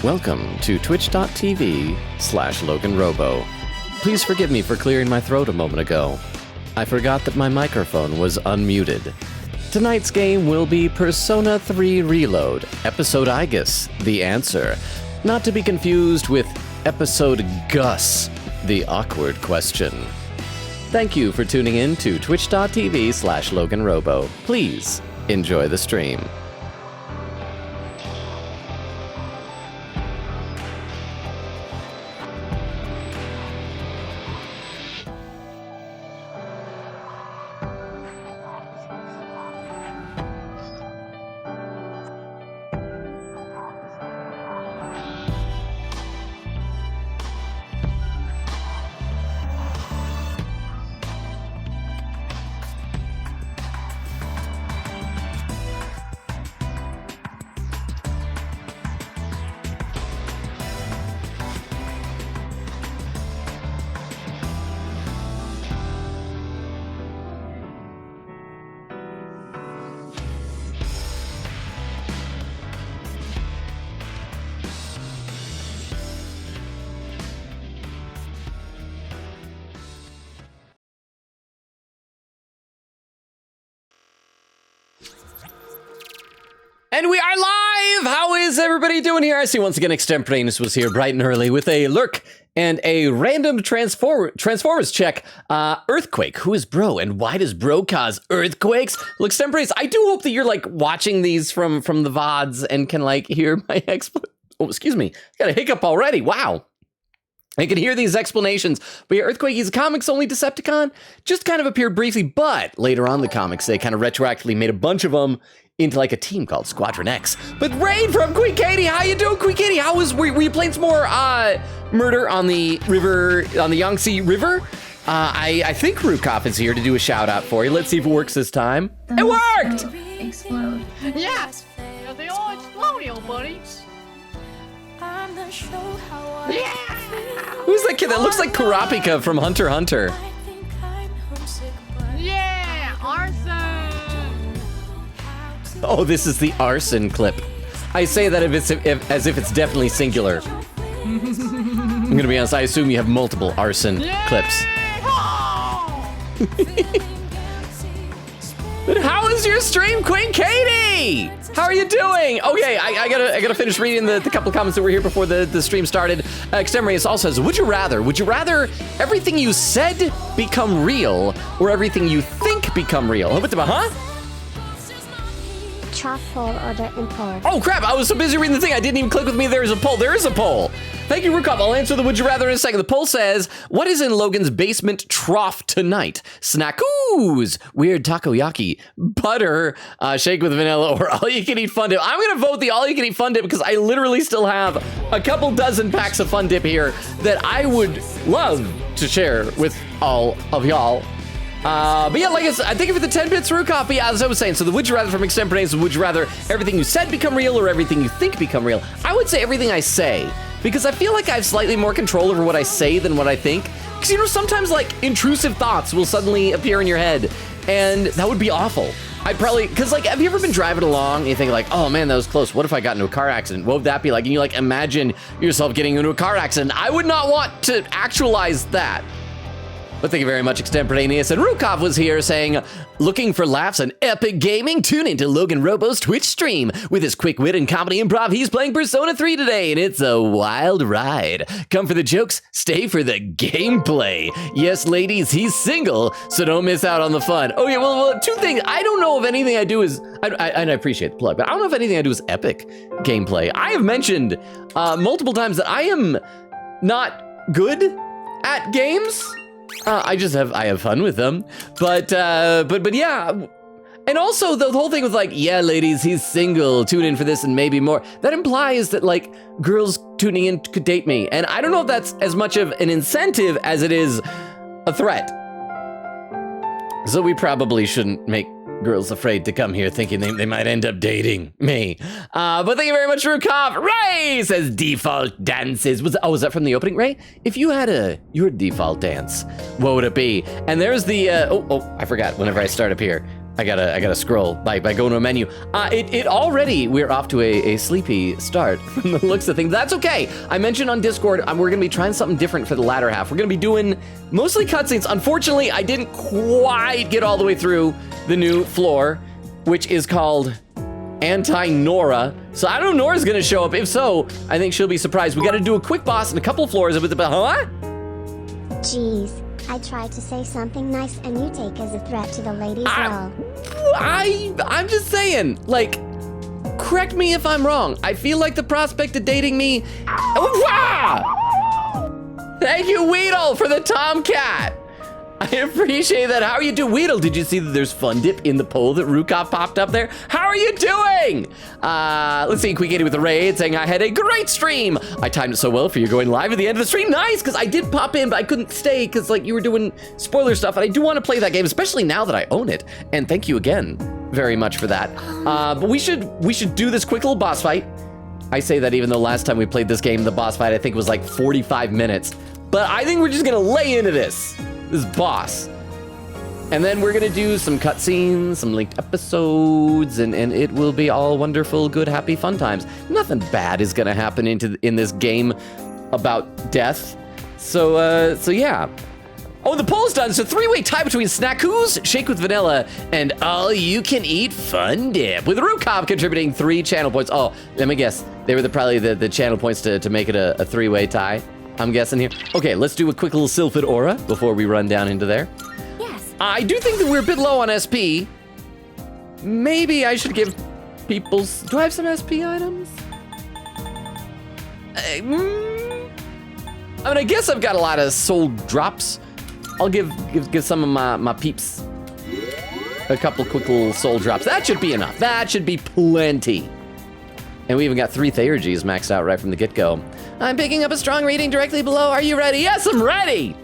Welcome to twitch.tv/LoganRobo. Please forgive me for clearing my throat a moment ago. I forgot that my microphone was unmuted. Tonight's game will be Persona 3 Reload, Episode Aigis, The Answer. Not to be confused with Episode Gus, The Awkward Question. Thank you for tuning in to twitch.tv/LoganRobo. Please enjoy the stream. And we are live! How is everybody doing here? I see once again Extemporaneous was here bright and early with a lurk and a random Transformers check. Earthquake, who is Bro and why does Bro cause earthquakes? Well, Extemporaneous, I do hope that you're like watching these from the VODs and can like hear my oh, excuse me, got a hiccup already, wow. I can hear these explanations, but yeah, Earthquake, he's a comics-only Decepticon, just kind of appeared briefly, but later on in the comics, they kind of retroactively made a bunch of them into like a team called Squadron X. But Raid from Queen Katie, how you doing, Queen Katie? Were you playing some more Murder on the River, on the Yangtze River? I think Rukov is here to do a shout out for you. Let's see if it works this time. It worked! Explode. Yeah! They all explode, yo, buddy. Yeah! Who's that kid that looks like Kurapika from Hunter x Hunter? Yeah! Arson! Oh, this is the arson clip. I say that as if it's definitely singular. I'm gonna be honest, I assume you have multiple arson clips. But how is your stream, Queen Katie? How are you doing? Okay, I gotta finish reading the couple of comments that were here before the stream started. Extemporaneous also says, would you rather everything you said become real or everything you think become real? Huh? Truffle or the import. Oh crap, I was so busy reading the thing, I didn't even click with me. There is a poll. There is a poll. Thank you, Rukov. I'll answer the would you rather in a second. The poll says, what is in Logan's basement trough tonight? Snackoos, weird takoyaki, butter, shake with vanilla, or all you can eat fun dip. I'm gonna vote the all you can eat fun dip because I literally still have a couple dozen packs of fun dip here that I would love to share with all of y'all. But yeah, like I said, I think for the 10 bits Rukov, yeah, as I was saying, so the would you rather from Extemporaneous, would you rather everything you said become real or everything you think become real? I would say everything I say, because I feel like I have slightly more control over what I say than what I think. Because, you know, sometimes like intrusive thoughts will suddenly appear in your head, and that would be awful. I'd probably, because like, have you ever been driving along and you think like, oh man, that was close. What if I got into a car accident? What would that be like? And you like imagine yourself getting into a car accident. I would not want to actualize that. But thank you very much, Extemporaneous. And Rukov was here saying, looking for laughs and epic gaming? Tune into Logan Robo's Twitch stream. With his quick wit and comedy improv, he's playing Persona 3 today, and it's a wild ride. Come for the jokes, stay for the gameplay. Yes, ladies, he's single, so don't miss out on the fun. Oh yeah, well, two things. I don't know if anything I do is, and I appreciate the plug, but I don't know if anything I do is epic gameplay. I have mentioned multiple times that I am not good at games. I have fun with them, but yeah, and also the whole thing with like, yeah, ladies, he's single, tune in for this and maybe more. That implies that like girls tuning in could date me, and I don't know if that's as much of an incentive as it is a threat. So we probably shouldn't make girls afraid to come here thinking they might end up dating me. But thank you very much, Rukov. Ray says default dances. Was that from the opening, Ray? If you had your default dance, what would it be? And there's the, I forgot whenever I start up here. I gotta scroll by going to a menu. It already, we're off to a sleepy start from the looks of things. That's okay. I mentioned on Discord, we're gonna be trying something different for the latter half. We're gonna be doing mostly cutscenes. Unfortunately, I didn't quite get all the way through the new floor, which is called Anti-Nora. So I don't know if Nora's gonna show up. If so, I think she'll be surprised. We gotta do a quick boss and a couple of floors with the, huh? Jeez, I tried to say something nice and you take as a threat to the ladies' role. I'm just saying, like, correct me if I'm wrong. I feel like the prospect of dating me. Wow! Thank you, Weedle, for the Tomcat. I appreciate that. How are you doing? Weedle, did you see that there's Fun Dip in the poll that Rukov popped up there? How are you doing? Let's see, Quick 80 with the raid saying I had a great stream. I timed it so well for you going live at the end of the stream. Nice, because I did pop in, but I couldn't stay because like you were doing spoiler stuff, and I do want to play that game, especially now that I own it. And thank you again very much for that. But we should do this quick little boss fight. I say that even though last time we played this game, the boss fight I think was like 45 minutes. But I think we're just gonna lay into this boss. And then we're gonna do some cutscenes, some linked episodes, and it will be all wonderful, good, happy, fun times. Nothing bad is gonna happen in this game about death. So yeah. Oh, the poll's done. So 3-way tie between Snackoos, Shake with Vanilla, and All You Can Eat Fun Dip, with Rukov contributing 3 channel points. Oh, let me guess. They were probably the channel points to make it a 3-way tie, I'm guessing here. Okay, let's do a quick little Sylphid Aura before we run down into there. Yes. I do think that we're a bit low on SP. Maybe I should give people... Do I have some SP items? I mean, I guess I've got a lot of soul drops. I'll give some of my peeps a couple quick little soul drops. That should be enough. That should be plenty. And we even got 3 Theurgies maxed out right from the get-go. I'm picking up a strong reading directly below. Are you ready? Yes, I'm ready.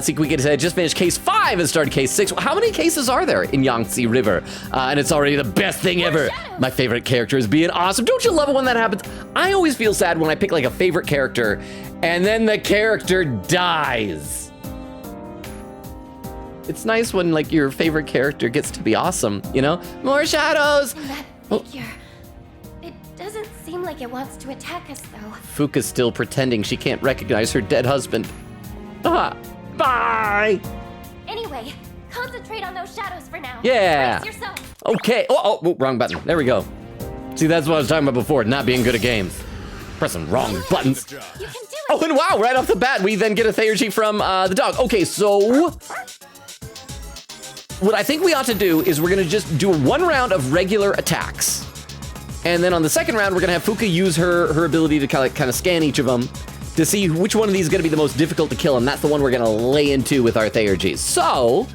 See, we just finished case 5 and started case 6. How many cases are there in Yangtze River? And it's already the best thing ever. My favorite character is being awesome. Don't you love it when that happens? I always feel sad when I pick like a favorite character and then the character dies. It's nice when like your favorite character gets to be awesome, you know? More shadows. That figure. It doesn't seem like it wants to attack us, though. Fuka's still pretending she can't recognize her dead husband. Bye! Anyway, concentrate on those shadows for now. Yeah. Brace yourself. Okay. Oh, wrong button. There we go. See, that's what I was talking about before, not being good at games. Pressing wrong buttons. You can do it. Oh, and wow, right off the bat, we then get a Theurgy from the dog. Okay, so... what I think we ought to do is we're gonna just do 1 round of regular attacks. And then on the second round, we're gonna have Fuka use her ability to kind of scan each of them to see which one of these is gonna be the most difficult to kill, and that's the one we're gonna lay into with our Theurgies. So,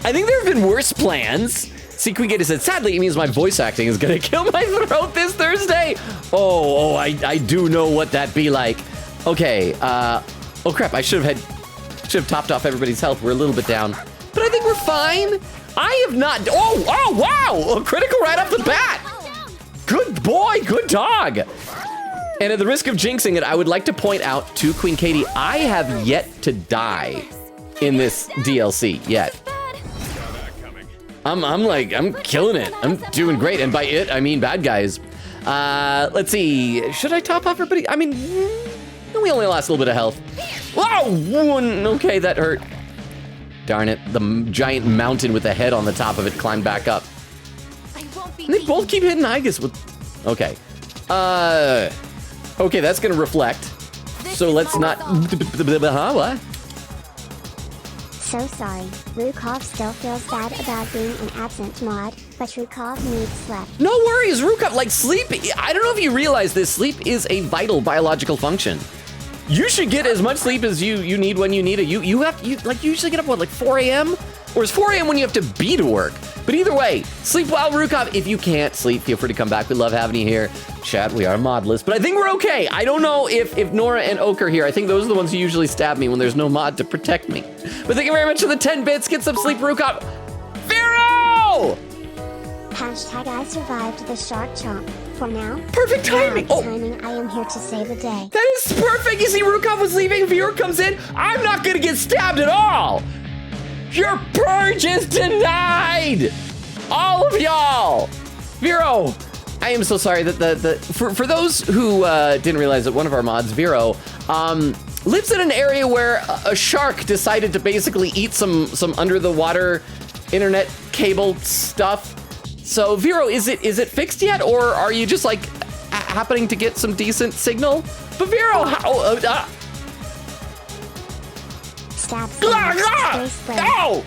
I think there have been worse plans. Sequigata said, sadly, it means my voice acting is gonna kill my throat this Thursday. Oh, I do know what that be like. Okay, oh crap, I should have topped off everybody's health. We're a little bit down. But I think we're fine. I have not, oh, wow, a critical right off the bat. Good boy, good dog. And at the risk of jinxing it, I would like to point out to Queen Katie, I have yet to die in this DLC yet. I'm killing it. I'm doing great. And by it, I mean bad guys. Let's see, should I top off everybody? I mean, we only lost a little bit of health. Whoa, okay, that hurt. Darn it, the giant mountain with the head on the top of it climbed back up. And they both keep hitting Aigis with... Okay. Okay, that's gonna reflect. So let's not... Huh, what? So sorry. Rukov still feels bad about being an absent mod, but Rukov needs sleep. No worries, Rukov. Like, sleep... I don't know if you realize this. Sleep is a vital biological function. You should get as much sleep as you need when you need it. You usually get up, what, like 4 a.m.? Or is 4 a.m. when you have to be to work? But either way, sleep well, Rukov. If you can't sleep, feel free to come back. We love having you here. Chat, we are modless, but I think we're okay. I don't know if Nora and Oak are here. I think those are the ones who usually stab me when there's no mod to protect me. But thank you very much for the 10 bits. Get some sleep, Rukov. Vero! Hashtag I survived the shark chomp. For now. Perfect timing. Oh. Timing, I am here to save the day. That is perfect. You see, Rukov was leaving. Vero comes in. I'm not going to get stabbed at all. Your purge is denied! All of y'all! Vero, I am so sorry that for those who didn't realize that one of our mods, Vero, lives in an area where a shark decided to basically eat some under the water internet cable stuff. So Vero, is it fixed yet, or are you just like happening to get some decent signal? But Vero, how? Stab. No!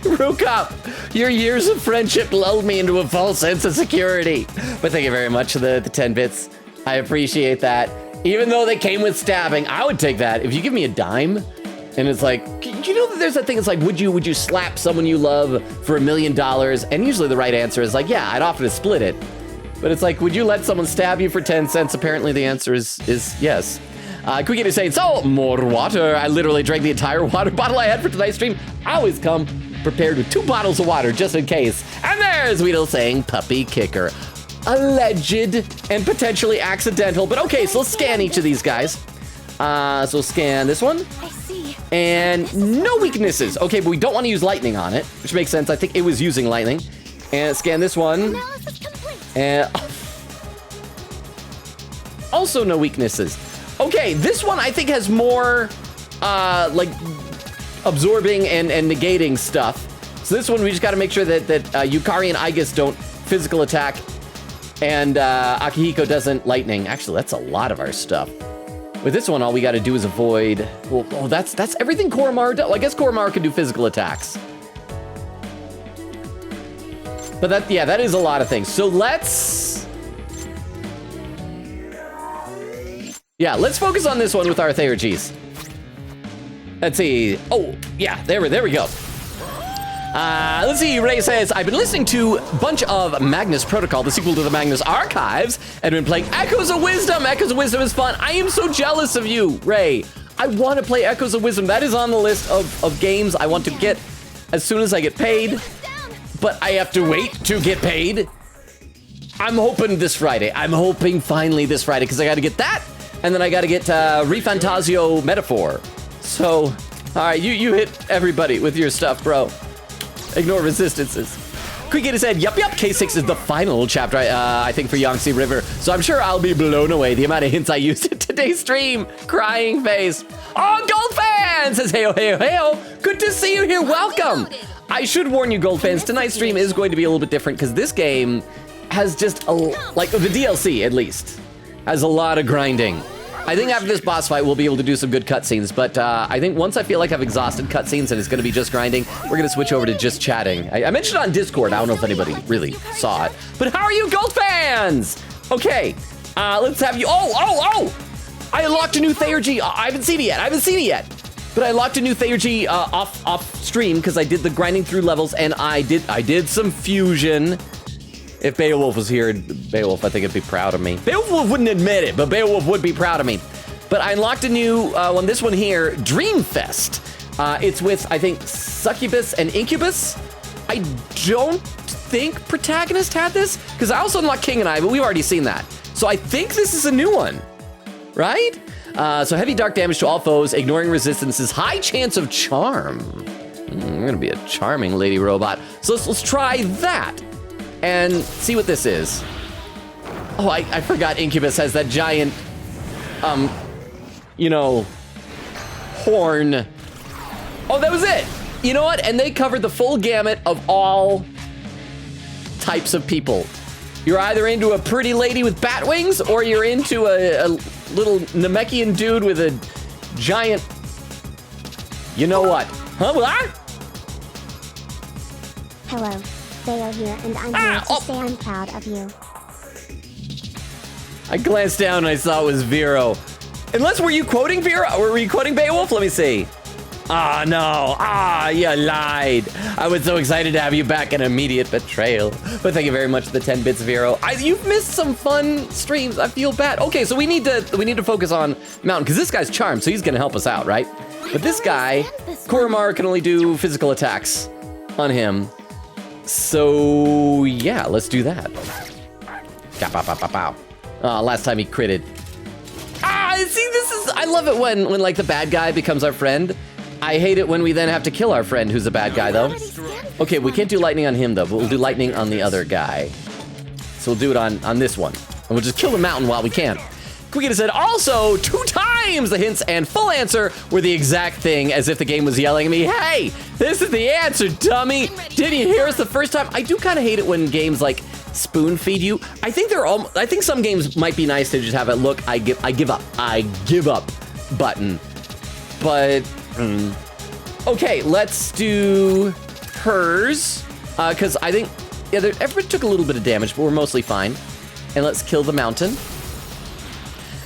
Rukop, your years of friendship lulled me into a false sense of security. But thank you very much for the 10 bits. I appreciate that. Even though they came with stabbing, I would take that. If you give me a dime, and it's like, you know that there's that thing, it's like, would you slap someone you love for $1 million? And usually the right answer is like, yeah, I'd offer to split it. But it's like, would you let someone stab you for 10 cents? Apparently the answer is yes. Quick to say, so more water. I literally drank the entire water bottle I had for tonight's stream. I always come prepared with 2 bottles of water just in case. And there's Weedle saying puppy kicker. Alleged and potentially accidental, but okay, so let's scan each of these guys. So we'll scan this one. I see. And no weaknesses. Okay, but we don't want to use lightning on it, which makes sense. I think it was using lightning. And scan this one. Analysis complete. And also no weaknesses. Okay, this one I think has more like absorbing and negating stuff. So this one we just got to make sure that Yukari and Aigis don't physical attack, and Akihiko doesn't lightning. Actually, that's a lot of our stuff. With this one, all we got to do is avoid. Well, oh, that's everything Koromar does. Well, I guess Koromar can do physical attacks. But that is a lot of things. So let's focus on this one with our Theurgies. Let's see. Oh, yeah, there we go. Let's see. Ray says, I've been listening to a bunch of Magnus Protocol, the sequel to the Magnus Archives, and been playing Echoes of Wisdom. Echoes of Wisdom is fun. I am so jealous of you, Ray. I want to play Echoes of Wisdom. That is on the list of games I want to get as soon as I get paid. But I have to wait to get paid. I'm hoping this Friday. I'm hoping finally this Friday, because I got to get that, and then I got to get Refantasio Metaphor. So, all right, you hit everybody with your stuff, bro. Ignore resistances. Quick said, yup, K6 is the final chapter, I think, for Yangtze River. So I'm sure I'll be blown away the amount of hints I used in today's stream. Crying face. Oh, Gold Fan says, heyo. Good to see you here. Welcome. I should warn you, Gold fans, tonight's stream is going to be a little bit different because this game has just like the DLC at least has a lot of grinding. I think after this boss fight, we'll be able to do some good cutscenes, but I think once I feel like I've exhausted cutscenes and it's going to be just grinding, we're going to switch over to just chatting. I mentioned it on Discord. I don't know if anybody really saw it, but how are you, Gold fans? Okay, let's have you. Oh! I unlocked a new Theurgy. I haven't seen it yet. But I unlocked a new Theurgy off stream because I did the grinding through levels, and I did some fusion. If Beowulf was here, Beowulf, I think, would be proud of me. Beowulf wouldn't admit it, but Beowulf would be proud of me. But I unlocked a new one, this one here, Dreamfest. It's with, I think, Succubus and Incubus. I don't think Protagonist had this, because I also unlocked King and I, but we've already seen that. So I think this is a new one, right? So heavy dark damage to all foes, ignoring resistances, high chance of charm. I'm gonna be a charming lady robot. So let's try that and see what this is. Oh, I forgot Incubus has that giant, horn. Oh, that was it. You know what? And they covered the full gamut of all types of people. You're either into a pretty lady with bat wings, or you're into a little Namekian dude with a giant, you know what? Huh? What? Hello, Theo here, and I'm here to say I'm proud of you. I glanced down and I saw it was Vero. Unless, were you quoting Vero? Or were you quoting Beowulf? Let me see. Ah, no. You lied. I was so excited to have you back. An immediate betrayal. But thank you very much for the 10 bits, Vero. You've missed some fun streams. I feel bad. Okay, so we need to focus on Mountain, because this guy's charmed, so he's gonna help us out, right? But this guy, Koromar can only do physical attacks on him. So yeah, let's do that. Last time he critted. See, I love it when like the bad guy becomes our friend. I hate it when we then have to kill our friend who's a bad guy, though. Okay, we can't do lightning on him, though, but we'll do lightning on the other guy. So we'll do it on this one. And we'll just kill the mountain while we can. Quickita said, also, 2 times the hints and full answer were the exact thing, as if the game was yelling at me, hey, this is the answer, dummy. Didn't you hear us the first time? I do kind of hate it when games, like, spoon feed you. I think some games might be nice to just have a look, I give up button. But, okay, let's do hers, because I think, yeah, everybody took a little bit of damage, but we're mostly fine. And let's kill the mountain.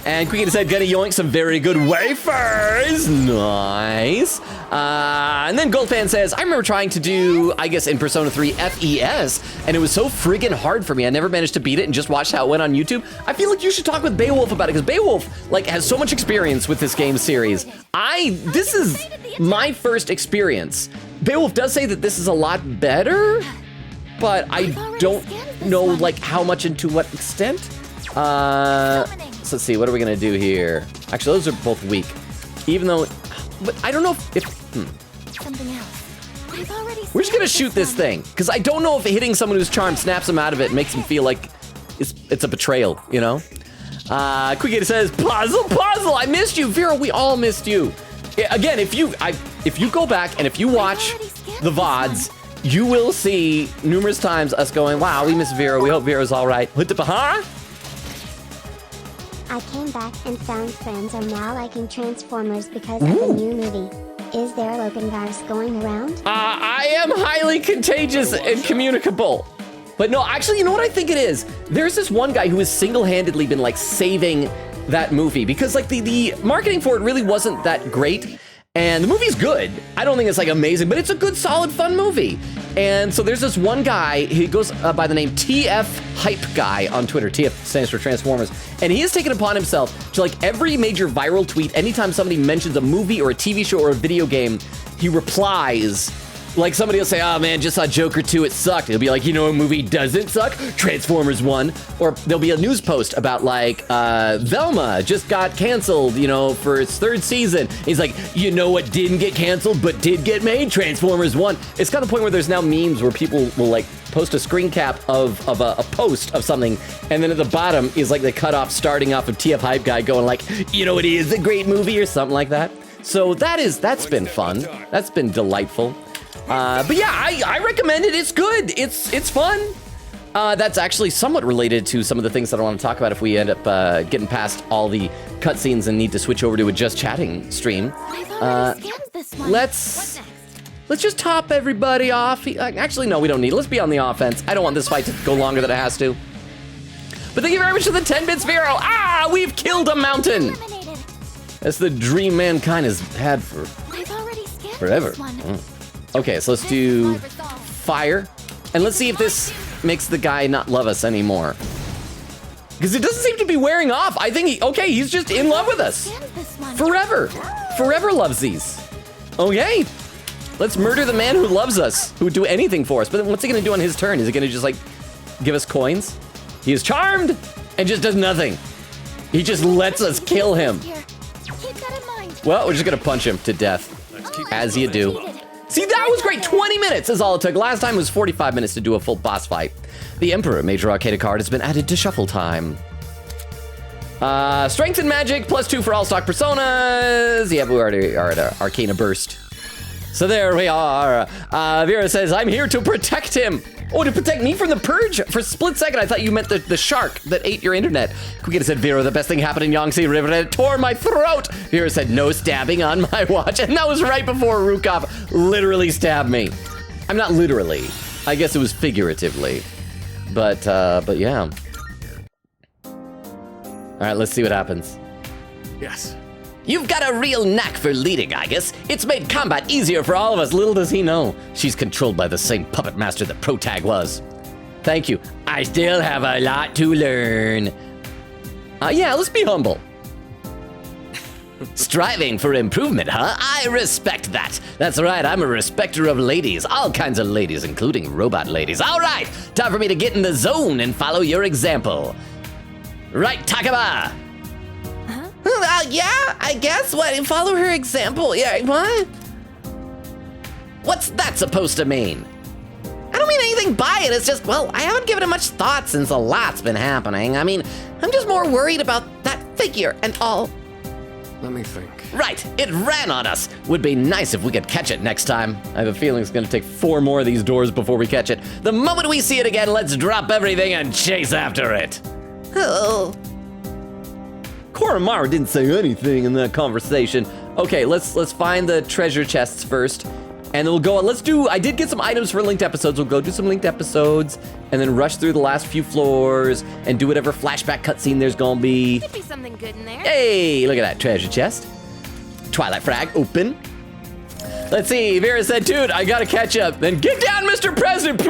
And Quickita said, gonna yoink some very good wafers. Nice. And then Goldfan says, I remember trying to do, I guess, in Persona 3 FES, and it was so friggin' hard for me. I never managed to beat it and just watched how it went on YouTube. I feel like you should talk with Beowulf about it, because Beowulf, like, has so much experience with this game series. This is my first experience. Beowulf does say that this is a lot better, but I don't know, like, how much and to what extent. So let's see, what are we gonna do here? Actually, those are both weak. Even though, but I don't know if Something else. we're just gonna shoot this thing, because I don't know if hitting someone who's charmed snaps them out of it and makes them feel like it's a betrayal, you know? Quickita says, puzzle, I missed you. Vera, we all missed you. Again, if you go back and if you watch the VODs, you will see numerous times us going, wow, we miss Vera, we hope Vera's all right. Huh? I came back and found friends are now liking Transformers because of the new movie. Is there a Logan virus going around? I am highly contagious and communicable. But no, actually, you know what I think it is? There's this one guy who has single-handedly been, like, saving that movie, because, like, the marketing for it really wasn't that great. And the movie's good. I don't think it's, like, amazing, but it's a good, solid, fun movie. And so there's this one guy, he goes by the name TF Hype Guy on Twitter. TF stands for Transformers. And he has taken upon himself to, like, every major viral tweet, anytime somebody mentions a movie or a TV show or a video game, he replies. Like, somebody will say, oh man, just saw Joker 2, it sucked. He'll be like, you know, a movie doesn't suck? Transformers 1. Or there'll be a news post about, like, Velma just got canceled, you know, for its 3rd season. He's like, you know what didn't get canceled but did get made? Transformers 1. It's got to the point where there's now memes where people will, like, post a screen cap of a post of something, and then at the bottom is, like, the cutoff starting off of TF Hype Guy going like, you know, it is a great movie or something like that. So that's been fun. That's been delightful. But yeah, I recommend it. It's good. It's fun. That's actually somewhat related to some of the things that I want to talk about if we end up getting past all the cutscenes and need to switch over to a just chatting stream. Let's just top everybody off. Actually, no, we don't need it. Let's be on the offense. I don't want this fight to go longer than it has to. But thank you very much for the 10 bits, Vero. We've killed a mountain. That's the dream mankind has had for forever. Okay, so let's do fire. And let's see if this makes the guy not love us anymore. Because it doesn't seem to be wearing off. I think, he's just in love with us. Forever. Forever loves these. Okay. Let's murder the man who loves us, who would do anything for us. But then what's he going to do on his turn? Is he going to just, like, give us coins? He is charmed and just does nothing. He just lets us kill him. Well, we're just going to punch him to death. As you do. See, that was great. 20 minutes is all it took. Last time was 45 minutes to do a full boss fight. The Emperor Major Arcana card has been added to shuffle time. Strength and Magic, +2 for all stock personas. Yeah, we already are at Arcana Burst. So there we are. Vera says, I'm here to protect him. Oh, to protect me from the purge? For a split second, I thought you meant the shark that ate your internet. Quickita said, Vera, the best thing happened in Yangtze River, and it tore my throat. Vera said, no stabbing on my watch. And that was right before Rukov literally stabbed me. I'm not literally. I guess it was figuratively. But yeah. All right, let's see what happens. Yes. You've got a real knack for leading, Aigis. It's made combat easier for all of us, little does he know. She's controlled by the same puppet master that Protag was. Thank you. I still have a lot to learn. Yeah, let's be humble. Striving for improvement, huh? I respect that. That's right, I'm a respecter of ladies. All kinds of ladies, including robot ladies. All right, time for me to get in the zone and follow your example. Right, Takaba? Yeah, I guess. What? Follow her example. Yeah, what? What's that supposed to mean? I don't mean anything by it, it's just, well, I haven't given it much thought since a lot's been happening. I mean, I'm just more worried about that figure and all. Let me think. Right, it ran on us. Would be nice if we could catch it next time. I have a feeling it's gonna take 4 more of these doors before we catch it. The moment we see it again, let's drop everything and chase after it. Oh. Koromaru didn't say anything in that conversation. Okay, let's find the treasure chests first. And then we'll go on, I did get some items for linked episodes. We'll go do some linked episodes and then rush through the last few floors and do whatever flashback cutscene there's gonna be. Could be something good in there. Hey, look at that treasure chest. Twilight frag, open. Let's see, Vera said, dude, I gotta catch up. Then get down, Mr. President.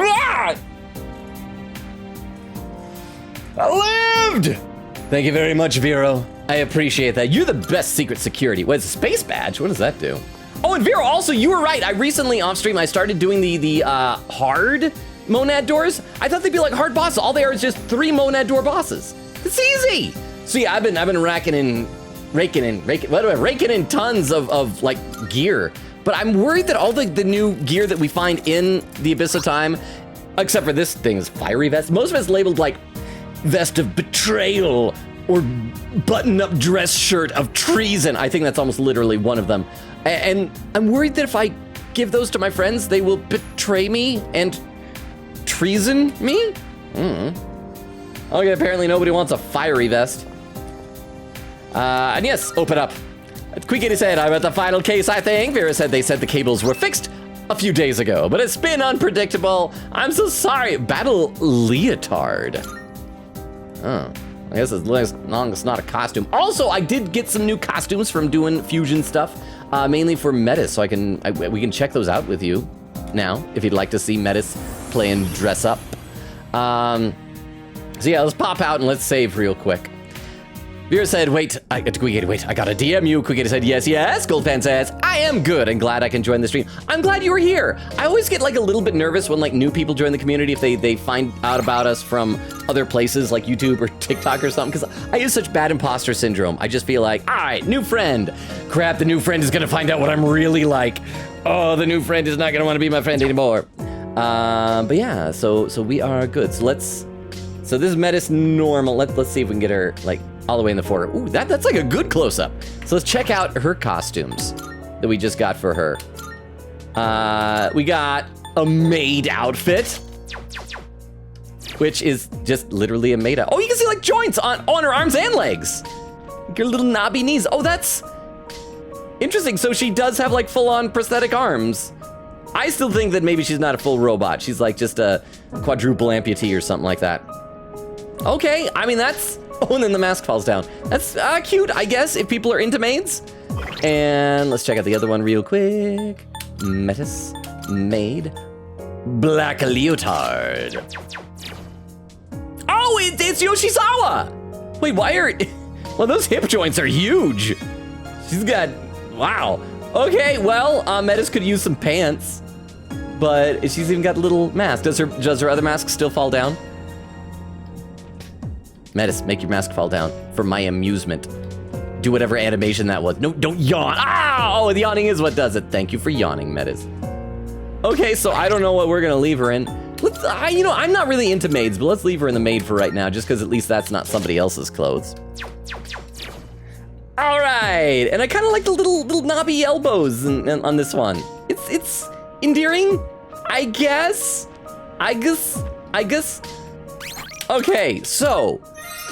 I lived! Thank you very much, Vero. I appreciate that. You're the best secret security. What is a space badge? What does that do? Oh, and Vero, also, you were right. I recently, off stream, I started doing the hard monad doors. I thought they'd be like hard bosses. All they are is just 3 monad door bosses. It's easy. So yeah, I've been raking in tons of like gear. But I'm worried that all the new gear that we find in the Abyss of Time, except for this thing's fiery vest, most of it's labeled like vest of betrayal or button-up dress shirt of treason. I think that's almost literally one of them. And I'm worried that if I give those to my friends, they will betray me and treason me? Okay, apparently nobody wants a fiery vest. And yes, open up. Quikity said, I'm at the final case, I think. Vera said they said the cables were fixed a few days ago, but it's been unpredictable. I'm so sorry. Battle leotard. Oh, I guess as long as it's not a costume. Also, I did get some new costumes from doing fusion stuff, mainly for Metis, so we can check those out with you now, if you'd like to see Metis play and dress up. So yeah, let's pop out and let's save real quick. Vera said, wait, I gotta DM you. Quiggy said, yes. Goldfan says, I am good and glad I can join the stream. I'm glad you were here. I always get like a little bit nervous when like new people join the community if they find out about us from other places like YouTube or TikTok or something, because I use such bad imposter syndrome. I just feel like, all right, new friend. Crap, the new friend is gonna find out what I'm really like. Oh, the new friend is not gonna wanna be my friend anymore. But yeah, so we are good. So this is Metis normal. Let's see if we can get her like all the way in the forehead. Ooh, that's like a good close-up. So let's check out her costumes that we just got for her. We got a maid outfit, which is just literally a maid outfit. Oh, you can see like joints on her arms and legs. Your little knobby knees. Oh, that's interesting. So she does have like full-on prosthetic arms. I still think that maybe she's not a full robot. She's like just a quadruple amputee or something like that. Okay, I mean that's, oh, and then the mask falls down. That's cute, I guess, if people are into maids. And let's check out the other one real quick. Metis, maid, black leotard. Oh, it's Yoshizawa! Wait, why are, well, those hip joints are huge. She's got, wow. Okay, well, Metis could use some pants, but she's even got a little mask. Does her other mask still fall down? Metis, make your mask fall down for my amusement. Do whatever animation that was. No, don't yawn. Ah! Oh, the yawning is what does it. Thank you for yawning, Metis. Okay, so I don't know what we're gonna leave her in. Let's, I'm not really into maids, but let's leave her in the maid for right now, just because at least that's not somebody else's clothes. All right, and I kind of like the little knobby elbows on this one. It's endearing, I guess. Okay, so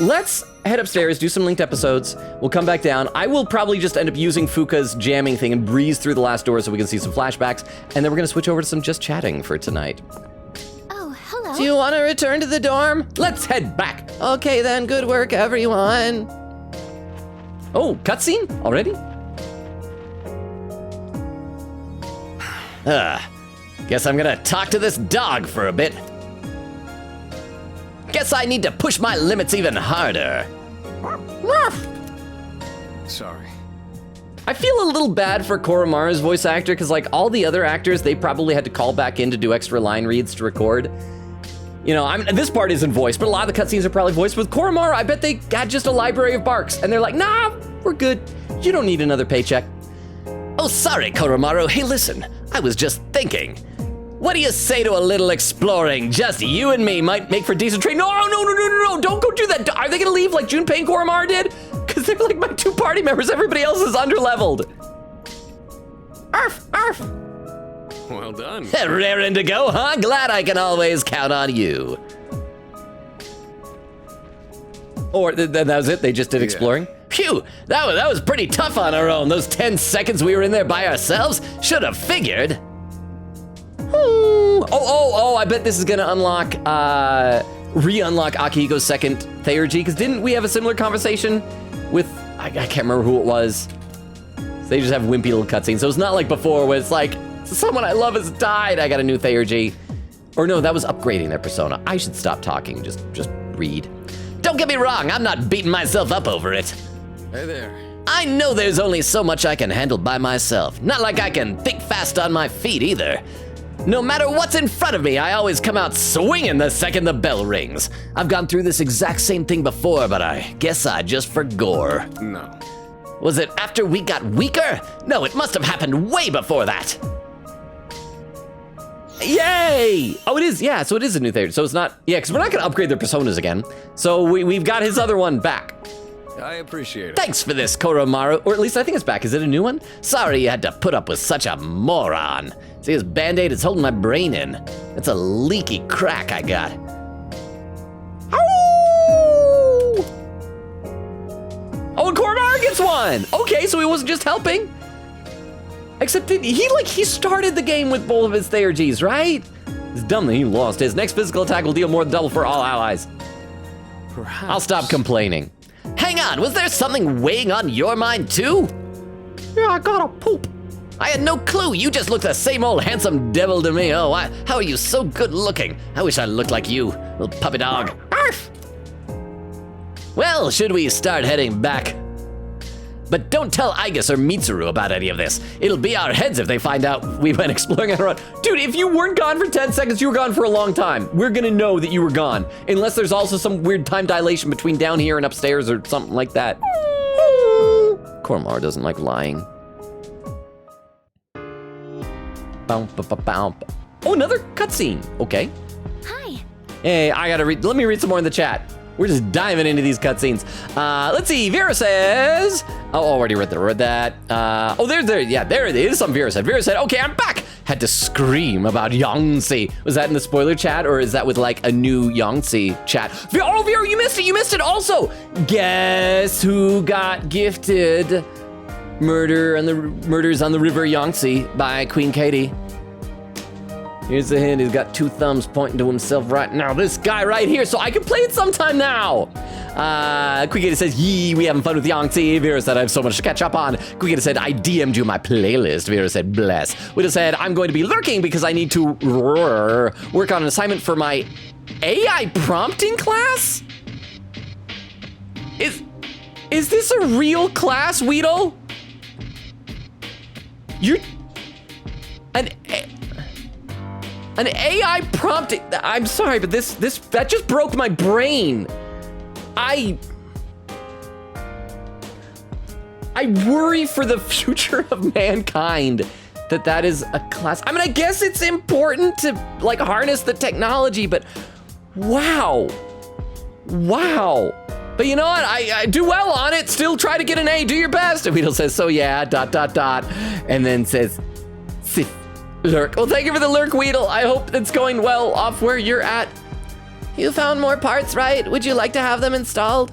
let's head upstairs, do some linked episodes. We'll come back down. I will probably just end up using Fuka's jamming thing and breeze through the last door so we can see some flashbacks, and then we're gonna switch over to some just chatting for tonight. Oh, hello. Do you want to return to the dorm? Let's head back. Okay then, good work, everyone. Oh, cutscene already? Guess I'm gonna talk to this dog for a bit. Guess I need to push my limits even harder. Sorry. I feel a little bad for Koromaru's voice actor, because like all the other actors, they probably had to call back in to do extra line reads to record. You know, this part isn't voiced, but a lot of the cutscenes are probably voiced. With Koromaru, I bet they had just a library of barks, and they're like, nah, we're good. You don't need another paycheck. Oh, sorry, Koromaru. Hey, listen, I was just thinking. What do you say to a little exploring? Just you and me might make for decent trade. No, don't go do that. Are they gonna leave like Junpei and Koromaru did? Because they're like my 2 party members. Everybody else is underleveled. Arf, arf. Well done. Raring to go, huh? Glad I can always count on you. Or that was it? They just did exploring? Phew, that was pretty tough on our own. Those 10 seconds we were in there by ourselves. Should have figured. Oh, I bet this is gonna unlock, re-unlock Akihiko's second Theurgy, because didn't we have a similar conversation with, I can't remember who it was. So they just have wimpy little cutscenes. So it's not like before where it's like, someone I love has died, I got a new Theurgy. Or no, that was upgrading their persona. I should stop talking, just read. Don't get me wrong, I'm not beating myself up over it. Hey there. I know there's only so much I can handle by myself. Not like I can think fast on my feet either. No matter what's in front of me, I always come out swinging the second the bell rings. I've gone through this exact same thing before, but I guess I just forgot. No. Was it after we got weaker? No, it must have happened way before that. Yay! Oh, it is, yeah, so it is a new Theurgy. So it's not, yeah, because we're not gonna upgrade their personas again. So we've got his other one back. I appreciate it. Thanks for this, Koromaru. Or at least I think it's back. Is it a new one? Sorry you had to put up with such a moron. See, his Band-Aid is holding my brain in. It's a leaky crack I got. Ow! Oh, and Koromaru gets one! Okay, so he wasn't just helping. Except he started the game with both of his Theurgies, right? It's dumb that he lost. His next physical attack will deal more than double for all allies. Perhaps. I'll stop complaining. Hang on, was there something weighing on your mind too? Yeah, I gotta poop. I had no clue, you just look the same old handsome devil to me. Oh, how are you so good looking? I wish I looked like you, little puppy dog. Arf! Well, should we start heading back? But don't tell Aigis or Mitsuru about any of this. It'll be our heads if they find out we went exploring on our own. Dude, if you weren't gone for 10 seconds, you were gone for a long time. We're gonna know that you were gone. Unless there's also some weird time dilation between down here and upstairs or something like that. Koromaru doesn't like lying. Oh, another cutscene. Okay. Hi. Hey, I gotta read. Let me read some more in the chat. We're just diving into these cutscenes. Let's see. Vera says. Oh, already read that. Oh, there. Yeah, there it is. Some Vera said. Vera said, "Okay, I'm back." Had to scream about Yangtze. Was that in the spoiler chat, or is that with like a new Yangtze chat? Oh, Vera, you missed it. You missed it. Also, guess who got gifted Murders on the River Yangtze by Queen Katie? Here's the hint, he's got 2 thumbs pointing to himself right now. This guy right here, so I can play it sometime now. Queen Katie says, yee, we having fun with Yangtze. Vera said, I have so much to catch up on. Queen Katie said, I DM'd you my playlist. Vera said, bless. Widow said, I'm going to be lurking because I need to work on an assignment for my AI prompting class? Is this a real class, Weedle? You're... An AI prompting, I'm sorry, but that just broke my brain. I worry for the future of mankind that is a class. I mean, I guess it's important to like harness the technology, but wow. But you know what, I do well on it, still try to get an A, do your best. And Weedle says, so yeah, ... and then says, Sif. Lurk. Well, thank you for the lurk, Weedle. I hope it's going well off where you're at. You found more parts, right? Would you like to have them installed?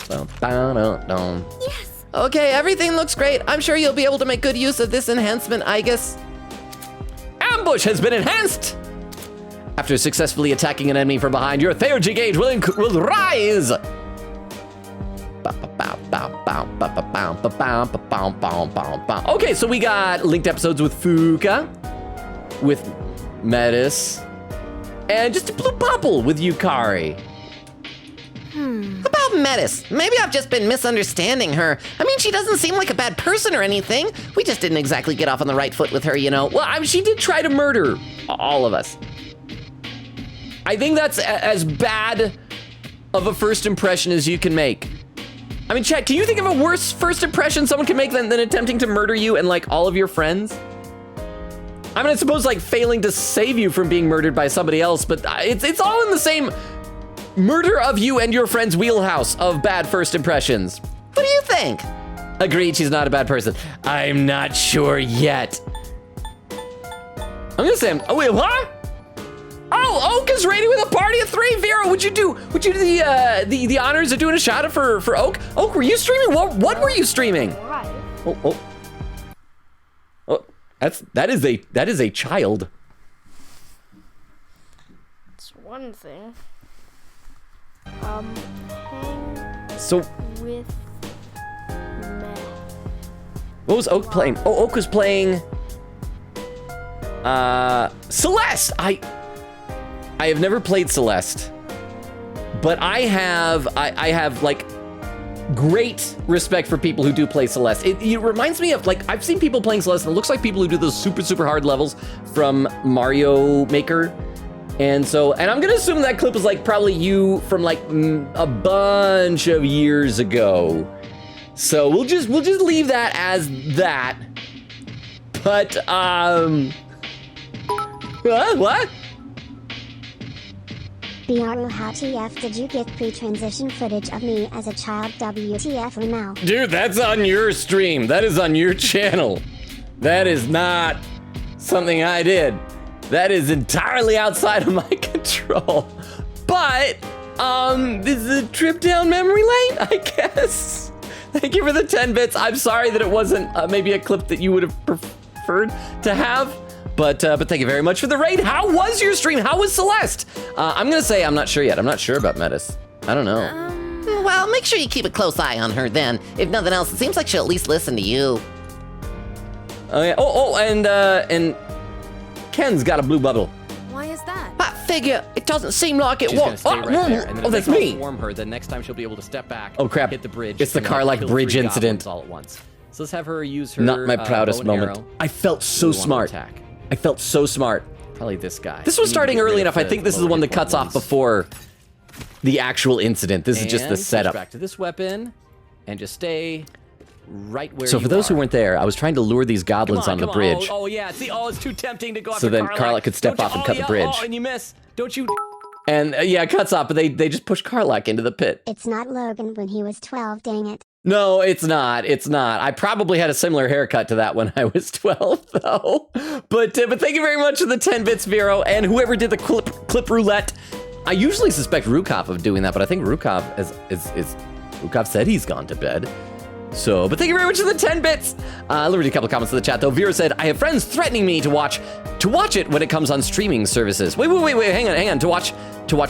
Yes. Okay, everything looks great. I'm sure you'll be able to make good use of this enhancement, Aigis. Ambush has been enhanced! After successfully attacking an enemy from behind, your Theurgy gauge will rise! Okay, so we got linked episodes with Fuka, with Metis, and just a blue bubble with Yukari. About Metis, maybe I've just been misunderstanding her. I mean, she doesn't seem like a bad person or anything. We just didn't exactly get off on the right foot with her, you know. Well, she did try to murder all of us. I think that's as bad of a first impression as you can make. I mean, chat, can you think of a worse first impression someone can make than attempting to murder you and like all of your friends? I mean, I suppose like failing to save you from being murdered by somebody else, but it's all in the same murder of you and your friend's wheelhouse of bad first impressions. What do you think? Agreed, she's not a bad person. I'm not sure yet. I'm gonna say, oh wait, what? Oh, Oak is rating with a party of 3. Vera, would you do the honors of doing a shout out for Oak? Oak, were you streaming? What were you streaming? Oh, that is a child. It's one thing. So With Matt. what was Oak playing? Oh, Oak was playing Celeste. I have never played Celeste, but I have like great respect for people who do play Celeste. It reminds me of like, I've seen people playing Celeste and it looks like people who do those super hard levels from Mario Maker. And I'm gonna assume that clip was like probably you from like a bunch of years ago. So we'll just leave that as that. But what? BRU, how TF did you get pre-transition footage of me as a child? WTF now? Dude, that's on your stream. That is on your channel. That is not something I did. That is entirely outside of my control. But, this is a trip down memory lane, I guess. Thank you for the 10 bits. I'm sorry that it wasn't maybe a clip that you would have preferred to have. But thank you very much for the raid. How was your stream? How was Celeste? I'm gonna say I'm not sure yet. I'm not sure about Metis. I don't know. Well, make sure you keep a close eye on her then. If nothing else, it seems like she'll at least listen to you. Oh yeah. And Ken's got a blue bubble. Why is that? I figure it doesn't seem like it She's gonna won't. stay right there, and then if that's they me. Transform her, then next time she'll be able to step back. Oh crap! Hit the bridge. It's the and, Karlach kill bridge 3 incident. goblins all at once. So let's have her use her. Not my proudest bow and moment. Oh, I felt so smart. Attack. I felt so smart. Probably this guy. This was starting early enough. I think this is the one that cuts off before the actual incident. This is just the And setup. switch back to this weapon and just stay right where So you for those are. who weren't there, I was trying to lure these goblins on the bridge. Oh, yeah. See, it's too tempting to go So after then Karlach. Karlach could step Don't off you- and cut the bridge. Oh, and you miss. Don't you? And yeah, it cuts off, but they just push Karlach into the pit. It's not Logan when he was 12, dang it. No, it's not. It's not. I probably had a similar haircut to that when I was 12, though. But thank you very much for the 10 bits, Vero, and whoever did the clip roulette. I usually suspect Rukov of doing that, but I think Rukov Rukov said he's gone to bed. So, but thank you very much for the 10 bits. Let me read a couple of comments in the chat, though. Vera said, I have friends threatening me to watch it when it comes on streaming services. Wait, hang on. To watch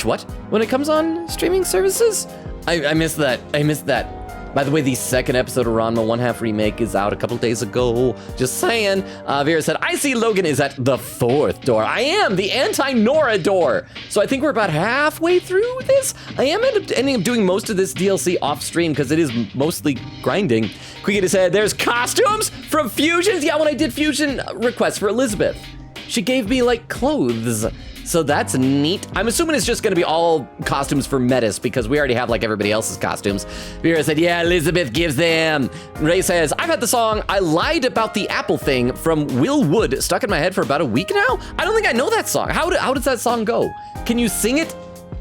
what? When it comes on streaming services? I missed that. By the way, the second episode of Ranma 1/2 Remake is out a couple days ago. Just saying. Vera said, I see Logan is at the 4th door. I am, the anti-Nora door. So I think we're about halfway through this. I am ending up doing most of this DLC off stream because it is mostly grinding. Quickie said, there's costumes from Fusions. Yeah, when I did Fusion requests for Elizabeth, she gave me like clothes. So that's neat. I'm assuming it's just gonna be all costumes for Metis because we already have like everybody else's costumes. Vera said, yeah, Elizabeth gives them. Ray says, I've had the song I Lied About the Apple Thing from Will Wood stuck in my head for about a week now. I don't think I know that song. How does that song go? Can you sing it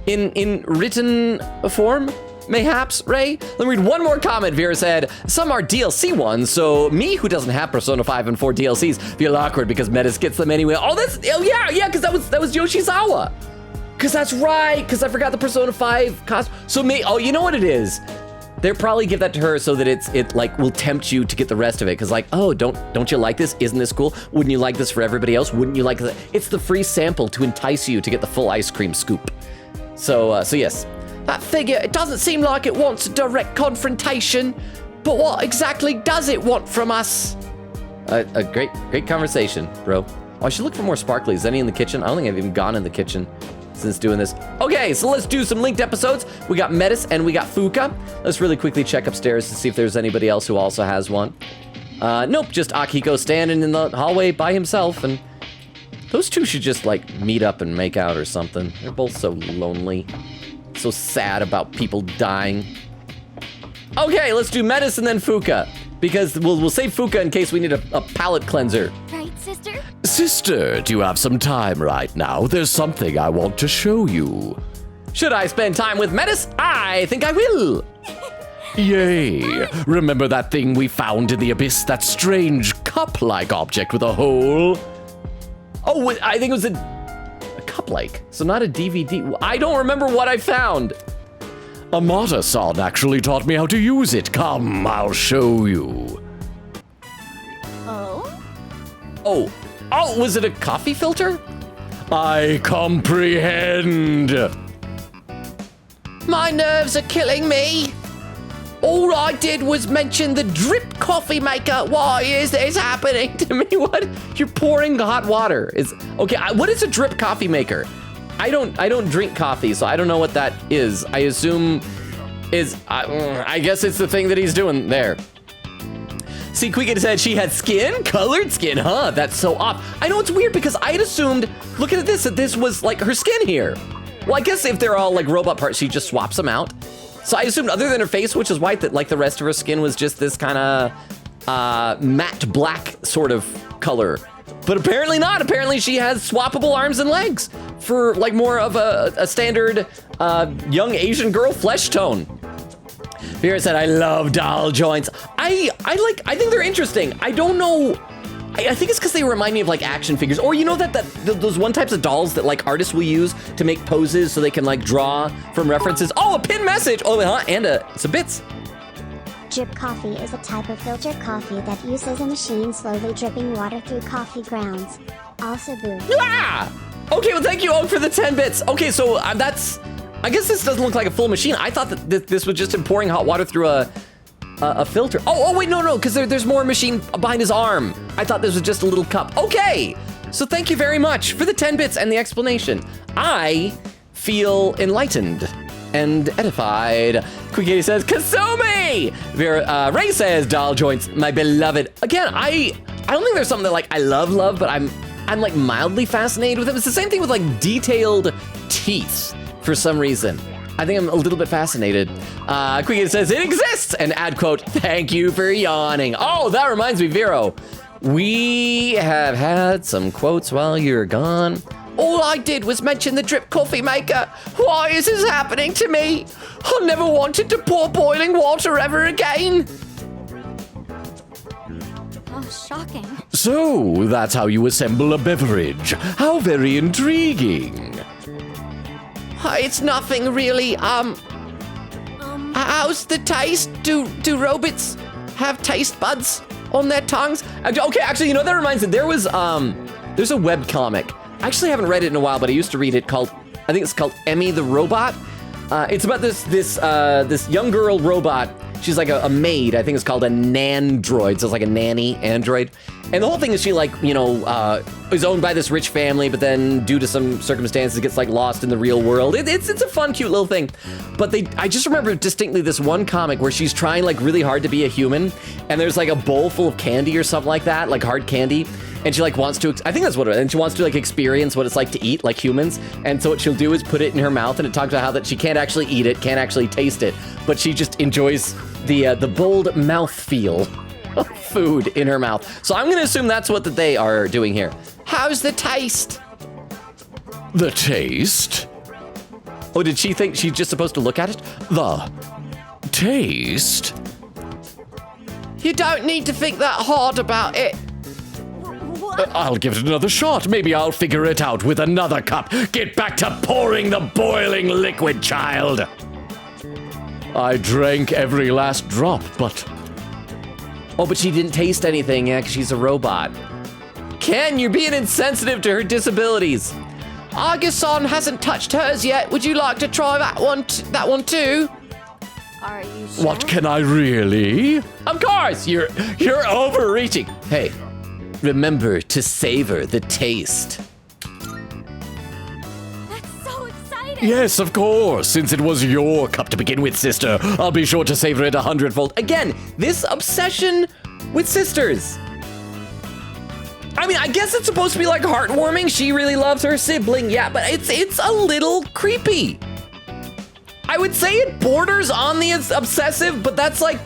in written form? Mayhaps, Ray? Let me read one more comment. Vera said, some are DLC ones, so me, who doesn't have Persona 5 and 4 DLCs, feel awkward because Metis gets them anyway. Oh yeah, because that was Yoshizawa. Because that's right, because I forgot the Persona 5 cost. So you know what it is? They'll probably give that to her so that it like will tempt you to get the rest of it. Because like, oh, don't you like this? Isn't this cool? Wouldn't you like this for everybody else? Wouldn't you like that? It's the free sample to entice you to get the full ice cream scoop. So yes. That figure, it doesn't seem like it wants a direct confrontation, but what exactly does it want from us? A great conversation, bro. Oh, I should look for more sparklies. Any in the kitchen? I don't think I've even gone in the kitchen since doing this. Okay, so let's do some linked episodes. We got Metis and we got Fuka. Let's really quickly check upstairs to see if there's anybody else who also has one. Nope, just Akiko standing in the hallway by himself, and those two should just like meet up and make out or something. They're both so lonely. So sad about people dying. Okay, let's do Metis and then Fuka. Because we'll save Fuka in case we need a palate cleanser. Right, sister? Sister, do you have some time right now? There's something I want to show you. Should I spend time with Metis? I think I will. Yay. Remember that thing we found in the abyss? That strange cup-like object with a hole? Oh, I think it was a cup-like, so not a DVD. I don't remember what I found. Amata-san actually taught me how to use it. Come, I'll show you. Oh? Oh, was it a coffee filter? I comprehend. My nerves are killing me. All I did was mention the drip coffee maker. Why is this happening to me? What? You're pouring hot water. Okay, what is a drip coffee maker? I don't drink coffee, so I don't know what that is. I assume I guess it's the thing that he's doing there. See, Quicket said she had skin? Colored skin, huh? That's so off. I know it's weird because I had assumed, looking at this, that this was like her skin here. Well, I guess if they're all like robot parts, she just swaps them out. So I assumed other than her face, which is white, that like the rest of her skin was just this kind of matte black sort of color. But apparently not. Apparently she has swappable arms and legs for like more of a standard young Asian girl flesh tone. Vera said, I love doll joints. I think they're interesting. I don't know. I think it's because they remind me of like action figures, or you know that those one types of dolls that like artists will use to make poses so they can like draw from references. Oh, a pin message. Oh, huh? And some bits. Drip coffee is a type of filtered coffee that uses a machine slowly dripping water through coffee grounds. Also boo. Ah! Okay, well thank you, Og, for the 10 bits. Okay, so I guess this doesn't look like a full machine. I thought that this was just him pouring hot water through a filter. Oh wait, no, because there's more machine behind his arm. I thought this was just a little cup. Okay, so thank you very much for the 10 bits and the explanation. I feel enlightened and edified. Quick says, Kasumi! Ray says, doll joints, my beloved. Again, I don't think there's something that like I love, but I'm like mildly fascinated with them. It's the same thing with like detailed teeth for some reason. I think I'm a little bit fascinated. Quick says, it exists! And add quote, thank you for yawning. Oh, that reminds me, Vero. We have had some quotes while you're gone. All I did was mention the drip coffee maker. Why is this happening to me? I never wanted to pour boiling water ever again. Oh, shocking. So, that's how you assemble a beverage. How very intriguing. It's nothing really. How's the taste? Do robots have taste buds on their tongues? Okay, actually, you know, that reminds me, there's a web comic. I actually haven't read it in a while, but I used to read it I think it's called Emmy the Robot. It's about this young girl robot. She's like a maid. I think it's called a nandroid. So it's like a nanny android. And the whole thing is she like, you know, is owned by this rich family, but then due to some circumstances gets like lost in the real world. It's a fun, cute little thing. But I just remember distinctly this one comic where she's trying like really hard to be a human. And there's like a bowl full of candy or something like that, like hard candy. And she like wants to, I think that's what it is. And she wants to like experience what it's like to eat like humans. And so what she'll do is put it in her mouth, and it talks about how that she can't actually eat it, can't actually taste it, but she just enjoys the bold mouth feel of food in her mouth. So I'm gonna assume that's what they are doing here. How's the taste? The taste? Oh, did she think she's just supposed to look at it? The taste? You don't need to think that hard about it. I'll give it another shot. Maybe I'll figure it out with another cup. Get back to pouring the boiling liquid, child. I drank every last drop, but... Oh, but she didn't taste anything, yeah, because she's a robot. Ken, you're being insensitive to her disabilities. Aigis-san hasn't touched hers yet. Would you like to try that one too? Are you sure? What can I really? Of course, You're overreaching. Hey, remember to savor the taste. That's so exciting. Yes, of course. Since it was your cup to begin with, sister, I'll be sure to savor it 100-fold. Again, this obsession with sisters. I mean, I guess it's supposed to be like heartwarming. She really loves her sibling, yeah, but it's a little creepy. I I would say it borders on the obsessive, but that's like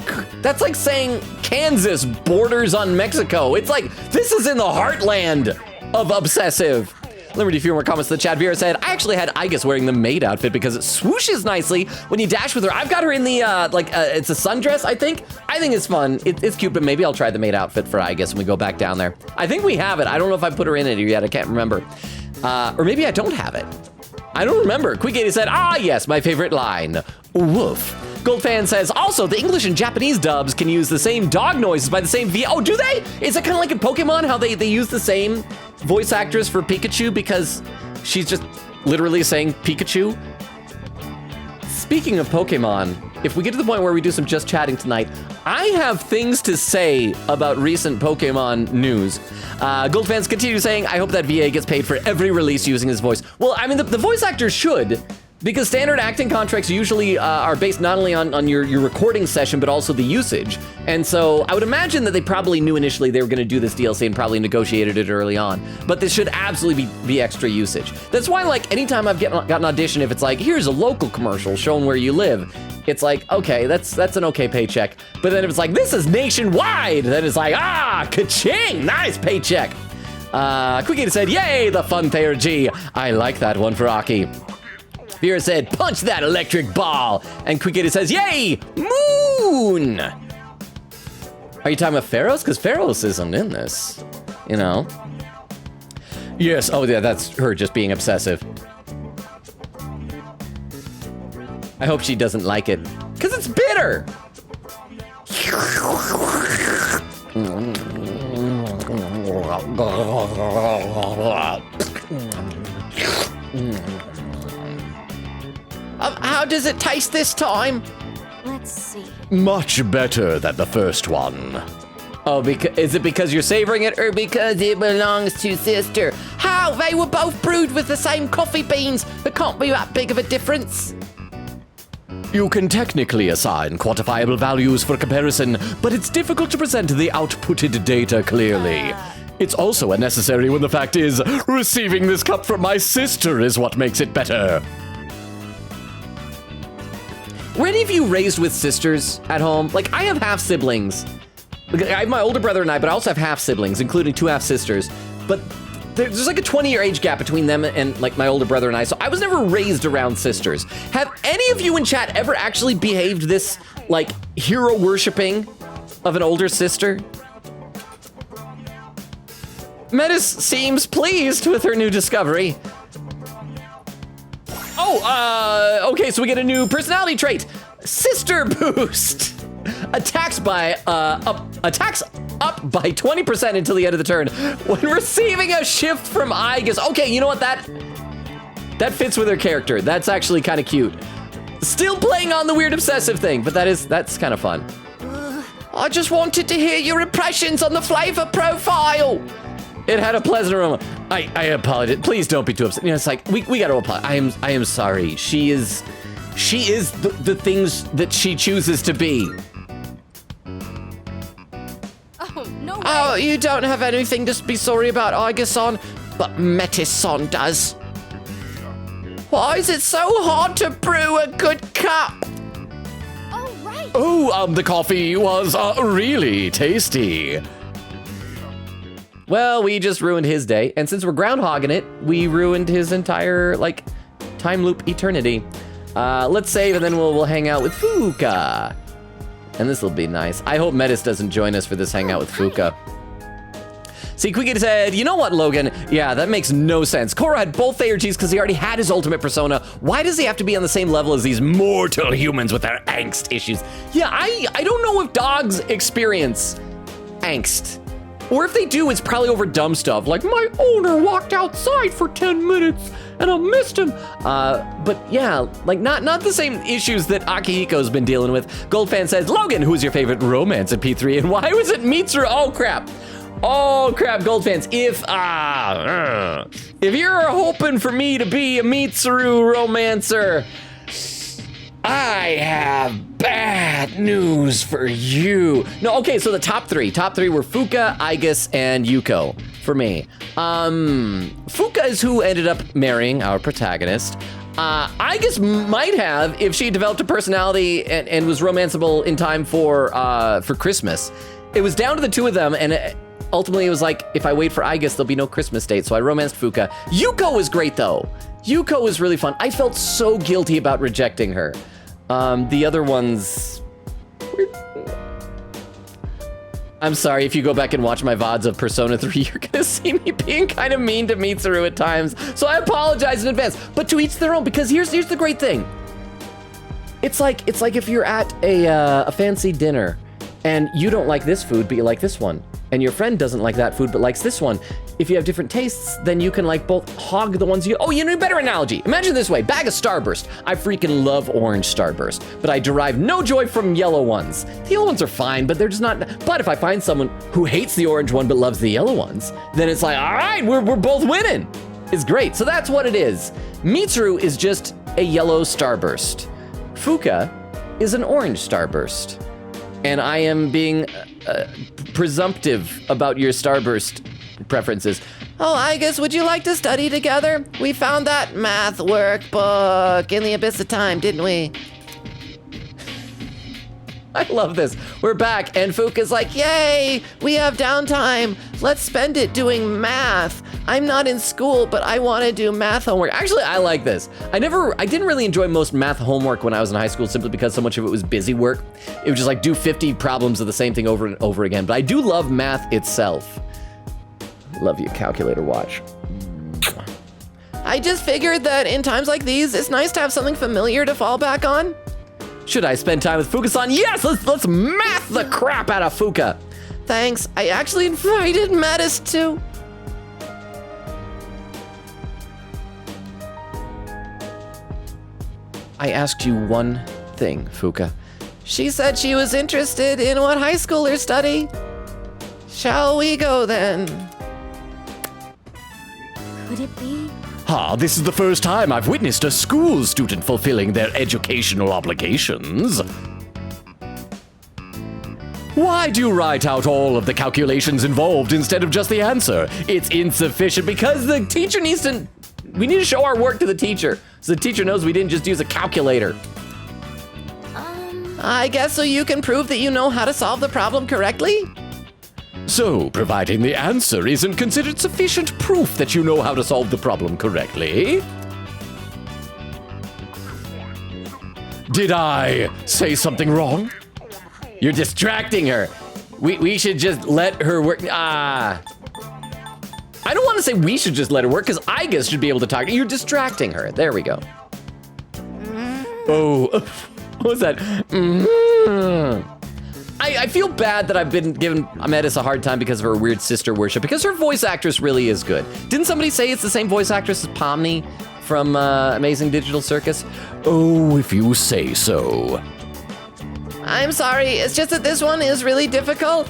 saying Kansas borders on Mexico. It's like, this is in the heartland of obsessive. Let me read a few more comments. The chat. Vera said, I actually had Aigis wearing the maid outfit because it swooshes nicely when you dash with her. I've got her in the, it's a sundress, I think. I think it's fun. It's cute, but maybe I'll try the maid outfit for Aigis when we go back down there. I think we have it. I don't know if I put her in it yet. I can't remember. Or maybe I don't have it. I don't remember. Quick 80 said, yes, my favorite line. Woof. Goldfan says, also, the English and Japanese dubs can use the same dog noises by the same Oh, do they? Is it kind of like in Pokemon, how they use the same voice actress for Pikachu because she's just literally saying Pikachu? Speaking of Pokemon, if we get to the point where we do some just chatting tonight, I have things to say about recent Pokemon news. Goldfans continue saying, I hope that VA gets paid for every release using his voice. Well, I mean, the voice actors should, because standard acting contracts usually are based not only on your recording session, but also the usage. And so I would imagine that they probably knew initially they were gonna do this DLC and probably negotiated it early on. But this should absolutely be extra usage. That's why, like, anytime I've got an audition, if it's like, here's a local commercial showing where you live, it's like, okay, that's an okay paycheck. But then if it's like, this is nationwide, then it's like, ka-ching, nice paycheck. Quickie said, yay, the fun Thayer G. I like that one for Aki. Vera said, punch that electric ball. And Quickie says, yay, moon. Are you talking about Pharos? Because Pharos isn't in this, you know? Yes, oh yeah, that's her just being obsessive. I hope she doesn't like it, because it's bitter. How does it taste this time? Let's see. Much better than the first one. Oh, is it because you're savoring it, or because it belongs to sister? How? They were both brewed with the same coffee beans. There can't be that big of a difference. You can technically assign quantifiable values for comparison, but it's difficult to present the outputted data clearly. It's also unnecessary when the fact is, receiving this cup from my sister is what makes it better. Were any of you raised with sisters at home? Like, I have half siblings. I have my older brother and I, but I also have half siblings, including 2 half sisters. But there's like a 20-year age gap between them and like my older brother and I, so I was never raised around sisters. Have any of you in chat ever actually behaved this, like, hero worshipping of an older sister? Metis seems pleased with her new discovery. Oh, okay, so we get a new personality trait. Sister boost. Attacks up by 20% until the end of the turn when receiving a shift from Aigis. Okay, you know what, that fits with her character. That's actually kind of cute. Still playing on the weird obsessive thing, but that's kind of fun. I just wanted to hear your impressions on the flavor profile. It had a pleasant aroma. I apologize. Please don't be too upset. You know, it's like we got to apologize. I am sorry. She is the things that she chooses to be. Oh, no way. Oh, you don't have anything to be sorry about, Aigis-san, but Metis-san does. Why is it so hard to brew a good cup? Oh, right. Oh, the coffee was really tasty. Well, we just ruined his day, and since we're groundhogging it, we ruined his entire, like, time loop eternity. Let's save, and then we'll hang out with Fuka. And this will be nice. I hope Metis doesn't join us for this hangout with Fuka. See, Quickie said, you know what, Logan? Yeah, that makes no sense. Korra had both Aigis because he already had his ultimate persona. Why does he have to be on the same level as these mortal humans with their angst issues? Yeah, I don't know if dogs experience angst. Or if they do, it's probably over dumb stuff, like my owner walked outside for 10 minutes and I missed him. But yeah, like not the same issues that Akihiko's been dealing with. Goldfan says, Logan, who's your favorite romance at P3 and why was it Mitsuru? Oh crap, Goldfans. If you're hoping for me to be a Mitsuru romancer, I have bad news for you. No, okay, so the top three were Fuka, Aigis, and Yuko. for me. Fuka is who ended up marrying our protagonist. Aigis might have if she developed a personality and was romanceable in time for Christmas. It was down to the two of them, and ultimately it was like, if I wait for Aigis, there'll be no Christmas date, so I romanced Fuka. Yuko was great, though. Yuko was really fun. I felt so guilty about rejecting her. The other ones... I'm sorry, if you go back and watch my VODs of Persona 3, you're gonna see me being kind of mean to Mitsuru at times. So I apologize in advance, but to each their own, because here's the great thing. It's like if you're at a fancy dinner and you don't like this food, but you like this one, and your friend doesn't like that food, but likes this one. If you have different tastes, then you can like both hog the ones you, oh, you know, better analogy. Imagine this way, bag of Starburst. I freaking love orange Starburst, but I derive no joy from yellow ones. The yellow ones are fine, but they're just not, but if I find someone who hates the orange one but loves the yellow ones, then it's like, all right, we're both winning. It's great, so that's what it is. Mitsuru is just a yellow Starburst. Fuka is an orange Starburst. And I am being presumptive about your Starburst preferences. Oh, Aigis, would you like to study together? We found that math workbook in the abyss of time, didn't we? I love this. We're back, and Fuka's like, yay, we have downtime. Let's spend it doing math. I'm not in school, but I want to do math homework. Actually, I like this. I didn't really enjoy most math homework when I was in high school simply because so much of it was busy work. It was just like do 50 problems of the same thing over and over again. But I do love math itself. Love you, calculator watch. I just figured that in times like these, it's nice to have something familiar to fall back on. Should I spend time with Fuka-san? Yes, let's math the crap out of Fuka. Thanks. I actually invited Mattis too. I asked you one thing, Fuka. She said she was interested in what high schoolers study. Shall we go then? Could it be? This is the first time I've witnessed a school student fulfilling their educational obligations. Why do you write out all of the calculations involved instead of just the answer? It's insufficient because the teacher needs to... We need to show our work to the teacher, so the teacher knows we didn't just use a calculator. I guess so you can prove that you know how to solve the problem correctly? So, providing the answer isn't considered sufficient proof that you know how to solve the problem correctly? Did I say something wrong? You're distracting her. We should just let her work. I don't want to say we should just let her work, because Aigis should be able to talk. You're distracting her. There we go. Oh, what was that? I feel bad that I've been giving Ametis a hard time because of her weird sister worship, because her voice actress really is good. Didn't somebody say it's the same voice actress as Pomni from Amazing Digital Circus? Oh, if you say so. I'm sorry, it's just that this one is really difficult.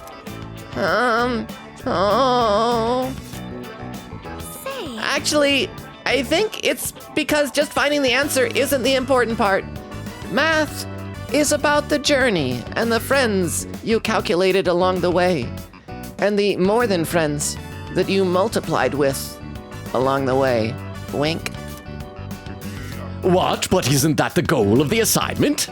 Actually, I think it's because just finding the answer isn't the important part. Math is about the journey and the friends you calculated along the way, and the more than friends that you multiplied with along the way. Wink. What? But isn't that the goal of the assignment?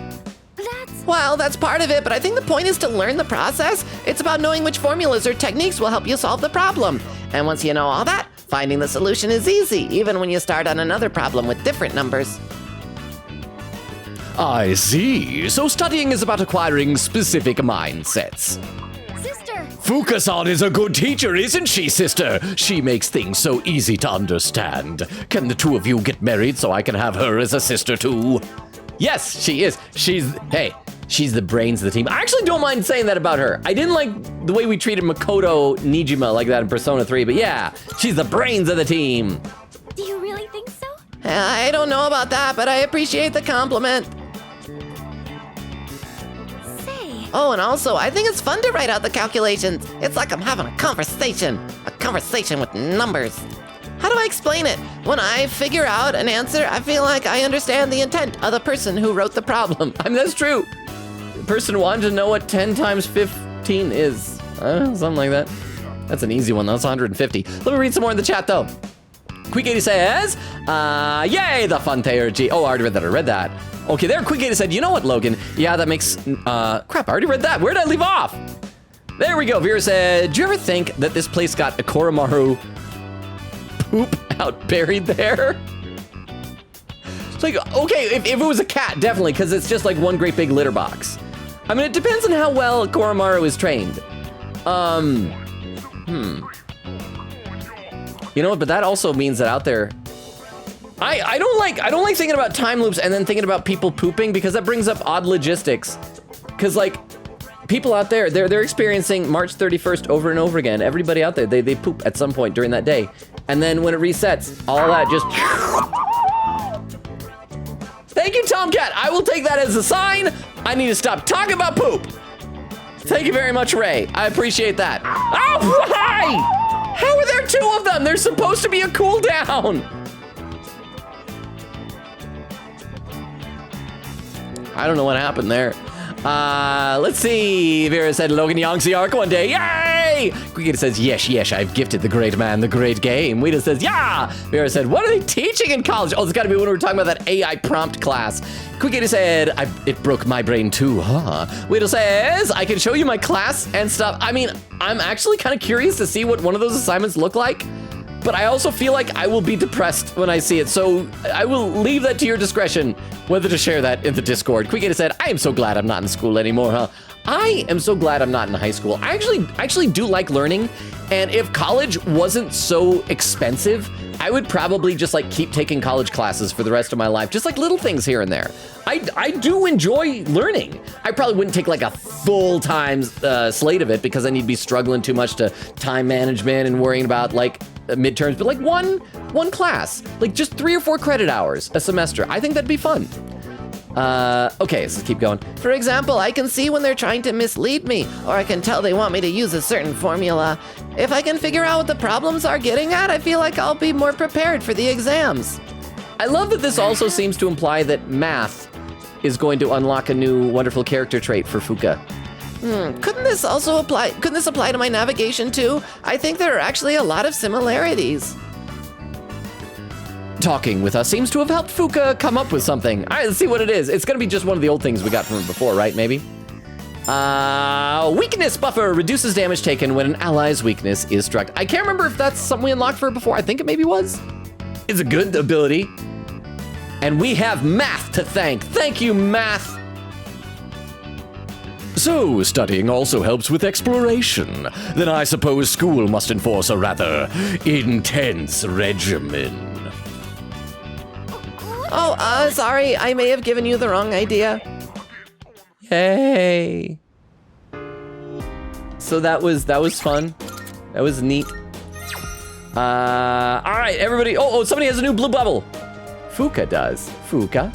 Well, that's part of it, but I think the point is to learn the process. It's about knowing which formulas or techniques will help you solve the problem. And once you know all that, finding the solution is easy, even when you start on another problem with different numbers. I see. So studying is about acquiring specific mindsets. Sister! Fuka-san is a good teacher, isn't she, sister? She makes things so easy to understand. Can the two of you get married so I can have her as a sister too? Yes, she is. She's the brains of the team. I actually don't mind saying that about her. I didn't like the way we treated Makoto Nijima like that in Persona 3, but yeah, she's the brains of the team. Do you really think so? I don't know about that, but I appreciate the compliment. Say. Oh, and also, I think it's fun to write out the calculations. It's like I'm having a conversation with numbers. How do I explain it? When I figure out an answer, I feel like I understand the intent of the person who wrote the problem. I mean, that's true. The person wanted to know what 10 times 15 is. Something like that. That's an easy one. That's 150. Let me read some more in the chat, though. Quick80 says, yay, the Funteurgy. Oh, I already read that. Okay, there, Quick80 said, you know what, Logan? Yeah, that makes, crap, I already read that. Where did I leave off? There we go. Vera said, do you ever think that this place got a Koromaru poop out buried there? It's like, okay, if it was a cat, definitely, because it's just like one great big litter box. I mean, it depends on how well Koromaru is trained. You know what, but that also means that out there, I don't like thinking about time loops and then thinking about people pooping, because that brings up odd logistics. Because like, people out there, they're experiencing March 31st over and over again. Everybody out there, they poop at some point during that day. And then when it resets, all that just... Thank you, Tomcat. I will take that as a sign. I need to stop talking about poop. Thank you very much, Ray. I appreciate that. Oh, why? How are there two of them? There's supposed to be a cooldown. I don't know what happened there. Let's see. Vera said Logan Yongsi arc one day. Yay! Quickita says, yes, I've gifted the great man the great game. Wheatus says, yeah! Vera said, what are they teaching in college? Oh, it's gotta be when we were talking about that AI prompt class. Quickita said, it broke my brain too, huh? Wheatus says, I can show you my class and stuff. I mean, I'm actually kind of curious to see what one of those assignments look like. But I also feel like I will be depressed when I see it, so I will leave that to your discretion, whether to share that in the Discord. Quickita said, I am so glad I'm not in school anymore, huh? I am so glad I'm not in high school. I actually do like learning, and if college wasn't so expensive, I would probably just like keep taking college classes for the rest of my life, just like little things here and there. I do enjoy learning. I probably wouldn't take like a full-time slate of it because then you'd be struggling too much to time management and worrying about like midterms, but like one class, like just 3 or 4 credit hours a semester. I think that'd be fun. Okay, so let's keep going. For example, I can see when they're trying to mislead me, or I can tell they want me to use a certain formula. If I can figure out what the problems are getting at, I feel like I'll be more prepared for the exams. I love that this also seems to imply that math is going to unlock a new wonderful character trait for Fuka. Couldn't this apply to my navigation too? I think there are actually a lot of similarities. Talking with us seems to have helped Fuka come up with something. All right, let's see what it is. It's gonna be just one of the old things we got from her before, right? Maybe? Weakness buffer reduces damage taken when an ally's weakness is struck. I can't remember if that's something we unlocked for her before. I think it maybe was. It's a good ability. And we have math to thank. Thank you, math. So, studying also helps with exploration. Then I suppose school must enforce a rather intense regimen. Oh, sorry, I may have given you the wrong idea. Hey. So that was fun. That was neat. All right, everybody. Oh, somebody has a new blue bubble. Fuka does. Fuka?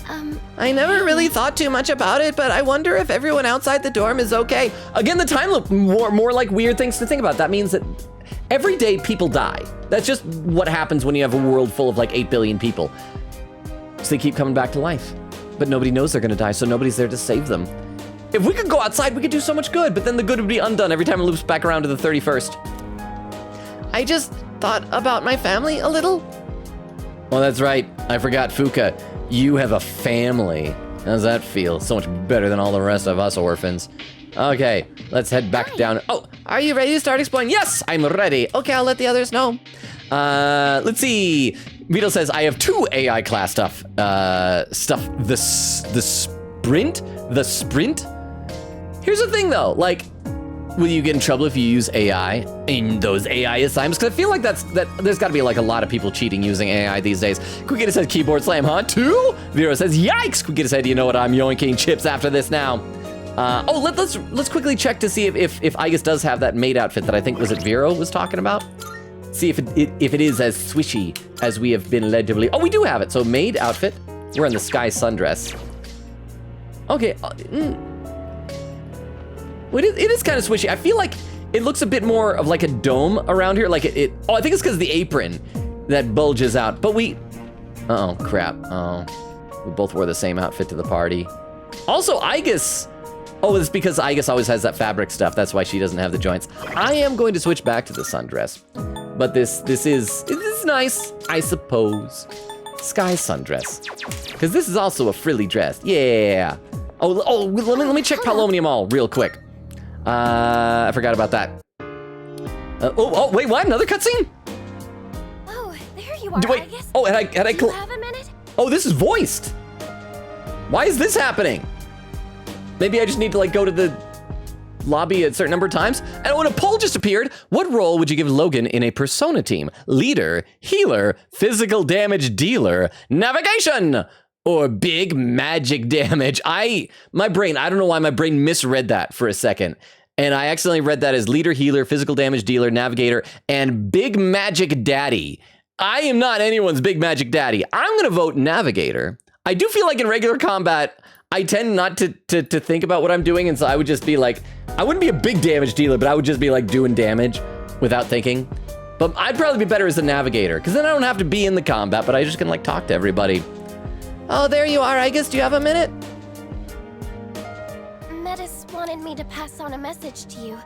I never really thought too much about it, but I wonder if everyone outside the dorm is okay. Again, the time loop, more like weird things to think about. That means that every day people die. That's just what happens when you have a world full of like 8 billion people. So they keep coming back to life. But nobody knows they're gonna die, so nobody's there to save them. If we could go outside, we could do so much good, but then the good would be undone every time it loops back around to the 31st. I just thought about my family a little. Oh, that's right. I forgot, Fuka. You have a family. How does that feel? So much better than all the rest of us orphans. Okay, let's head back down. Oh, are you ready to start exploring? Yes, I'm ready. Okay, I'll let the others know. Let's see. Vito says, I have 2 AI class stuff. The sprint? Here's the thing though, like, will you get in trouble if you use AI in those AI assignments? Because I feel like there's gotta be like a lot of people cheating using AI these days. Quickita says keyboard slam, huh? 2? Vero says, yikes! Quickita said, you know what, I'm yoinking chips after this now. Let's quickly check to see if Aigis does have that maid outfit that I think was it Vero was talking about. See if it is as swishy as we have been led to believe. Oh, we do have it. So maid outfit. We're in the sky sundress. Okay. Well, it is kind of swishy. I feel like it looks a bit more of like a dome around here. Like oh, I think it's because of the apron that bulges out. But oh crap. Oh, we both wore the same outfit to the party. Also, Aigis. Oh, it's because Aigis always has that fabric stuff. That's why she doesn't have the joints. I am going to switch back to the sundress. But this is nice, I suppose. Sky sundress. Because this is also a frilly dress. Yeah. Oh, let me check Palomnium Mall real quick. I forgot about that. Wait, what? Another cutscene? Oh, there you are, Wait. Aigis. Oh, had I Do you have a minute? Oh, this is voiced. Why is this happening? Maybe I just need to like go to the lobby a certain number of times. And when a poll just appeared, what role would you give Logan in a Persona team? Leader, healer, physical damage dealer, navigation, or big magic damage? My brain, I don't know why my brain misread that for a second. And I accidentally read that as leader, healer, physical damage dealer, navigator, and big magic daddy. I am not anyone's big magic daddy. I'm gonna vote navigator. I do feel like in regular combat, I tend not to think about what I'm doing, and so I would just be like, I wouldn't be a big damage dealer, but I would just be like doing damage without thinking. But I'd probably be better as a navigator, because then I don't have to be in the combat, but I just can like talk to everybody. Oh, there you are, Aigis. Do you have a minute? Metis wanted me to pass on a message to you.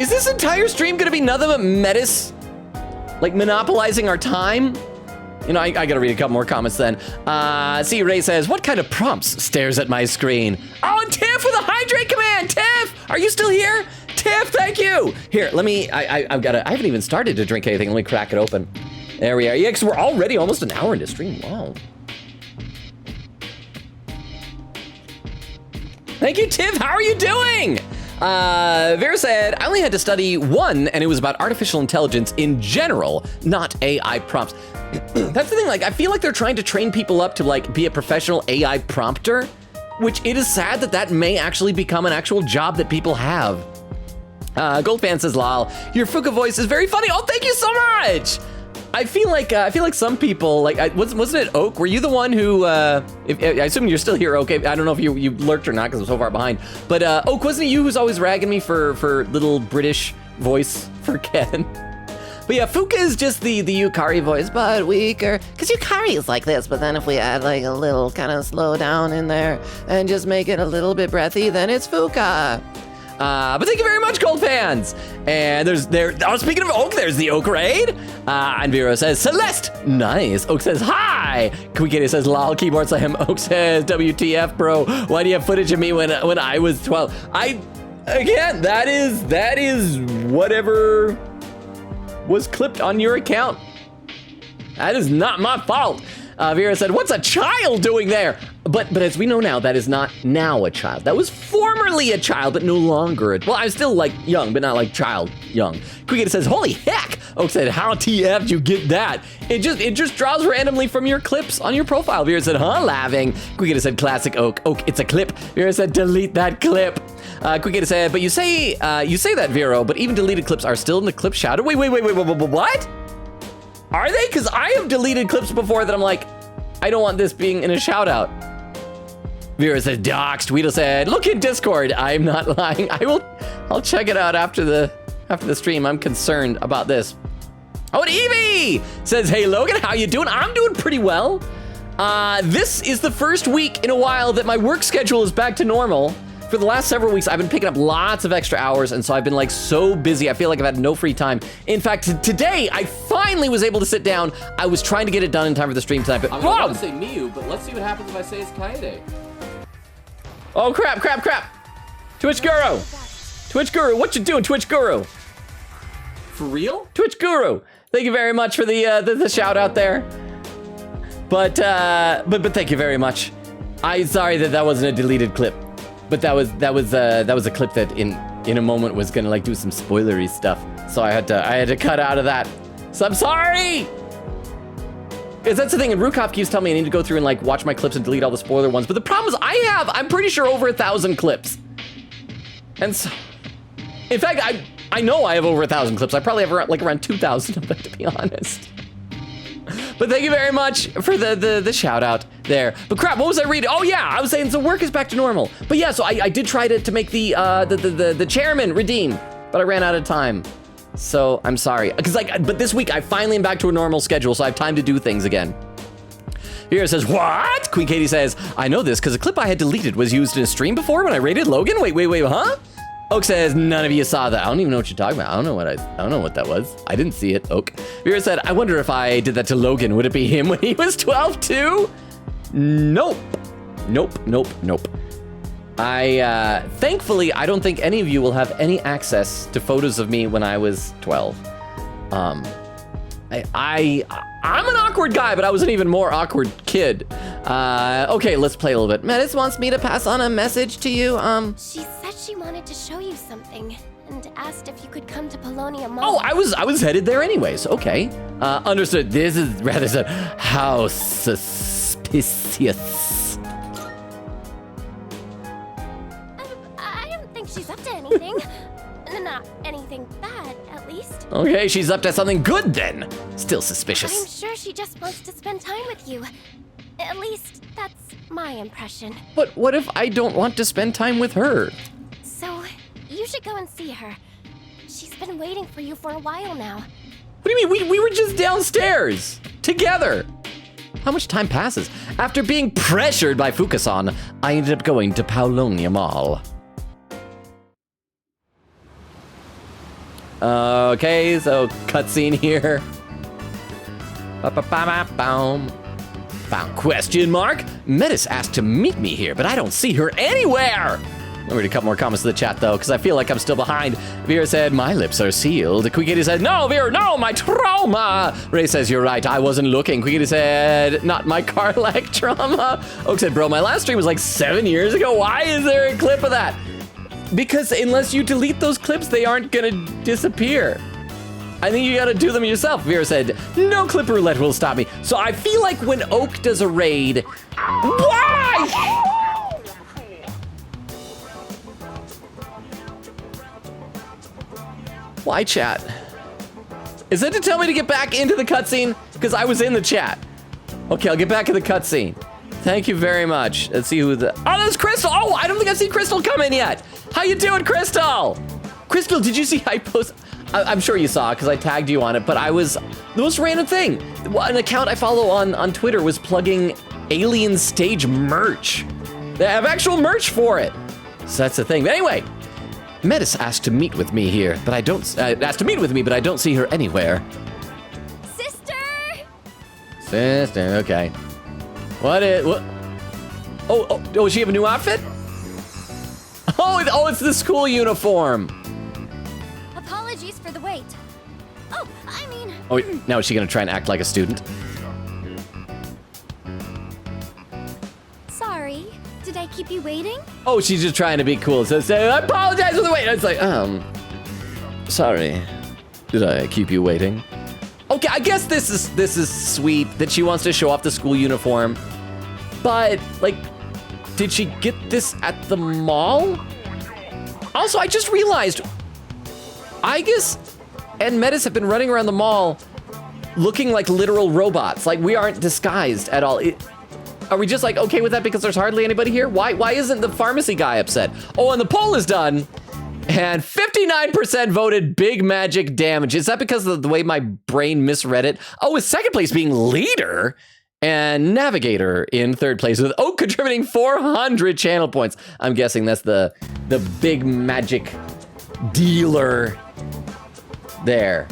Is this entire stream gonna be nothing but Metis, like monopolizing our time? You know, I gotta read a couple more comments then. C. Ray says, what kind of prompts stares at my screen? Oh, and Tiff with a hydrate command! Tiff, are you still here? Tiff, thank you! Here, let me, I haven't even started to drink anything. Let me crack it open. There we are. Yeah, because we're already almost an hour into stream. Wow. Thank you, Tiff. How are you doing? Vera said, I only had to study one, and it was about artificial intelligence in general, not AI prompts. That's the thing, like, I feel like they're trying to train people up to, like, be a professional AI prompter, which it is sad that that may actually become an actual job that people have. Goldfan says, lol, your Fuka voice is very funny. Oh, thank you so much! I feel like some people, like, wasn't it Oak? Were you the one who, I assume you're still here, Oak. I don't know if you lurked or not because I'm so far behind. But Oak, wasn't it you who's always ragging me for little British voice for Ken? But yeah, Fuka is just the Yukari voice, but weaker. Because Yukari is like this, but then if we add like a little kind of slow down in there and just make it a little bit breathy, then it's Fuka. But thank you very much, Gold fans. And speaking of Oak, there's the Oak raid. And Vero says, Celeste, nice. Oak says, hi. Kwikitty says, lol, keyboard slam. Oak says, WTF, bro. Why do you have footage of me when I was 12? Again, that is whatever was clipped on your account. That is not my fault. Vera said, what's a child doing there? But as we know now, that is not now a child. That was formerly a child, but no longer well, I'm still like young, but not like child young. Cricket says, holy heck! Oak said, how TF did you get that? It just draws randomly from your clips on your profile. Vera said, huh, laughing. Cricket said, classic Oak. Oak, it's a clip. Vera said, delete that clip. Cricket said, but you say that, Vero, but even deleted clips are still in the clip shadow. Wait, what? Are they? Because I have deleted clips before that I'm like, I don't want this being in a shout out. Vera said, doxed. Tweedle said, look in Discord. I'm not lying. I'll check it out after the stream. I'm concerned about this. Oh, and Evie says, hey, Logan, how you doing? I'm doing pretty well. This is the first week in a while that my work schedule is back to normal. For the last several weeks, I've been picking up lots of extra hours, and so I've been like so busy. I feel like I've had no free time. In fact, today, I finally was able to sit down. I was trying to get it done in time for the stream tonight, but I'm going to say Miyu, but let's see what happens if I say it's Kaede. Oh, crap. Twitch Guru, what you doing, Twitch Guru? For real? Twitch Guru, thank you very much for the shout out there. But thank you very much. I'm sorry that wasn't a deleted clip. But that was a clip that in a moment was gonna like do some spoilery stuff. So I had to cut out of that. So I'm sorry! Because that's the thing, and Rukov keeps telling me I need to go through and like watch my clips and delete all the spoiler ones. But the problem is I'm pretty sure over 1,000 clips. And so, in fact, I know I have over 1,000 clips. I probably have around 2,000 of them, to be honest. But thank you very much for the shout out there. But crap, what was I reading? Oh yeah, I was saying so work is back to normal. But yeah, so I did try to make the chairman redeem, but I ran out of time. So I'm sorry. Because but this week I finally am back to a normal schedule, so I have time to do things again. Vera says, what? Queen Katie says, I know this because a clip I had deleted was used in a stream before when I rated Logan. Wait, huh? Oak says, none of you saw that. I don't even know what you're talking about. I don't know what that was. I didn't see it, Oak. Vera said, I wonder if I did that to Logan, would it be him when he was 12 too? Nope. Thankfully, I don't think any of you will have any access to photos of me when I was 12. I'm an awkward guy, but I was an even more awkward kid. Okay, let's play a little bit. Metis wants me to pass on a message to you. She said she wanted to show you something and asked if you could come to Polonia Mall. Oh, I was headed there anyways. Okay. Understood. This is rather said, how suspicious. I don't think she's up to anything. Not anything bad, at least. Okay, she's up to something good then. Still I'm suspicious. sure she just wants to spend time with you. At least, that's my impression. But what if I don't want to spend time with her? So, you should go and see her. She's been waiting for you for a while now. What do you mean? We were just downstairs together. How much time passes? After being pressured by Fukasan, I ended up going to Polonia Mall. Okay, so cutscene here. Question mark? Metis asked to meet me here, but I don't see her anywhere. Let me read a couple more comments to the chat though, because I feel like I'm still behind. Vera said, my lips are sealed. Quikiti said, no, Vera, no, my trauma. Ray says, you're right, I wasn't looking. Quikiti said, not my car-like trauma. Oak said, bro, my last stream was like 7 years ago. Why is there a clip of that? Because unless you delete those clips, they aren't gonna disappear. I think you gotta do them yourself. Vera said, no clip roulette will stop me. So I feel like when Oak does a raid, why? Why chat? Is that to tell me to get back into the cutscene? Because I was in the chat. Okay, I'll get back in the cutscene. Thank you very much. Let's see who the... Oh, that's Crystal. Oh, I don't think I've seen Crystal come in yet. How you doing, Crystal? Crystal, did you see I post... I'm sure you saw because I tagged you on it, but I was... The most random thing. An account I follow on Twitter was plugging Alien Stage merch. They have actual merch for it. So that's the thing. But anyway, Metis asked to meet with me here, but I don't... asked to meet with me, but I don't see her anywhere. Sister, okay. What? Oh, does she have a new outfit? Oh, it's the school uniform. Apologies for the wait. Oh, I mean... Oh, now is she gonna try and act like a student? Sorry. Did I keep you waiting? Oh, she's just trying to be cool. So say, I apologize for the wait. It's like, sorry. Did I keep you waiting? Okay, I guess this is sweet that she wants to show off the school uniform. But, like, did she get this at the mall? Also, I just realized Aigis and Metis have been running around the mall looking like literal robots. Like, we aren't disguised at all. Are we just like okay with that because there's hardly anybody here? Why isn't the pharmacy guy upset? Oh, and the poll is done. And 59% voted big magic damage. Is that because of the way my brain misread it? Oh, is second place being leader and navigator in third place with Oak contributing 400 channel points. I'm guessing that's the big magic dealer there.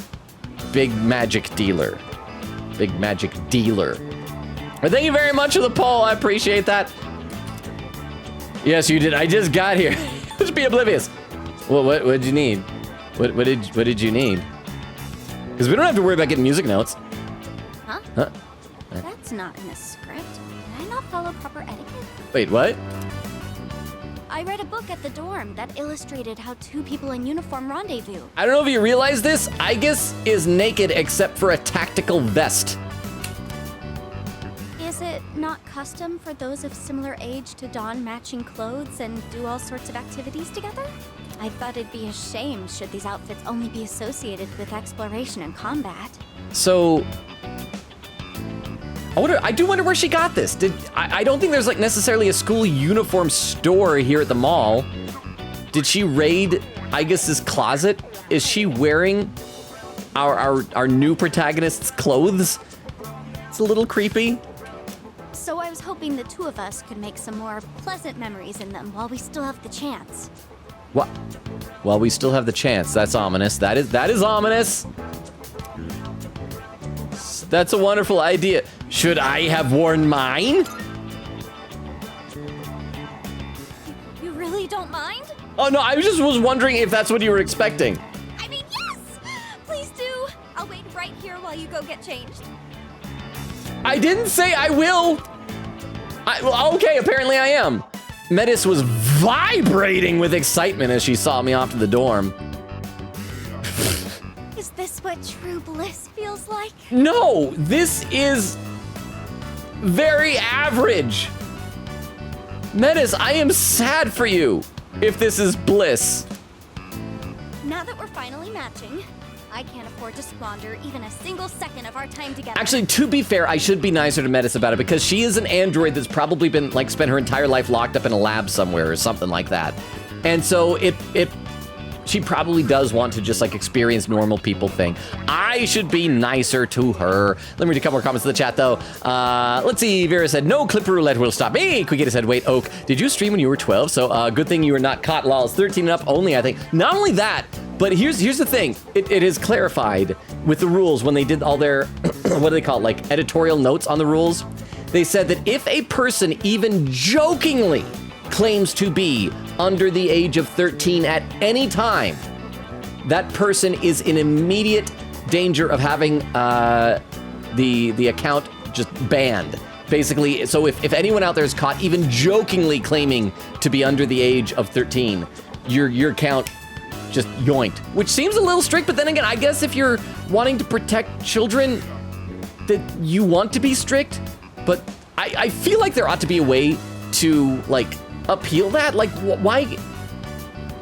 Big magic dealer. Big magic dealer. But thank you very much for the poll. I appreciate that. Yes, you did. I just got here. Just be oblivious. What did you need? What did you need? Because we don't have to worry about getting music notes. Huh? That's not in the script. Did I not follow proper etiquette? Wait, what? I read a book at the dorm that illustrated how two people in uniform rendezvous. I don't know if you realize this. Aigis is naked except for a tactical vest. Is it not custom for those of similar age to don matching clothes and do all sorts of activities together? I thought it'd be a shame should these outfits only be associated with exploration and combat. So, I do wonder where she got this. I don't think there's like necessarily a school uniform store here at the mall. Did she raid Aigis's closet? Is she wearing our new protagonist's clothes? It's a little creepy. So I was hoping the two of us could make some more pleasant memories in them while we still have the chance. What? Well, we still have the chance. That's ominous. That is ominous. That's a wonderful idea. Should I have worn mine? You really don't mind? Oh no, I just was wondering if that's what you were expecting. I mean, yes! Please do. I'll wait right here while you go get changed. I didn't say I will. Well, okay, apparently I am. Metis was vibrating with excitement as she saw me off to the dorm. Is this what true bliss feels like? No, this is very average. Metis, I am sad for you if this is bliss. Now that we're finally matching, I can't afford to squander even a single second of our time together. Actually, to be fair, I should be nicer to Metis about it because she is an android that's probably been like spent her entire life locked up in a lab somewhere or something like that. And so she probably does want to just like experience normal people thing. I should be nicer to her. Let me read a couple more comments in the chat though. Let's see, Vera said, no clip roulette will stop me. Quickita said, wait, Oak, did you stream when you were 12? So good thing you were not caught, lols. 13 and up only, I think. Not only that, but here's the thing. It is clarified with the rules when they did all their, what do they call it, like editorial notes on the rules. They said that if a person even jokingly claims to be under the age of 13 at any time, that person is in immediate danger of having the account just banned. Basically, so if anyone out there is caught even jokingly claiming to be under the age of 13, your account just yoinked. Which seems a little strict, but then again, I guess if you're wanting to protect children, that you want to be strict, but I feel like there ought to be a way to like appeal that. Like why?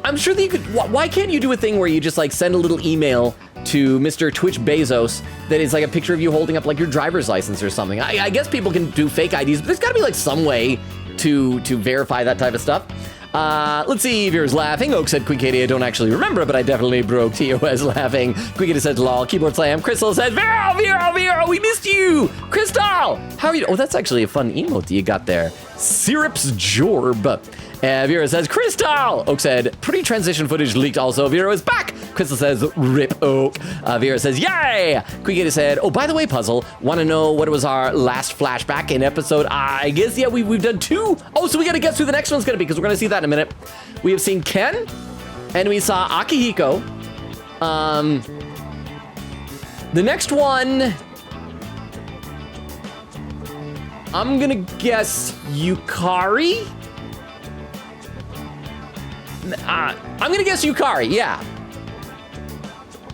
I'm sure that you could. Why can't you do a thing where you just like send a little email to Mr. Twitch Bezos that is like a picture of you holding up like your driver's license or something? I guess people can do fake IDs, but there's got to be like some way to verify that type of stuff. Let's see, viewers laughing. Oak said, Quinkady, I don't actually remember, but I definitely broke TOS laughing. Quinkady said, lol. Keyboard slam. Crystal said, Vero, we missed you. Crystal, how are you? Oh, that's actually a fun emote that you got there. Syrup's Jorb. Vera says, Crystal! Oak said, pretty transition footage leaked also. Vera is back! Crystal says, rip Oak. Vera says, yay! Quinkady said, oh, by the way, Puzzle, want to know what was our last flashback in episode? I guess, yeah, we've done 2. Oh, so we got to guess who the next one's going to be, because we're going to see that in a minute. We have seen Ken, and we saw Akihiko. The next one, I'm going to guess Yukari? I'm gonna guess Yukari, yeah.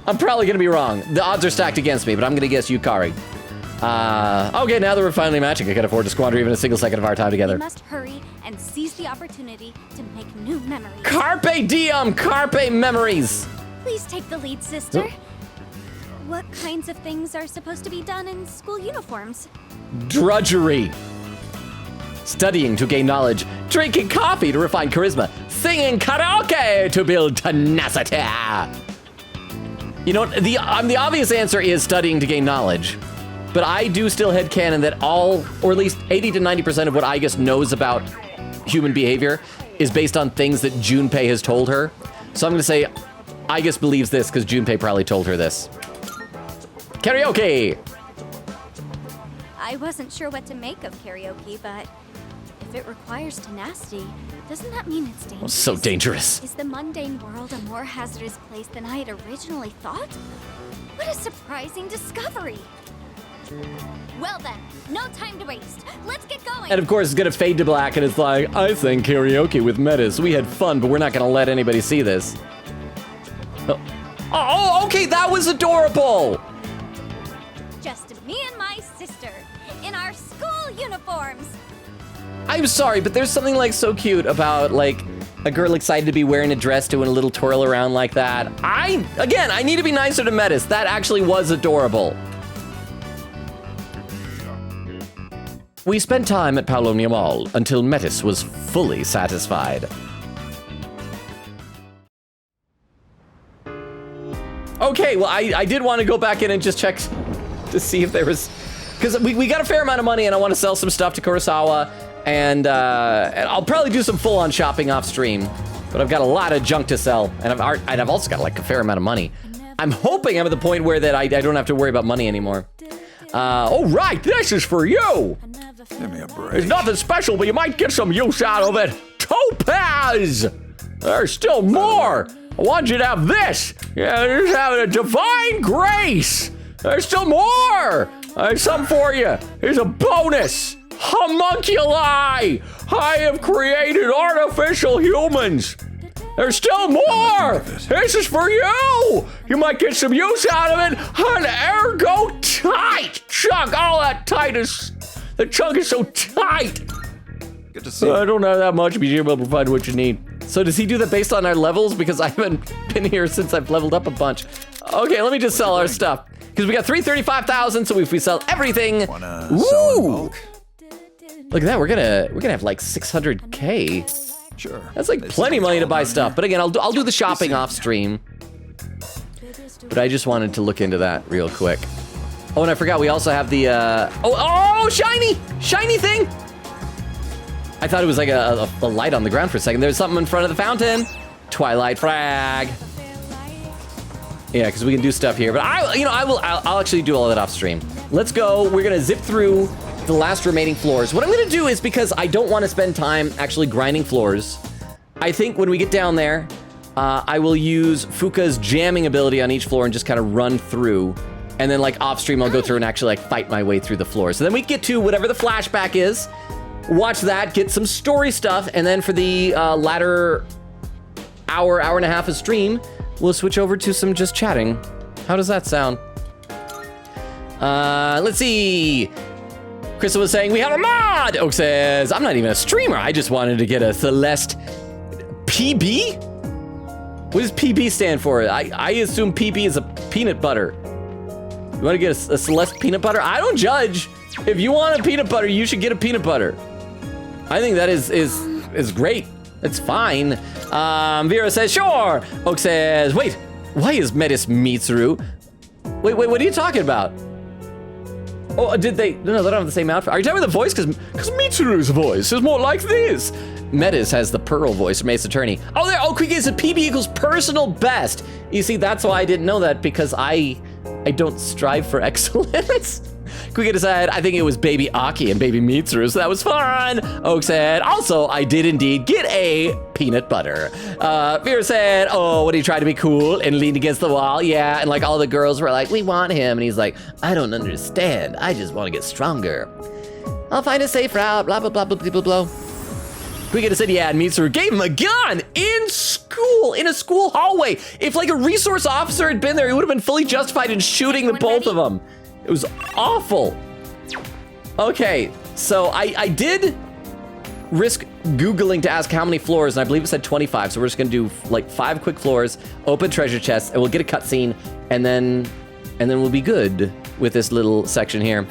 I'm probably gonna be wrong. The odds are stacked against me, but I'm gonna guess Yukari. Okay, now that we're finally matching, I can't afford to squander even a single second of our time together. We must hurry and seize the opportunity to make new memories. Carpe diem, carpe memories. Please take the lead, sister. What kinds of things are supposed to be done in school uniforms? Drudgery. Studying to gain knowledge, drinking coffee to refine charisma, singing karaoke to build tenacity. You know, the obvious answer is studying to gain knowledge, but I do still headcanon that all, or at least 80 to 90% of what Aigis knows about human behavior is based on things that Junpei has told her. So I'm gonna say Aigis believes this because Junpei probably told her this. Karaoke! I wasn't sure what to make of karaoke, but if it requires tenacity, doesn't that mean it's dangerous? So dangerous. Is the mundane world a more hazardous place than I had originally thought? What a surprising discovery! Well then, no time to waste. Let's get going! And of course, it's gonna fade to black, and it's like, I sang karaoke with Metis. We had fun, but we're not gonna let anybody see this. Oh, okay, that was adorable! Just me and my sister, in our school uniforms! I'm sorry, but there's something like so cute about like a girl excited to be wearing a dress doing a little twirl around like that. I need to be nicer to Metis. That actually was adorable. We spent time at Paulonia Mall until Metis was fully satisfied. Okay, well, I did want to go back in and just check to see if there was because we got a fair amount of money, and I want to sell some stuff to Kurosawa, and I'll probably do some full-on shopping off stream. But I've got a lot of junk to sell, and I've also got like a fair amount of money. I'm hoping I'm at the point where that I don't have to worry about money anymore. All right, this is for you. Give me a break. It's nothing special, but you might get some use out of it. Topaz! There's still more. I want you to have this. Yeah, just having a divine grace. There's still more. There's some for you. Here's a bonus. Homunculi. I have created artificial humans. There's still more. This is for you. You might get some use out of it. An ergo tight chunk. Oh, that tight is... The chunk is so tight. Good to see you. I don't have that much, but you're able to provide what you need. So does he do that based on our levels? Because I haven't been here since I've leveled up a bunch. Okay, let me just sell our stuff. Because we got 335,000, so if we sell everything, woo! Look at that, we're gonna have like 600K. Sure. That's like plenty of money to buy stuff. But again, I'll do the shopping off stream. But I just wanted to look into that real quick. Oh, and I forgot we also have the oh, shiny thing. I thought it was like a light on the ground for a second. There's something in front of the fountain. Twilight frag. Yeah, because we can do stuff here. But I'll actually do all of that off stream. Let's go. We're gonna zip through the last remaining floors. What I'm gonna do is, because I don't want to spend time actually grinding floors, I think when we get down there, I will use Fuka's jamming ability on each floor and just kind of run through. And then like off stream, I'll go through and actually like fight my way through the floor. So then we get to whatever the flashback is, watch that, get some story stuff, and then for the latter hour and a half of stream, we'll switch over to some just chatting. How does that sound? Let's see. Crystal was saying, we have a mod! Oak says, I'm not even a streamer. I just wanted to get a Celeste PB? What does PB stand for? I assume PB is a peanut butter. You want to get a Celeste peanut butter? I don't judge. If you want a peanut butter, you should get a peanut butter. I think that is great. It's fine. Vera says, sure. Oak says, wait, why is Metis Mitsuru? Wait, what are you talking about? Oh, did they? No, they don't have the same outfit. Are you talking about the voice? Because Mitsuru's voice is more like this. Metis has the Pearl voice from Ace Attorney. Oh, there. Oh, Quick is a PB equals personal best. You see, that's why I didn't know that, because I don't strive for excellence. Quick said, I think it was Baby Aki and Baby Mitsuru, so that was fun. Oak said, also, I did indeed get a peanut butter. Vera said, oh, what, he tried to be cool and leaned against the wall? Yeah, and like all the girls were like, we want him. And he's like, I don't understand. I just want to get stronger. I'll find a safe route, blah, blah, blah, blah, blah, blah, blah. Quick said, yeah, and Mitsuru gave him a gun in school, in a school hallway. If like a resource officer had been there, he would have been fully justified in shooting the both of them. It was awful. Okay, so I did risk Googling to ask how many floors, and I believe it said 25, so we're just gonna do like 5 quick floors, open treasure chests, and we'll get a cutscene, and then we'll be good with this little section here.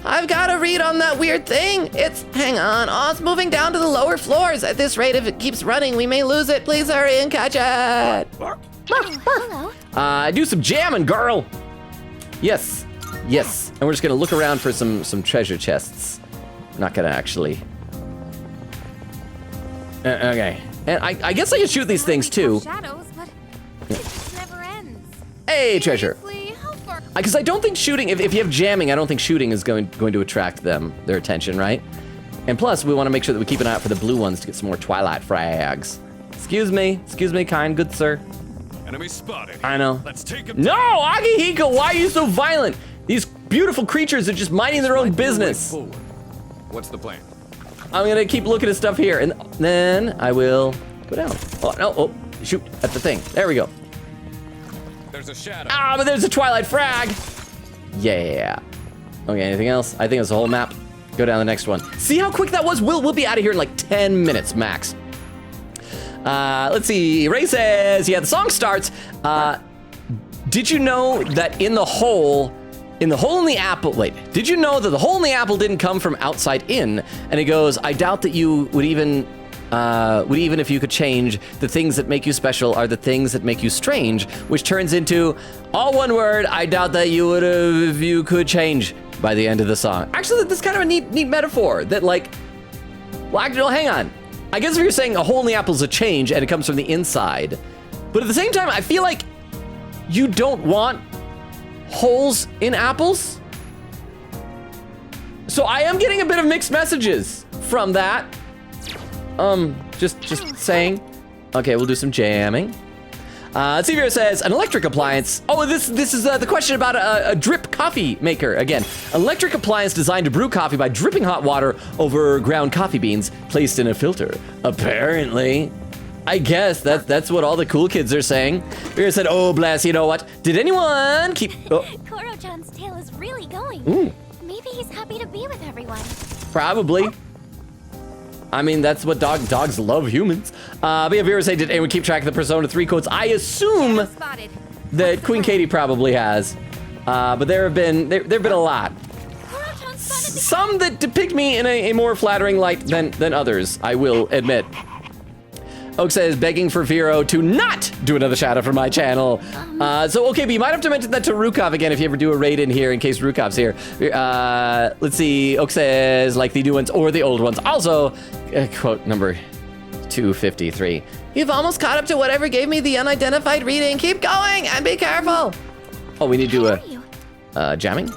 I've got to read on that weird thing. Hang on. Oh, it's moving down to the lower floors. At this rate, if it keeps running, we may lose it. Please hurry and catch it. Hello. Do some jamming, girl. Yes. And we're just gonna look around for some treasure chests. We're not gonna actually. Okay. And I guess I can shoot these things too. Shadows, but it just never ends. Hey, treasure. Seriously, how far? Because I don't think shooting, if you have jamming, I don't think shooting is going to attract their attention, right? And plus, we want to make sure that we keep an eye out for the blue ones to get some more Twilight frags. Excuse me, kind good sir. Enemy spotted. I know. Let's take him. No, Akihiko, why are you so violent? These beautiful creatures are just minding their own business. What's the plan? I'm gonna keep looking at stuff here, and then I will go down. Oh, no, oh, shoot at the thing. There we go. There's a shadow. Ah, but there's a Twilight frag. Yeah. Okay, anything else? I think that's the whole map. Go down the next one. See how quick that was? We'll be out of here in like 10 minutes max. Let's see. Ray says, yeah, the song starts. Did you know that in the hole in the apple, wait, did you know that the hole in the apple didn't come from outside in? And he goes, I doubt that you would even Even if you could change, the things that make you special are the things that make you strange, which turns into all one word. I doubt that you would have if you could change by the end of the song. Actually, this is kind of a neat metaphor that like, well, actually, hang on. I guess if you're saying a hole in the apple is a change and it comes from the inside, but at the same time, I feel like you don't want holes in apples. So I am getting a bit of mixed messages from that. Just saying. Okay, we'll do some jamming. Severe says, an electric appliance. Oh, this is the question about a drip coffee maker. Again, electric appliance designed to brew coffee by dripping hot water over ground coffee beans placed in a filter. Apparently. I guess that's what all the cool kids are saying. Vera said, oh, bless, you know what? Did anyone keep... Oh. Koro-chan's tail is really going. Ooh. Maybe he's happy to be with everyone. Probably. I mean, that's what dogs love humans. But yeah, Vera said, did anyone keep track of the Persona 3 quotes? I assume that Queen Katie probably has. But there have been a lot. Some that depict me in a more flattering light than others, I will admit. Oak says, begging for Vero to not do another shout out for my channel. Okay, but you might have to mention that to Rukov again if you ever do a raid in here in case Rukov's here. Let's see, Oak says, like the new ones or the old ones. Also, quote number 253. You've almost caught up to whatever gave me the unidentified reading. Keep going and be careful. Oh, we need to do a jamming?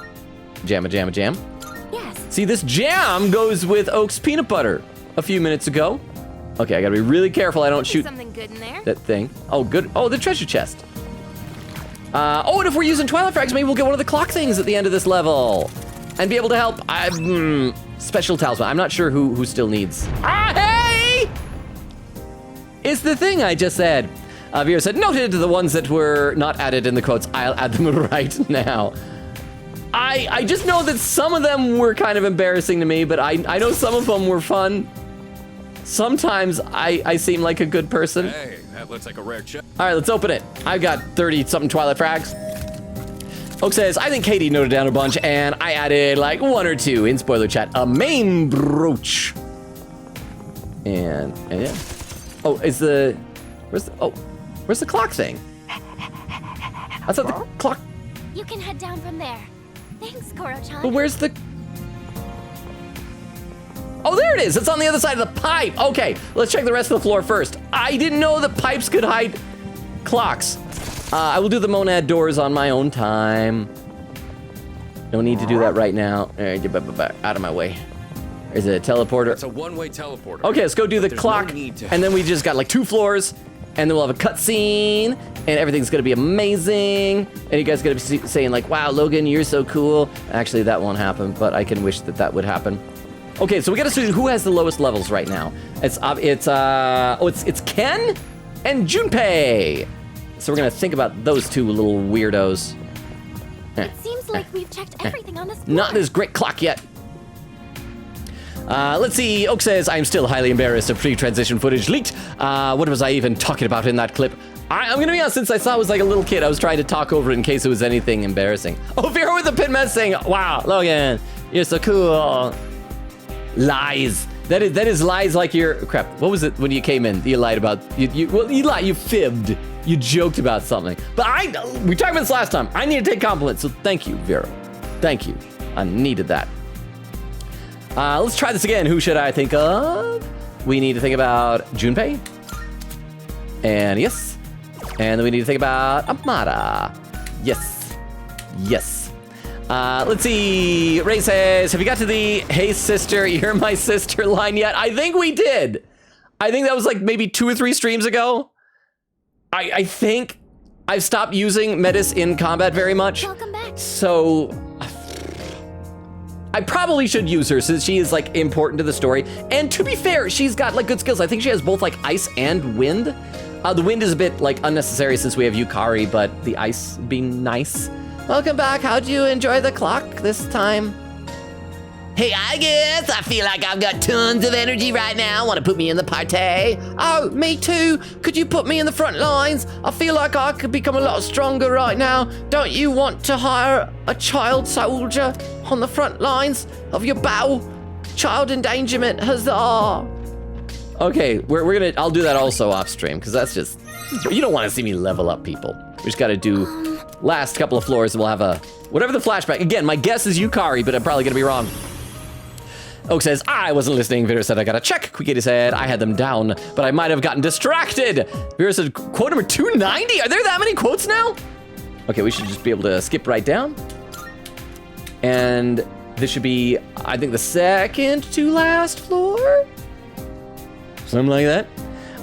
Jam. Yes. See, this jam goes with Oak's peanut butter a few minutes ago. Okay, I gotta be really careful I don't shoot Something good in there. that thing. Oh, good. Oh, the treasure chest. And if we're using Twilight Frags, maybe we'll get one of the clock things at the end of this level and be able to help. Special talisman. I'm not sure who still needs. Hey! It's the thing I just said. Vera said, noted the ones that were not added in the quotes. I'll add them right now. I just know that some of them were kind of embarrassing to me, but I know some of them were fun. Sometimes I seem like a good person. Hey, that looks like a rare chest. All right, let's open it. I've got 30-something Twilight Frags. Oak says, I think Katie noted down a bunch, and I added like 1 or 2 in spoiler chat. A main brooch. And yeah. Oh, where's the clock thing? I thought the clock. You can head down from there. Thanks, Koro-chan. But where's the... Oh, there it is. It's on the other side of the pipe. Okay, let's check the rest of the floor first. I didn't know that pipes could hide clocks. I will do the monad doors on my own time. No need to do that right now. All right, get out of my way. There's a teleporter. It's a one-way teleporter. Okay, let's go do the clock. No need to... And then we just got like 2 floors. And then we'll have a cutscene. And everything's going to be amazing. And you guys are going to be saying like, wow, Logan, you're so cool. Actually, that won't happen. But I can wish that would happen. Okay, so we gotta see who has the lowest levels right now. It's Ken and Junpei. So we're gonna think about those 2 little weirdos. It seems like we've checked everything on this floor. Not this great clock yet. Let's see. Oak says, I'm still highly embarrassed of pre-transition footage leaked. What was I even talking about in that clip? I'm gonna be honest, since I saw it was like a little kid, I was trying to talk over it in case it was anything embarrassing. Oh, Vera with the pin mess saying, wow, Logan, you're so cool. Lies. That is lies like your crap. What was it when you came in? You lied about you lied. You fibbed. You joked about something. But we talked about this last time. I need to take compliments. So thank you, Vera. Thank you. I needed that. Let's try this again. Who should I think of? We need to think about Junpei. And yes. And then we need to think about Amada. Yes. Yes. Let's see. Ray says, have you got to the hey sister, you're my sister line yet? I think we did. I think that was like maybe 2 or 3 streams ago. I think I've stopped using Metis in combat very much. Welcome back. So I probably should use her since she is like important to the story. And to be fair, she's got like good skills. I think she has both like ice and wind. The wind is a bit like unnecessary since we have Yukari, but the ice would be nice. Welcome back. How'd you enjoy the clock this time? Hey, Aigis, I feel like I've got tons of energy right now. Want to put me in the party? Oh, me too. Could you put me in the front lines? I feel like I could become a lot stronger right now. Don't you want to hire a child soldier on the front lines of your battle? Child endangerment, huzzah. Okay, we're gonna, I'll do that also off stream, because that's just, you don't want to see me level up people. We just gotta do last couple of floors and we'll have a, whatever the flashback. Again, my guess is Yukari, but I'm probably gonna be wrong. Oak says, I wasn't listening. Vera said, I gotta check. Quickie said, I had them down, but I might have gotten distracted. Vera said, quote number 290? Are there that many quotes now? Okay, we should just be able to skip right down. And this should be, I think, the second to last floor? Something like that.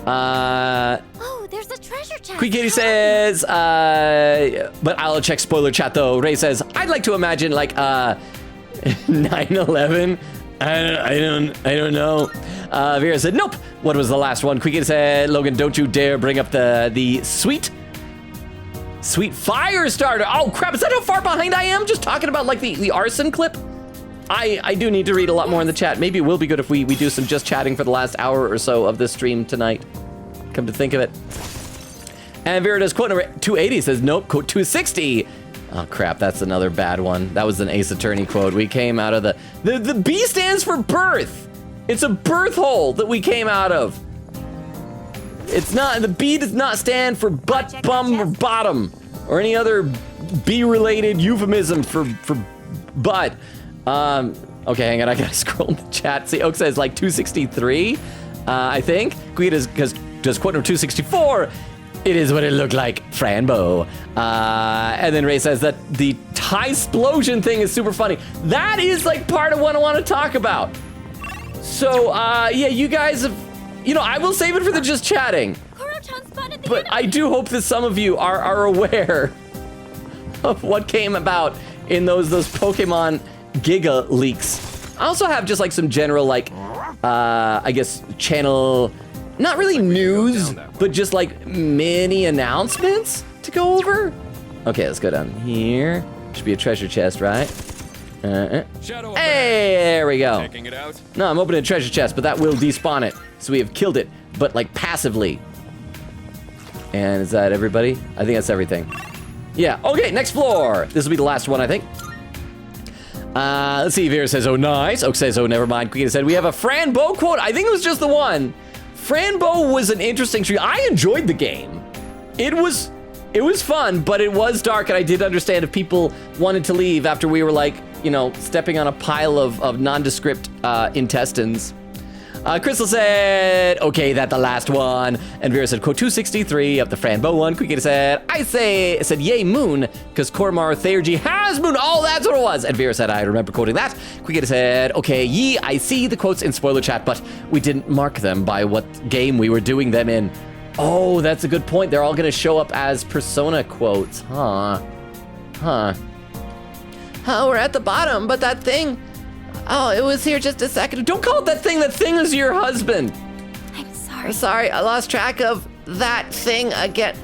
Oh, there's a treasure chest. Quickie says, but I'll check spoiler chat though. Ray says, I'd like to imagine like 9/11. I don't know. Vera said, nope. What was the last one? Quickie said, Logan, don't you dare bring up the sweet fire starter. Oh crap, is that how far behind I am? Just talking about like the arson clip? I do need to read a lot more in the chat. Maybe it will be good if we do some just chatting for the last hour or so of this stream tonight. Come to think of it. And Vera does quote number 280, says, nope, quote 260. Oh crap, that's another bad one. That was an Ace Attorney quote. We came out of the B stands for birth. It's a birth hole that we came out of. It's not, the B does not stand for butt, bum, or bottom, or any other B-related euphemism for butt. Okay, hang on, I gotta scroll in the chat. See, Oak says like 263, I think. Guida does quote number 264. It is what it looked like, Franbo. And then Ray says that the tie-splosion thing is super funny. That is like part of what I want to talk about. So, yeah, you guys have, you know, I will save it for the just chatting. But I do hope that some of you are aware of what came about in those Pokemon Giga leaks. I also have just like some general like, I guess, channel, not really news, but just like mini announcements to go over. Okay, let's go down here. Should be a treasure chest, right? Hey, there we go. Checking it out. No, I'm opening a treasure chest, but that will despawn it. So we have killed it, but like passively. And is that everybody? I think that's everything. Yeah, okay, next floor. This will be the last one, I think. Let's see, Vera says, oh, nice. Oak says, oh, never mind. Queen said, we have a Fran Bow quote. I think it was just the one. Fran Bow was an interesting tree. I enjoyed the game. It was fun, but it was dark, and I did understand if people wanted to leave after we were like, you know, stepping on a pile of nondescript intestines. Crystal said, okay, that the last one. And Vera said, quote 263 of the Fran Bow one. Quickie said, said, yay, moon, because Kormar Thergy has moon. Oh, that's what it was. And Vera said, I remember quoting that. Quickie said, okay, I see the quotes in spoiler chat, but we didn't mark them by what game we were doing them in. Oh, that's a good point. They're all going to show up as Persona quotes, huh? Oh, we're at the bottom, but that thing, oh, it was here just a second. Don't call it that thing. That thing is your husband. I'm sorry. Sorry, I lost track of that thing again.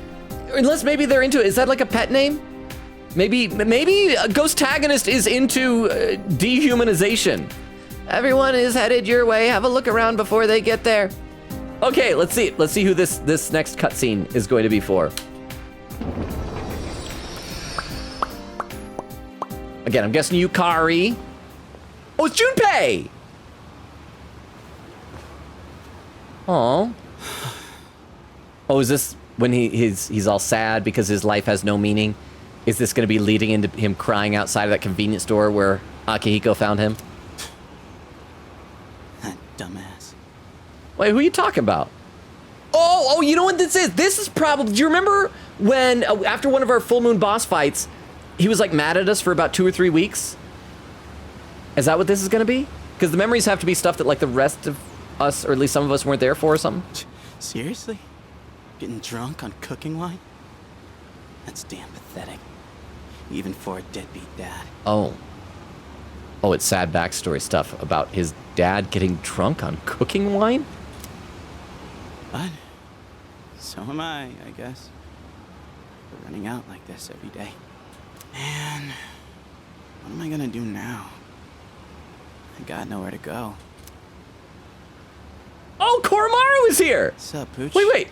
Unless maybe they're into it. Is that like a pet name? Maybe a Ghostagonist is into dehumanization. Everyone is headed your way. Have a look around before they get there. Okay, let's see. Let's see who this next cutscene is going to be for. Again, I'm guessing Yukari. Oh, it's Junpei! Oh. Oh, is this when he's all sad because his life has no meaning? Is this going to be leading into him crying outside of that convenience store where Akihiko found him? That dumbass. Wait, who are you talking about? Oh, you know what this is? This is probably, do you remember when, after one of our full moon boss fights, he was like mad at us for about 2 or 3 weeks? Is that what this is gonna be? Because the memories have to be stuff that like the rest of us, or at least some of us, weren't there for or something. Seriously? Getting drunk on cooking wine? That's damn pathetic. Even for a deadbeat dad. Oh, it's sad backstory stuff about his dad getting drunk on cooking wine? But so am I guess. We're running out like this every day. Man, what am I gonna do now? I got nowhere to go. Oh, Koromaru is here! What's up, Pooch? Wait.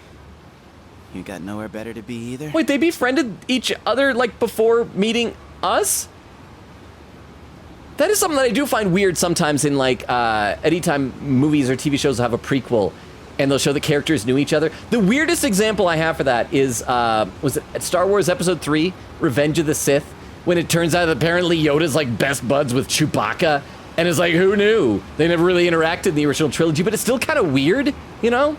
You got nowhere better to be either? Wait, they befriended each other like before meeting us? That is something that I do find weird sometimes in like, anytime movies or TV shows have a prequel, and they'll show the characters knew each other. The weirdest example I have for that is, was it Star Wars Episode 3, Revenge of the Sith, when it turns out that apparently Yoda's like best buds with Chewbacca, and it's like, who knew? They never really interacted in the original trilogy, but it's still kind of weird, you know?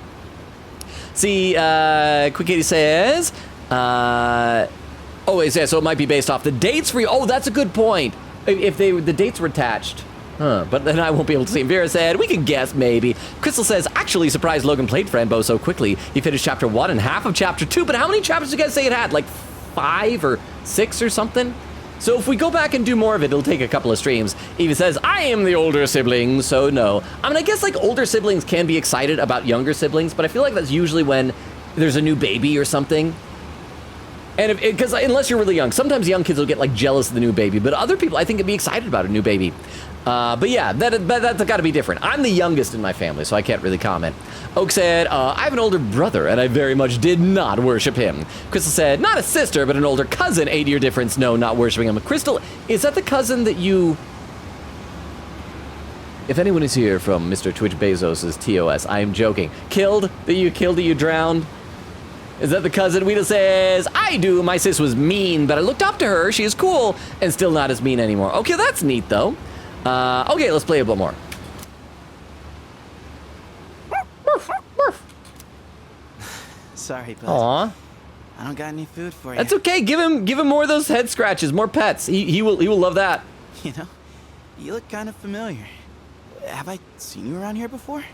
See, Quick Katie says, so it might be based off the dates for you. Oh, that's a good point. If the dates were attached. But then I won't be able to see him. Vera said, we can guess, maybe. Crystal says, actually surprised Logan played Frambo so quickly. He finished chapter 1 and half of chapter 2, but how many chapters do you guys say it had? Like 5 or 6 or something? So if we go back and do more of it, it'll take a couple of streams. Eva says, I am the older sibling, so no. I mean, I guess like older siblings can be excited about younger siblings, but I feel like that's usually when there's a new baby or something. And because unless you're really young, sometimes young kids will get like jealous of the new baby, but other people I think can be excited about a new baby. But yeah, that's got to be different. I'm the youngest in my family, so I can't really comment. Oak said, I have an older brother, and I very much did not worship him. Crystal said, not a sister, but an older cousin, 8-year difference, no, not worshiping him. Crystal, is that the cousin that you... If anyone is here from Mr. Twitch Bezos' TOS, I am joking. Killed? That you drowned? Is that the cousin? Wheatle says, I do. My sis was mean, but I looked up to her. She is cool and still not as mean anymore. Okay, that's neat, though. Okay, let's play a bit more. Sorry, bud. Aw. I don't got any food for you. That's okay. Give him more of those head scratches, more pets. He will love that. You know, you look kind of familiar. Have I seen you around here before?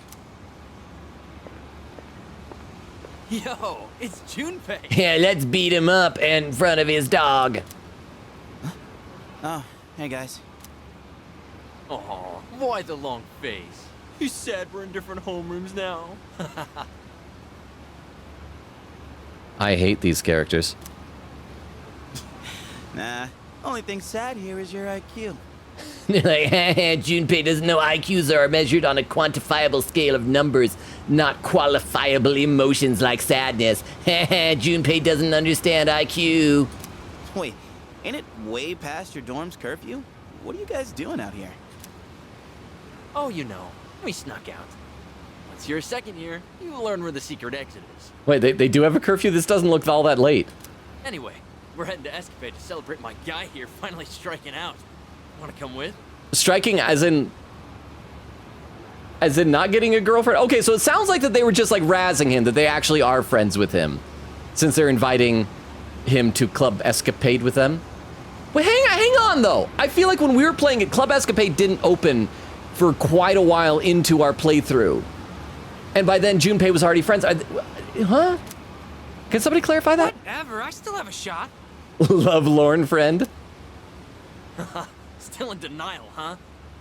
Yo, it's Junpei. Yeah, let's beat him up in front of his dog. Huh? Oh, hey guys. Aw, why the long face? You said we're in different homerooms now. I hate these characters. Nah, only thing sad here is your IQ. Like, Junpei doesn't know IQs are measured on a quantifiable scale of numbers, not qualifiable emotions like sadness. Junpei doesn't understand IQ. Wait, ain't it way past your dorm's curfew? What are you guys doing out here? Oh, you know, we snuck out. Once you're a second year, you'll learn where the secret exit is. Wait, they do have a curfew? This doesn't look all that late. Anyway, we're heading to Escapade to celebrate my guy here finally striking out. Want to come with? Striking as in not getting a girlfriend? Okay, so it sounds like that they were just like razzing him, that they actually are friends with him, since they're inviting him to Club Escapade with them. Wait, hang on though. I feel like when we were playing it, Club Escapade didn't open for quite a while into our playthrough. And by then, Junpei was already friends. Huh? Can somebody clarify that? Whatever, I still have a shot. Lovelorn friend? Still in denial, huh?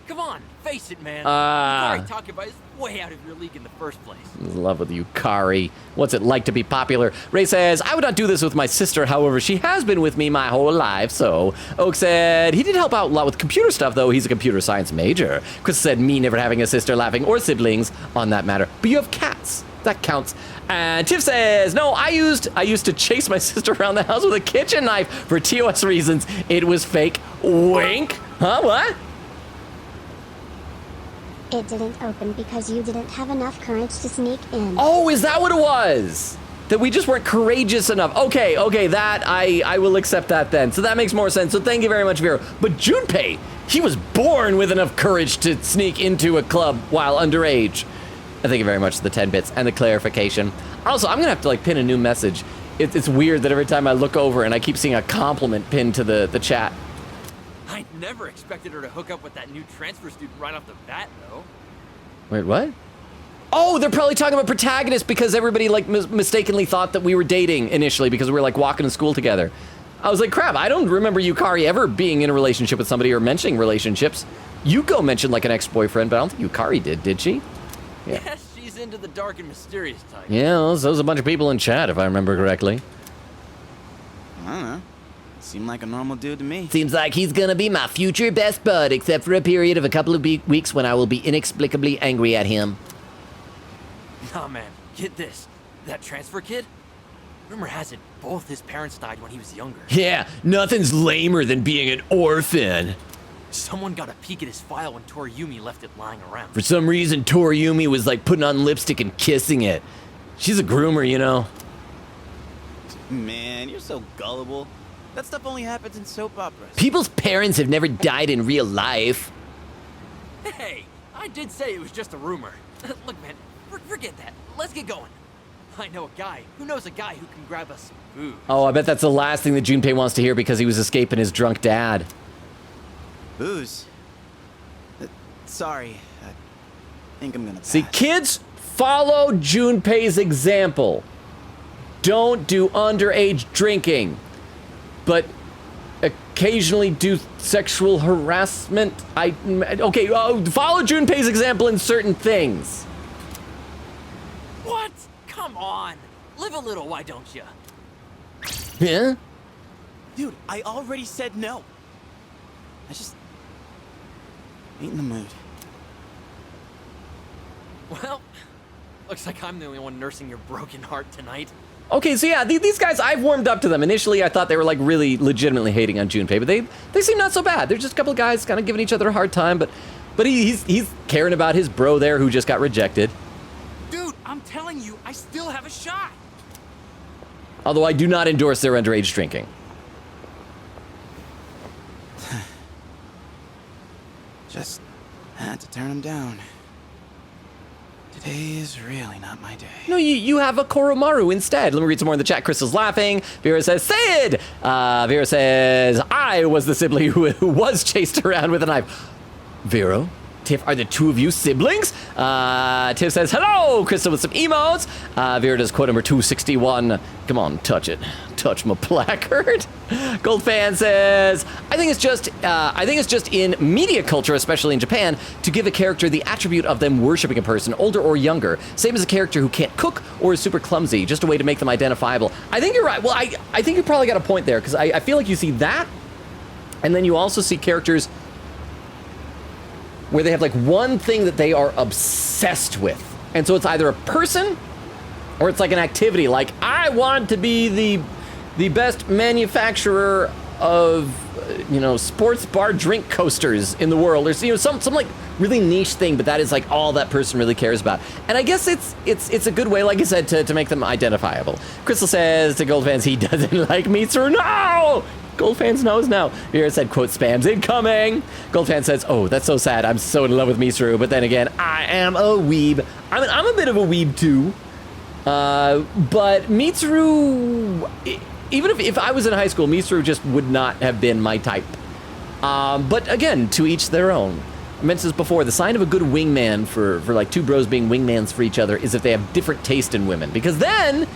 Come on, face it, man. Yukari talking about is way out of your league in the first place. In love with Yukari. What's it like to be popular? Ray says, I would not do this with my sister, however, she has been with me my whole life, so. Oak said, he did help out a lot with computer stuff, though. He's a computer science major. Chris said, me never having a sister laughing, or siblings on that matter. But you have cats. That counts. And Tiff says, no, I used to chase my sister around the house with a kitchen knife for TOS reasons. It was fake. Wink. Huh, what? It didn't open because you didn't have enough courage to sneak in. Oh, is that what it was? That we just weren't courageous enough. Okay, that, I will accept that then. So that makes more sense. So thank you very much, Vera. But Junpei, he was born with enough courage to sneak into a club while underage. And thank you very much for the 10 bits and the clarification. Also, I'm gonna have to like pin a new message. It's weird that every time I look over and I keep seeing a compliment pinned to the chat. I never expected her to hook up with that new transfer student right off the bat, though. Wait, what? Oh, they're probably talking about protagonist because everybody like mistakenly thought that we were dating initially because we were like walking to school together. I was like, crap, I don't remember Yukari ever being in a relationship with somebody or mentioning relationships. Yuko mentioned like an ex-boyfriend, but I don't think Yukari did she? Yeah. Yes, she's into the dark and mysterious type. Yeah, those a bunch of people in chat, if I remember correctly. I don't know. Seemed like a normal dude to me. Seems like he's gonna be my future best bud, except for a period of a couple of weeks when I will be inexplicably angry at him. Nah, man, get this. That transfer kid? Rumor has it both his parents died when he was younger. Yeah, nothing's lamer than being an orphan. Someone got a peek at his file when Toriumi left it lying around. For some reason, Toriumi was like putting on lipstick and kissing it. She's a groomer, you know. Man, you're so gullible. That stuff only happens in soap operas. People's parents have never died in real life. Hey, I did say it was just a rumor. Look, man, forget that. Let's get going. I know a guy who knows a guy who can grab us some food. Oh, I bet that's the last thing that Junpei wants to hear because he was escaping his drunk dad. Booze? Sorry. I think I'm gonna pass. See, kids, follow Junpei's example. Don't do underage drinking, but occasionally do sexual harassment. Okay, follow Junpei's example in certain things. What? Come on. Live a little, why don't you? Yeah? Dude, I already said no. I just ain't in the mood. Well, looks like I'm the only one nursing your broken heart tonight. Okay, so yeah, these guys, I've warmed up to them. Initially, I thought they were like really legitimately hating on Junpei, but they seem not so bad. They're just a couple of guys kind of giving each other a hard time, but he's caring about his bro there who just got rejected. Dude, I'm telling you, I still have a shot. Although I do not endorse their underage drinking. Just had to turn him down. Today is really not my day. No, you have a Koromaru instead. Let me read some more in the chat. Crystal's laughing. Vera says, Sid! Vera says, I was the sibling who was chased around with a knife. Vero? Tiff, are the two of you siblings? Tiff says, hello! Crystal with some emotes. Vera does quote number 261. Come on, touch it. Touch my placard. Goldfan says, I think it's just in media culture, especially in Japan, to give a character the attribute of them worshiping a person, older or younger. Same as a character who can't cook or is super clumsy. Just a way to make them identifiable. I think you're right. Well, I think you probably got a point there, because I feel like you see that, and then you also see characters where they have like one thing that they are obsessed with. And so it's either a person or it's like an activity. Like, I want to be the best manufacturer of, sports bar drink coasters in the world. There's, some like really niche thing, but that is like all that person really cares about. And I guess it's a good way, like I said, to make them identifiable. Crystal says to Goldfans he doesn't like Mitsuru. No! Goldfans knows now. Vera said, quote, spams incoming. Goldfan says, oh, that's so sad. I'm so in love with Mitsuru. But then again, I am a weeb. I mean, I'm a bit of a weeb too. But Mitsuru, even if I was in high school, Mitsuru just would not have been my type. But again, to each their own. I mentioned this before, the sign of a good wingman for like two bros being wingmans for each other is if they have different taste in women. Because then,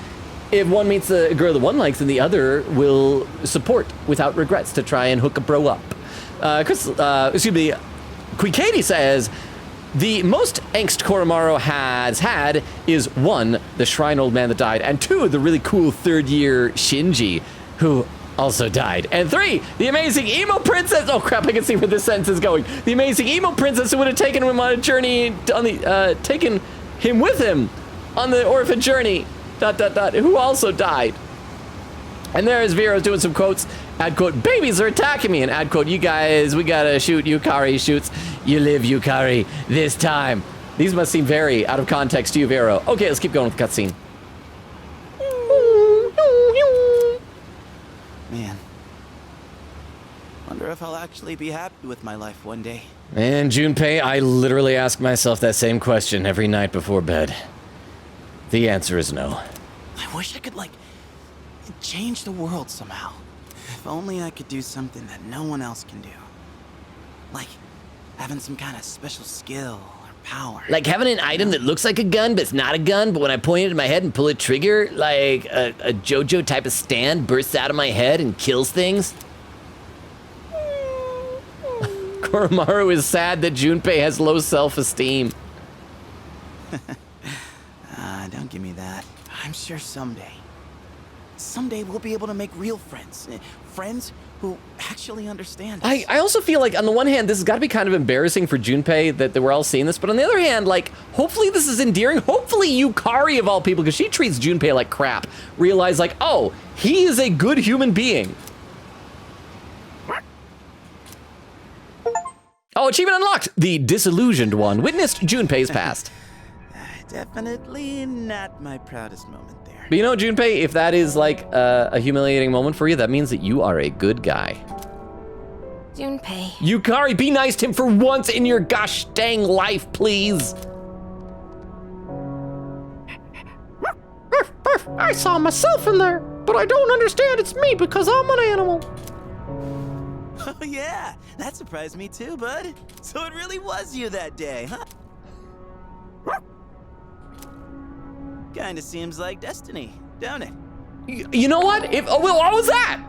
if one meets a girl that one likes, then the other will support without regrets to try and hook a bro up. Katie says, the most angst Koromaru has had is 1, the shrine old man that died, and 2, the really cool third-year Shinji, who also died. And 3, the amazing emo princess. Oh crap, I can see where this sentence is going. The amazing emo princess who would have taken him on a journey, taken him with him on the orphan journey. ... who also died. And there is Vera doing some quotes. Add quote, babies are attacking me. And add quote, you guys, we gotta shoot. Yukari shoots. You live, Yukari, this time. These must seem very out of context to you, Vero. Okay, let's keep going with the cutscene. Man. Wonder if I'll actually be happy with my life one day. And Junpei, I literally ask myself that same question every night before bed. The answer is no. I wish I could, change the world somehow. If only I could do something that no one else can do. Like, having some kind of special skill or power. Like having an item that looks like a gun, but it's not a gun, but when I point it at my head and pull a trigger, like a JoJo type of stand bursts out of my head and kills things. Koromaru is sad that Junpei has low self-esteem. Don't give me that. I'm sure someday we'll be able to make real friends. Friends who actually understand us. I also feel like, on the one hand, this has got to be kind of embarrassing for Junpei that we're all seeing this, but on the other hand, hopefully this is endearing. Hopefully Yukari, of all people, because she treats Junpei like crap, realize, oh, he is a good human being. Oh, achievement unlocked. The disillusioned one witnessed Junpei's past. Definitely not my proudest moment there. But you know, Junpei, if that is like a humiliating moment for you, that means that you are a good guy. Junpei. Yukari, be nice to him for once in your gosh dang life, please. I saw myself in there, but I don't understand it's me because I'm an animal. Oh yeah, that surprised me too, bud. So it really was you that day, huh? Kinda seems like destiny, don't it? You know what? What was that?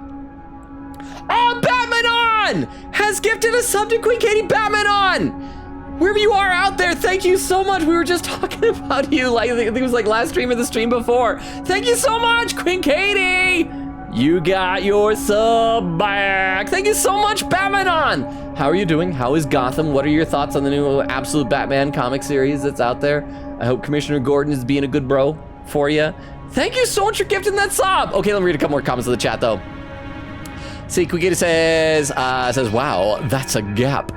Oh, Batmanon has gifted a sub to Queen Katie. Batmanon! Wherever you are out there, thank you so much. We were just talking about you, like I think it was like last stream or the stream before. Thank you so much, Queen Katie. You got your sub back. Thank you so much, Batmanon. How are you doing? How is Gotham? What are your thoughts on the new Absolute Batman comic series that's out there? I hope Commissioner Gordon is being a good bro for you. Thank you so much for gifting that sub. Okay, let me read a couple more comments in the chat though. See, Quigita says, wow, that's a gap.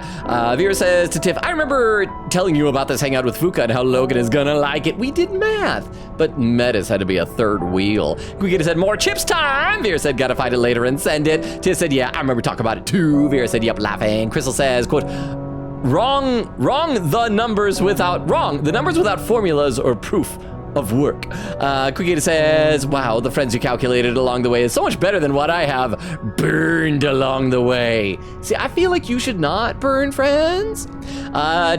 Vera says to Tiff, I remember telling you about this hangout with Fuka and how Logan is gonna like it. We did math, but Metis had to be a third wheel. Quigita said, more chips time. Vera said, gotta find it later and send it. Tiff said, yeah, I remember talking about it too. Vera said, yep, laughing. Crystal says, quote, wrong, the numbers without formulas or proof of work. Quigita says, wow, the friends you calculated along the way is so much better than what I have burned along the way. See, I feel like you should not burn friends.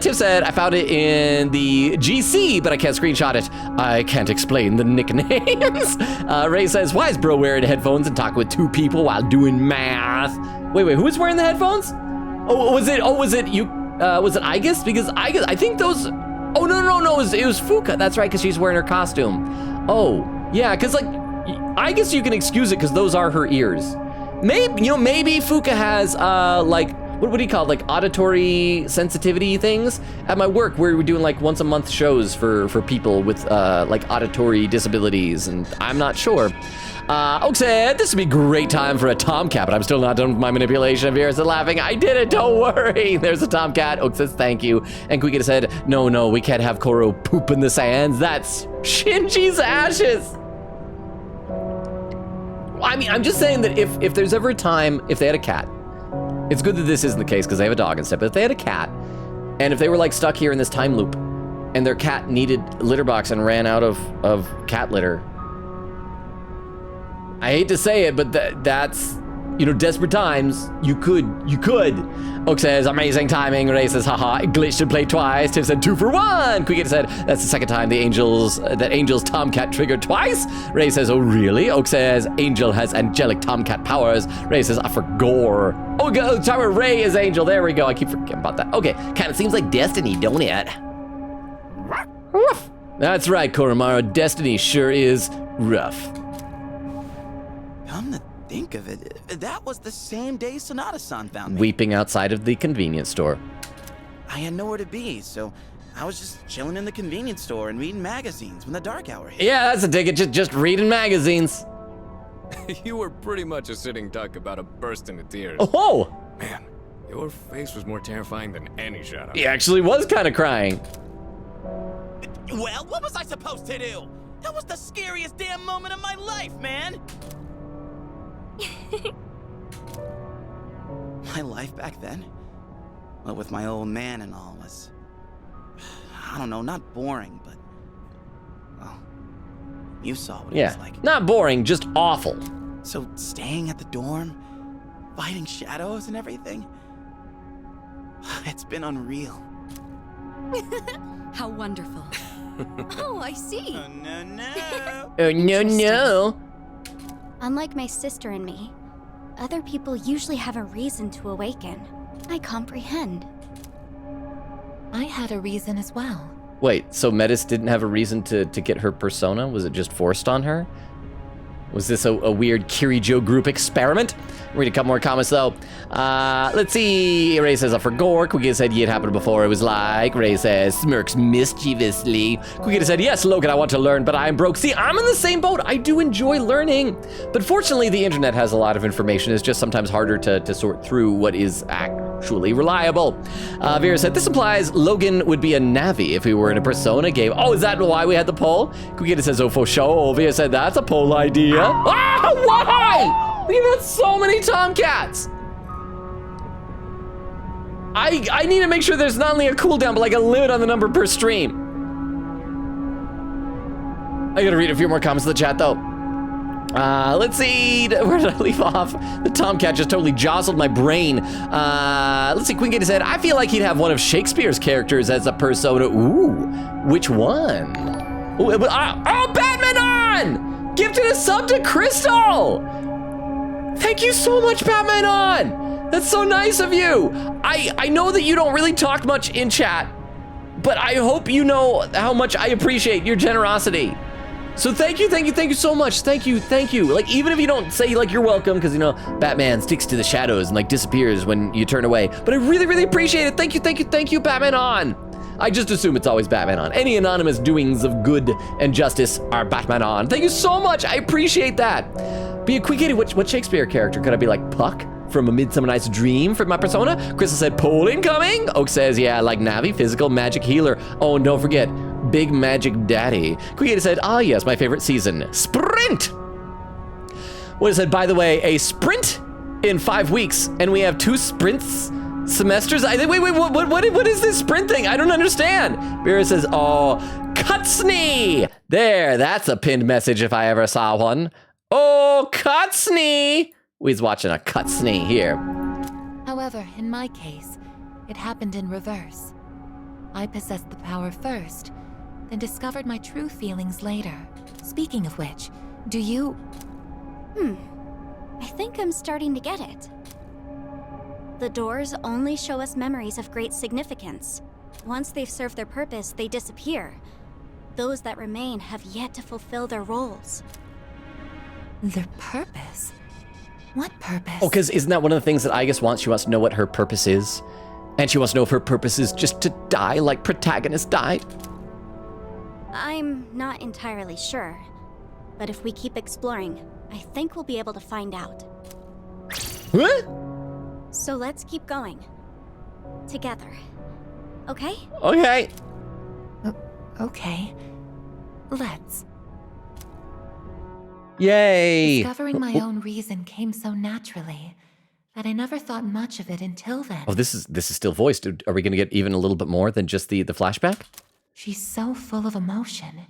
Tiff said, I found it in the GC, but I can't screenshot it. I can't explain the nicknames. Ray says, why is bro wearing headphones and talking with two people while doing math? Wait, who was wearing the headphones? Was it Aigis? Because Aigis, I think those, oh, no, it was Fuka. That's right, because she's wearing her costume. Oh, yeah, because like, I guess you can excuse it because those are her ears. Maybe Fuka has like, what do you call it? Like auditory sensitivity things. At my work, we're doing like once a month shows for people with like auditory disabilities, and I'm not sure. Oak said, this would be a great time for a tomcat, but I'm still not done with my manipulation. Vera said, laughing, I did it, don't worry. There's a tomcat. Oak says, thank you. And Quigita said, no, we can't have Koro poop in the sands. That's Shinji's ashes. I mean, I'm just saying that if there's ever a time, if they had a cat, it's good that this isn't the case because they have a dog and stuff, but if they had a cat, and if they were like stuck here in this time loop, and their cat needed litter box and ran out of cat litter, I hate to say it, but that's, desperate times. You could. Oak says, amazing timing. Ray says, haha, it glitched and played twice. Tiff said, 2 for 1. Quigita said, that's the second time that Angel's Tomcat triggered twice. Ray says, oh, really? Oak says, Angel has angelic Tomcat powers. Ray says, I forgot. Oh, sorry, Ray is Angel. There we go. I keep forgetting about that. Okay, kind of seems like destiny, don't it? That's right, Koromaru. Destiny sure is rough. Come to think of it, that was the same day Sonata-san found me. Weeping outside of the convenience store. I had nowhere to be, so I was just chilling in the convenience store and reading magazines when the dark hour hit. Yeah, that's a ticket, just reading magazines. You were pretty much a sitting duck about to burst into tears. Oh! Man, your face was more terrifying than any shadow. He actually was kind of crying. Well, what was I supposed to do? That was the scariest damn moment of my life, man! My life back then, well, with my old man and all, was, I don't know, not boring, but, well, you saw what it was like. Not boring, just awful. So staying at the dorm, fighting shadows and everything, it's been unreal. How wonderful. Oh, I see. Oh, no. Oh, no. Unlike my sister and me, other people usually have a reason to awaken. I comprehend. I had a reason as well. Wait, so Metis didn't have a reason to get her persona? Was it just forced on her? Was this a weird Kirijo group experiment? Read a couple more comments though. Let's see. Ray says, for gore. Quigita said, yeah, it happened before. It was like. Ray says, smirks mischievously. Quigita said, yes, Logan, I want to learn, but I'm broke. See, I'm in the same boat. I do enjoy learning. But fortunately, the internet has a lot of information. It's just sometimes harder to sort through what is truly reliable. Vera said, this implies Logan would be a Navi if we were in a Persona game. Oh, is that why we had the poll? Kukita says, oh, for sure. Vera said, that's a poll idea. Ah, why? We've had so many Tomcats. I need to make sure there's not only a cooldown, but like a limit on the number per stream. I gotta read a few more comments in the chat though. Let's see, where did I leave off? The Tomcat just totally jostled my brain. Let's see, Queen Gator said, I feel like he'd have one of Shakespeare's characters as a persona. Ooh, which one? Ooh, oh, Batman on! Gifted a sub to Crystal! Thank you so much, Batman on! That's so nice of you. I know that you don't really talk much in chat, but I hope you know how much I appreciate your generosity. So thank you so much. Thank you. Like, even if you don't say, like, you're welcome, because, you know, Batman sticks to the shadows and, like, disappears when you turn away. But I really, really appreciate it. Thank you, Batman on. I just assume it's always Batman on. Any anonymous doings of good and justice are Batman on. Thank you so much. I appreciate that. Be a quick kitty. What Shakespeare character? Could I be like Puck from A Midsummer Night's Dream for my persona? Crystal said, poll incoming. Oak says, yeah, like Navi, physical magic healer. Oh, and don't forget, Big Magic Daddy. Creator said, ah, yes, my favorite season, Sprint. What it said, by the way, a sprint in 5 weeks, and we have 2 sprints semesters. Wait, what is this sprint thing? I don't understand. Vera says, oh, Cutsney. There, that's a pinned message if I ever saw one. Oh, Cutsney. We's watching a Cutsney here. However, in my case, it happened in reverse. I possessed the power first, then discovered my true feelings later. Speaking of which, do you... I think I'm starting to get it. The doors only show us memories of great significance. Once they've served their purpose, they disappear. Those that remain have yet to fulfill their roles. Their purpose? What purpose? Oh, because isn't that one of the things that Aigis wants? She wants to know what her purpose is. And she wants to know if her purpose is just to die like Protagonist died. I'm not entirely sure. But if we keep exploring, I think we'll be able to find out. Huh? So let's keep going. Together. Okay? Okay. Okay. Let's. Yay! Discovering my own reason came so naturally that I never thought much of it until then. Oh, this is still voiced. Are we going to get even a little bit more than just the flashback? She's so full of emotion.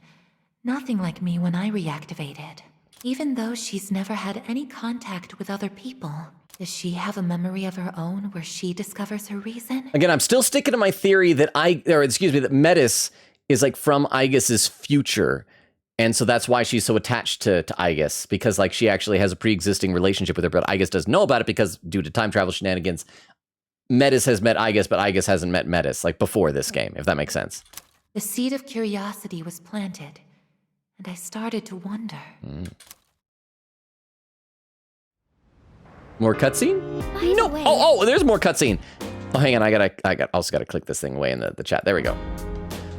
Nothing like me when I reactivated. Even though she's never had any contact with other people, does she have a memory of her own where she discovers her reason? Again, I'm still sticking to my theory that that Metis is like from Aigis's future. And so that's why she's so attached to Aigis, because like she actually has a pre-existing relationship with her, but Aigis doesn't know about it because due to time travel shenanigans, Metis has met Aigis, but Aigis hasn't met Metis, like before this game, if that makes sense. The seed of curiosity was planted, and I started to wonder. More cutscene? No. Oh, there's more cutscene. Oh, hang on. I also gotta click this thing away in the chat. There we go.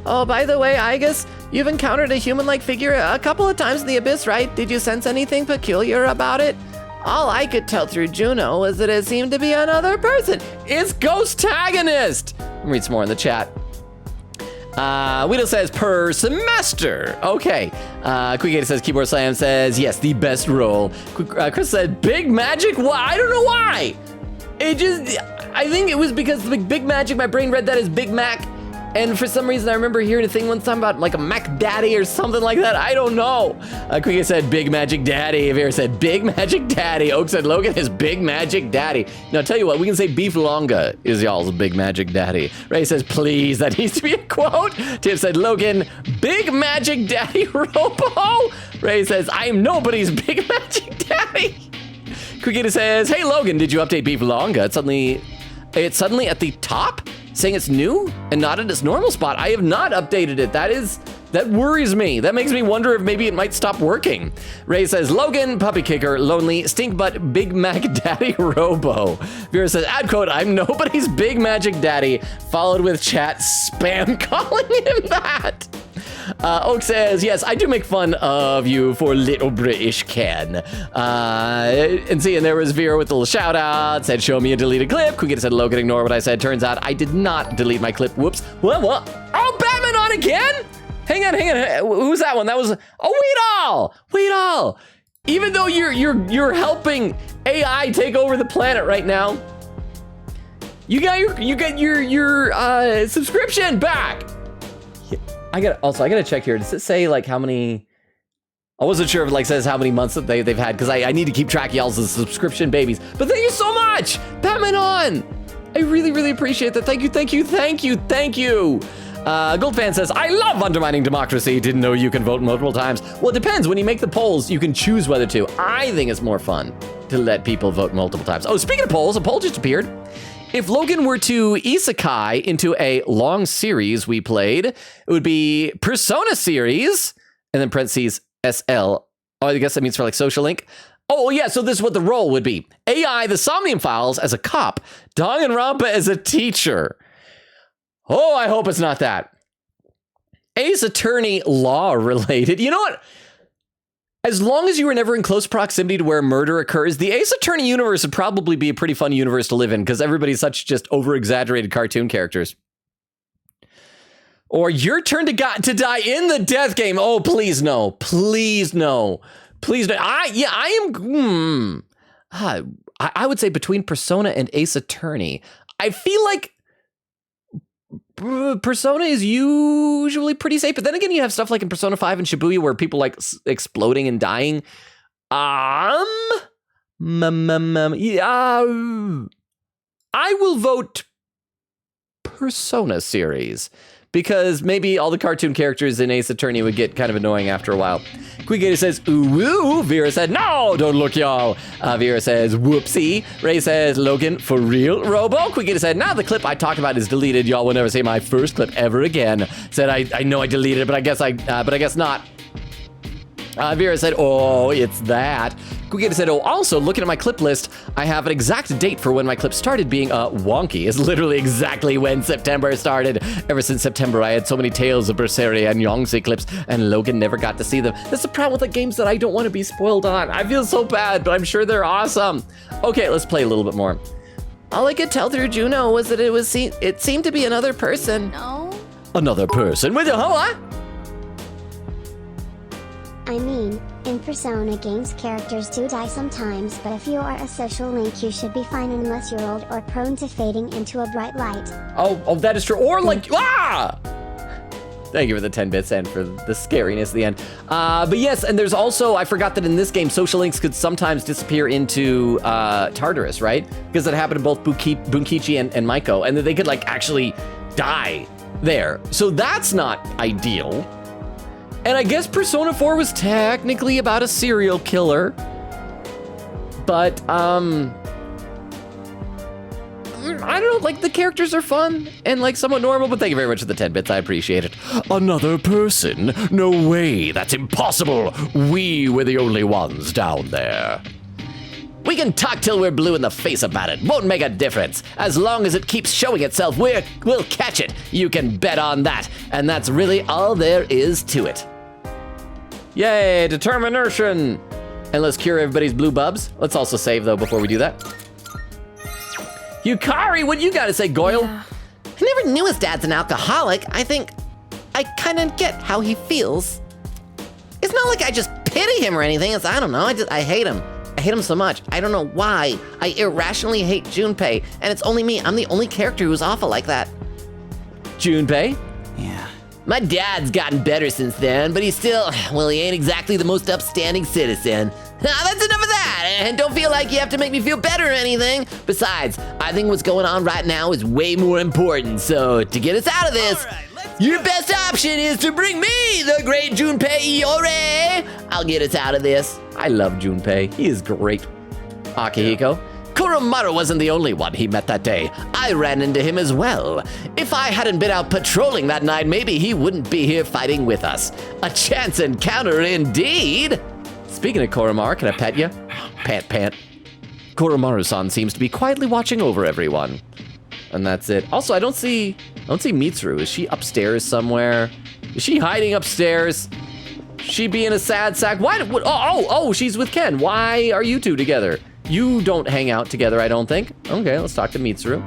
Oh, by the way, Aigis, you've encountered a human-like figure a couple of times in the Abyss, right? Did you sense anything peculiar about it? All I could tell through Juno was that it seemed to be another person. It's Ghost-tagonist! Let me read some more in the chat. Weedle says, per semester. Okay. Quickgator says, Keyboard Slam says, yes, the best role. Chris said, Big Magic? Why? I don't know why. I think it was because the Big Magic, my brain read that as Big Mac. And for some reason, I remember hearing a thing one time about like a Mac Daddy or something like that. I don't know. Quickgator said, Big Magic Daddy. Vera said, Big Magic Daddy. Oak said, Logan is Big Magic Daddy. Now, tell you what, we can say Beef Longa is y'all's Big Magic Daddy. Ray says, please, that needs to be a quote. Tim said, Logan, Big Magic Daddy Robo. Ray says, I am nobody's Big Magic Daddy. Quickgator says, hey, Logan, did you update Beef Longa? It's suddenly at the top, saying it's new and not in its normal spot. I have not updated it. That worries me. That makes me wonder if maybe it might stop working. Ray says, Logan, Puppy Kicker, Lonely, Stink Butt, Big Mac Daddy Robo. Vera says, ad quote, I'm nobody's Big Magic Daddy, followed with chat spam calling him that. Oak says, yes, I do make fun of you for little British Ken. And there was Vera with the little shout out, said, show me a deleted clip. Quigita said, Logan, ignore what I said. Turns out I did not delete my clip. Whoops. What? Oh, Batman on again? Hang on. Who's that one? That was, Wait all. Even though you're helping AI take over the planet right now, you got your subscription back. I gotta check here. Does it say like how many? I wasn't sure if it like says how many months that they've had, because I need to keep track of y'all's subscription babies. But thank you so much, Batman on. I really appreciate that. Thank you. Goldfan says, I love undermining democracy. Didn't know you can vote multiple times. Well, it depends. When you make the polls, you can choose whether to. I think it's more fun to let people vote multiple times. Oh, speaking of polls, a poll just appeared. If Logan were to isekai into a long series we played, it would be Persona series, and then parentheses SL. Oh, I guess that means for like social link. Oh, yeah, so this is what the role would be. AI, the Somnium Files as a cop, Danganronpa as a teacher. Oh, I hope it's not that. Ace Attorney law related. You know what? As long as you were never in close proximity to where murder occurs, the Ace Attorney universe would probably be a pretty fun universe to live in, because everybody's such just over-exaggerated cartoon characters. Or your turn to die in the death game. Oh, please no. Please no. I would say between Persona and Ace Attorney, I feel like Persona is usually pretty safe, but then again, you have stuff like in Persona 5 and Shibuya where people like exploding and dying. I will vote Persona series, because maybe all the cartoon characters in Ace Attorney would get kind of annoying after a while. Quigata says, ooh, Vera said, no, don't look, y'all. Vera says, whoopsie. Ray says, Logan, for real, Robo? Quigata said, now the clip I talked about is deleted. Y'all will never see my first clip ever again. Said, I know I deleted it, but I guess not. Vera said, oh, it's that. Quigata said, oh, also, looking at my clip list, I have an exact date for when my clip started being wonky. It's literally exactly when September started. Ever since September, I had so many Tales of Berseria and Yongzi clips, and Logan never got to see them. That's the problem with the games that I don't want to be spoiled on. I feel so bad, but I'm sure they're awesome. Okay, let's play a little bit more. All I could tell through Juno was that it seemed to be another person. No. Another person with a what? I mean, in Persona games characters do die sometimes, but if you are a social link you should be fine unless you're old or prone to fading into a bright light. Oh, that is true. Or like, Thank you for the 10 bits and for the scariness at the end. But yes, and there's also, I forgot that in this game, social links could sometimes disappear into Tartarus, right? Because it happened to both Bunkichi and Maiko, and that they could like actually die there. So that's not ideal. And I guess Persona 4 was technically about a serial killer. But, I don't know, like the characters are fun and like somewhat normal, but thank you very much for the 10 bits, I appreciate it. Another person? No way, that's impossible. We were the only ones down there. We can talk till we're blue in the face about it. Won't make a difference. As long as it keeps showing itself, we'll catch it. You can bet on that. And that's really all there is to it. Yay, determination. And let's cure everybody's blue bubs. Let's also save though before we do that. Yukari, what you gotta say, Goyle? I never knew his dad's an alcoholic. I think I kinda get how he feels. It's not like I just pity him or anything. I don't know, I hate him. I hate him so much. I don't know why. I irrationally hate Junpei, and it's only me. I'm the only character who's awful like that. Junpei? Yeah. My dad's gotten better since then, but he's still, well, he ain't exactly the most upstanding citizen. Now, that's enough of that, and don't feel like you have to make me feel better or anything. Besides, I think what's going on right now is way more important, so to get us out of this, your best option is to bring me the great Junpei Iore. I'll get us out of this. I love Junpei. He is great. Akihiko? Kuromaru wasn't the only one he met that day. I ran into him as well. If I hadn't been out patrolling that night, maybe he wouldn't be here fighting with us. A chance encounter indeed. Speaking of Kuromaru, can I pet you? Pant. Kuromaru-san seems to be quietly watching over everyone. And that's it. Also, I don't see Mitsuru. Is she upstairs somewhere? Is she hiding upstairs? She being a sad sack? Why? Oh, she's with Ken. Why are you two together? You don't hang out together, I don't think. Okay, let's talk to Mitsuru.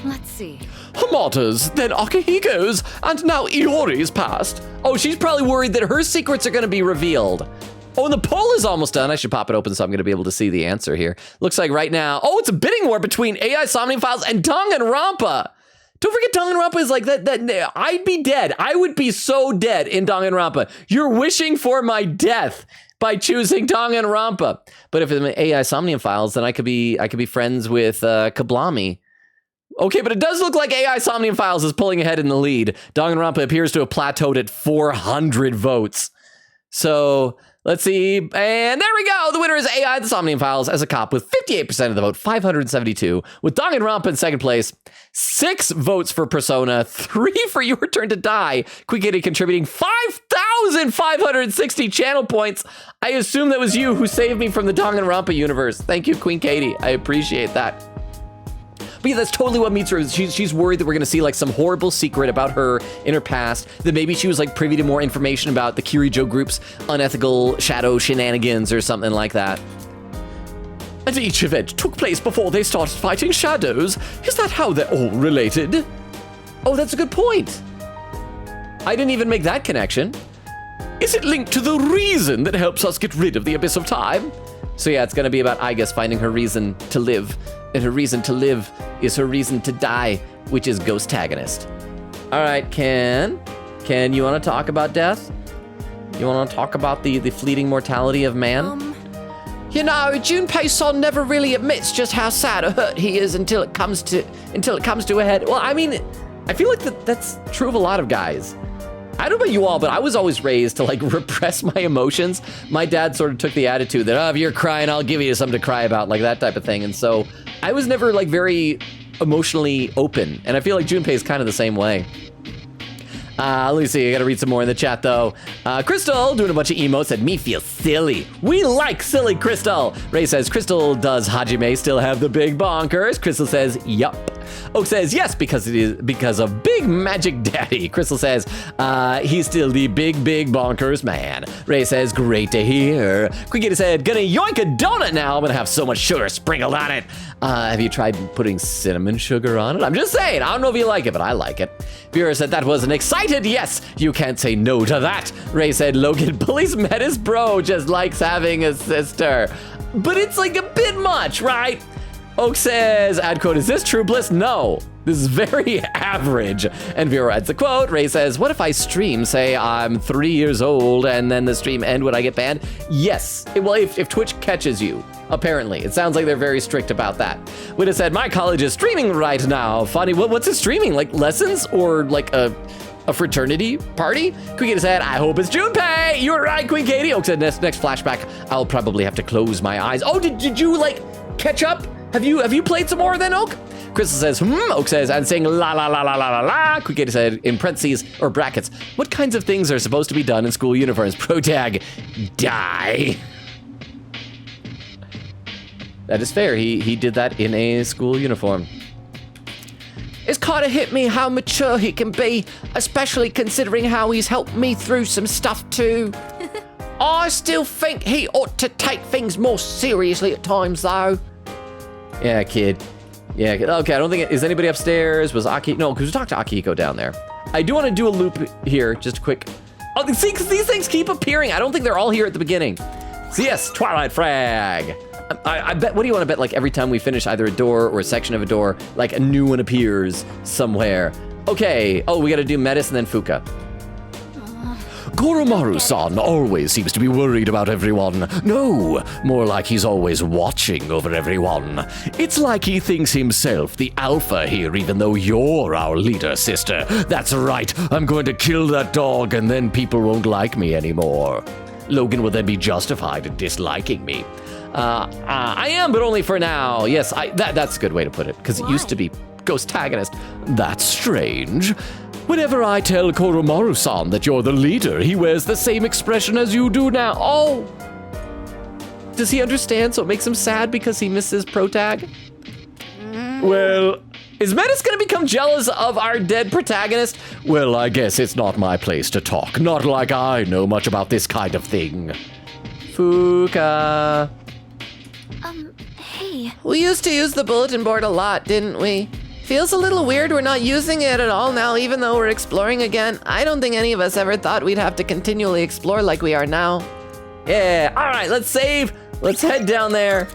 Let's see. Hamata's, then Akihiko's, and now Iori's passed. Oh, she's probably worried that her secrets are gonna be revealed. Oh, and the poll is almost done. I should pop it open so I'm gonna be able to see the answer here. Looks like right now, oh, it's a bidding war between AI Somnium Files and Danganronpa. Don't forget Danganronpa is like that, I'd be dead. I would be so dead in Danganronpa. You're wishing for my death by choosing Danganronpa. But if it's AI Somnium Files, then I could be friends with Kablami. Okay, but it does look like AI Somnium Files is pulling ahead in the lead. Danganronpa appears to have plateaued at 400 votes. So let's see. And there we go. The winner is AI The Somnium Files as a cop with 58% of the vote, 572. With Danganronpa in second place, 6 votes for Persona, 3 for Your Turn to Die. Queen Katie contributing 5,560 channel points. I assume that was you who saved me from the Danganronpa universe. Thank you, Queen Katie. I appreciate that. But yeah, that's totally what Mitsuru is. She's worried that we're gonna see like some horrible secret about her in her past, that maybe she was like privy to more information about the Kirijo group's unethical shadow shenanigans or something like that. And each event took place before they started fighting shadows. Is that how they're all related? Oh, that's a good point. I didn't even make that connection. Is it linked to the reason that helps us get rid of the Abyss of Time? So yeah, it's gonna be about Aigis finding her reason to live. And her reason to live is her reason to die, which is Ghostagonist. All right, Ken, you want to talk about death? You want to talk about the fleeting mortality of man? You know, Junpei-san never really admits just how sad or hurt he is until it comes to a head. Well, I mean, I feel like that's true of a lot of guys. I don't know about you all, but I was always raised to like repress my emotions. My dad sort of took the attitude that, oh, if you're crying, I'll give you something to cry about, like that type of thing. And so I was never like very emotionally open. And I feel like Junpei is kind of the same way. Let me see, I gotta read some more in the chat though. Crystal, doing a bunch of emotes, said, me feel silly. We like silly, Crystal. Ray says, Crystal, does Hajime still have the big bonkers? Crystal says, yup. Oak says, yes, because it is because of Big Magic Daddy. Crystal says, he's still the big bonkers man. Ray says, great to hear. Quickity said, gonna yoink a donut now. I'm gonna have so much sugar sprinkled on it. Have you tried putting cinnamon sugar on it? I'm just saying, I don't know if you like it, but I like it. Vera said, that was an excited yes. You can't say no to that. Ray said, Logan Bully's met his bro, just likes having a sister. But it's like a bit much, right? Oak says, ad quote, is this True Bliss? No, this is very average. And Vera adds the quote. Ray says, what if I stream, say I'm 3 years old and then the stream end when I get banned? Yes, well, if Twitch catches you, apparently. It sounds like they're very strict about that. Witta said, my college is streaming right now. Funny, what's it streaming? Like lessons or like a fraternity party? Queen Katie said, I hope it's Junpei. You're right, Queen Katie. Oak said, next flashback, I'll probably have to close my eyes. Oh, did you like catch up? Have you played some more then, Oak? Crystal says, Oak says, and saying la la la la la la la. Queen Katie said, in parentheses or brackets, what kinds of things are supposed to be done in school uniforms? Protag, die. That is fair. He did that in a school uniform. It's kind of hit me how mature he can be, especially considering how he's helped me through some stuff too. I still think he ought to take things more seriously at times though. Yeah, kid. Yeah, okay, I don't think, is anybody upstairs? Was Aki, no, because we talked to Akihiko down there. I do want to do a loop here, just quick. Oh, see, because these things keep appearing. I don't think they're all here at the beginning. So yes, Twilight Frag. I bet, what do you want to bet, like every time we finish either a door or a section of a door, like a new one appears somewhere. Okay, oh, we got to do Metis and then Fuka. Goromaru-san always seems to be worried about everyone. No, more like he's always watching over everyone. It's like he thinks himself the alpha here, even though you're our leader, sister. That's right, I'm going to kill that dog and then people won't like me anymore. Logan will then be justified in disliking me. I am, but only for now. Yes, that's a good way to put it, because it used to be Ghostagonist. That's strange. Whenever I tell Koromaru-san that you're the leader, he wears the same expression as you do now. Oh! Does he understand, so it makes him sad because he misses Protag? Well, Is Metis gonna become jealous of our dead protagonist? Well, I guess it's not my place to talk. Not like I know much about this kind of thing. Fuka. Hey. We used to use the bulletin board a lot, didn't we? Feels a little weird we're not using it at all now, even though we're exploring again. I don't think any of us ever thought we'd have to continually explore like we are now. Yeah, all right, let's save. Let's head down there.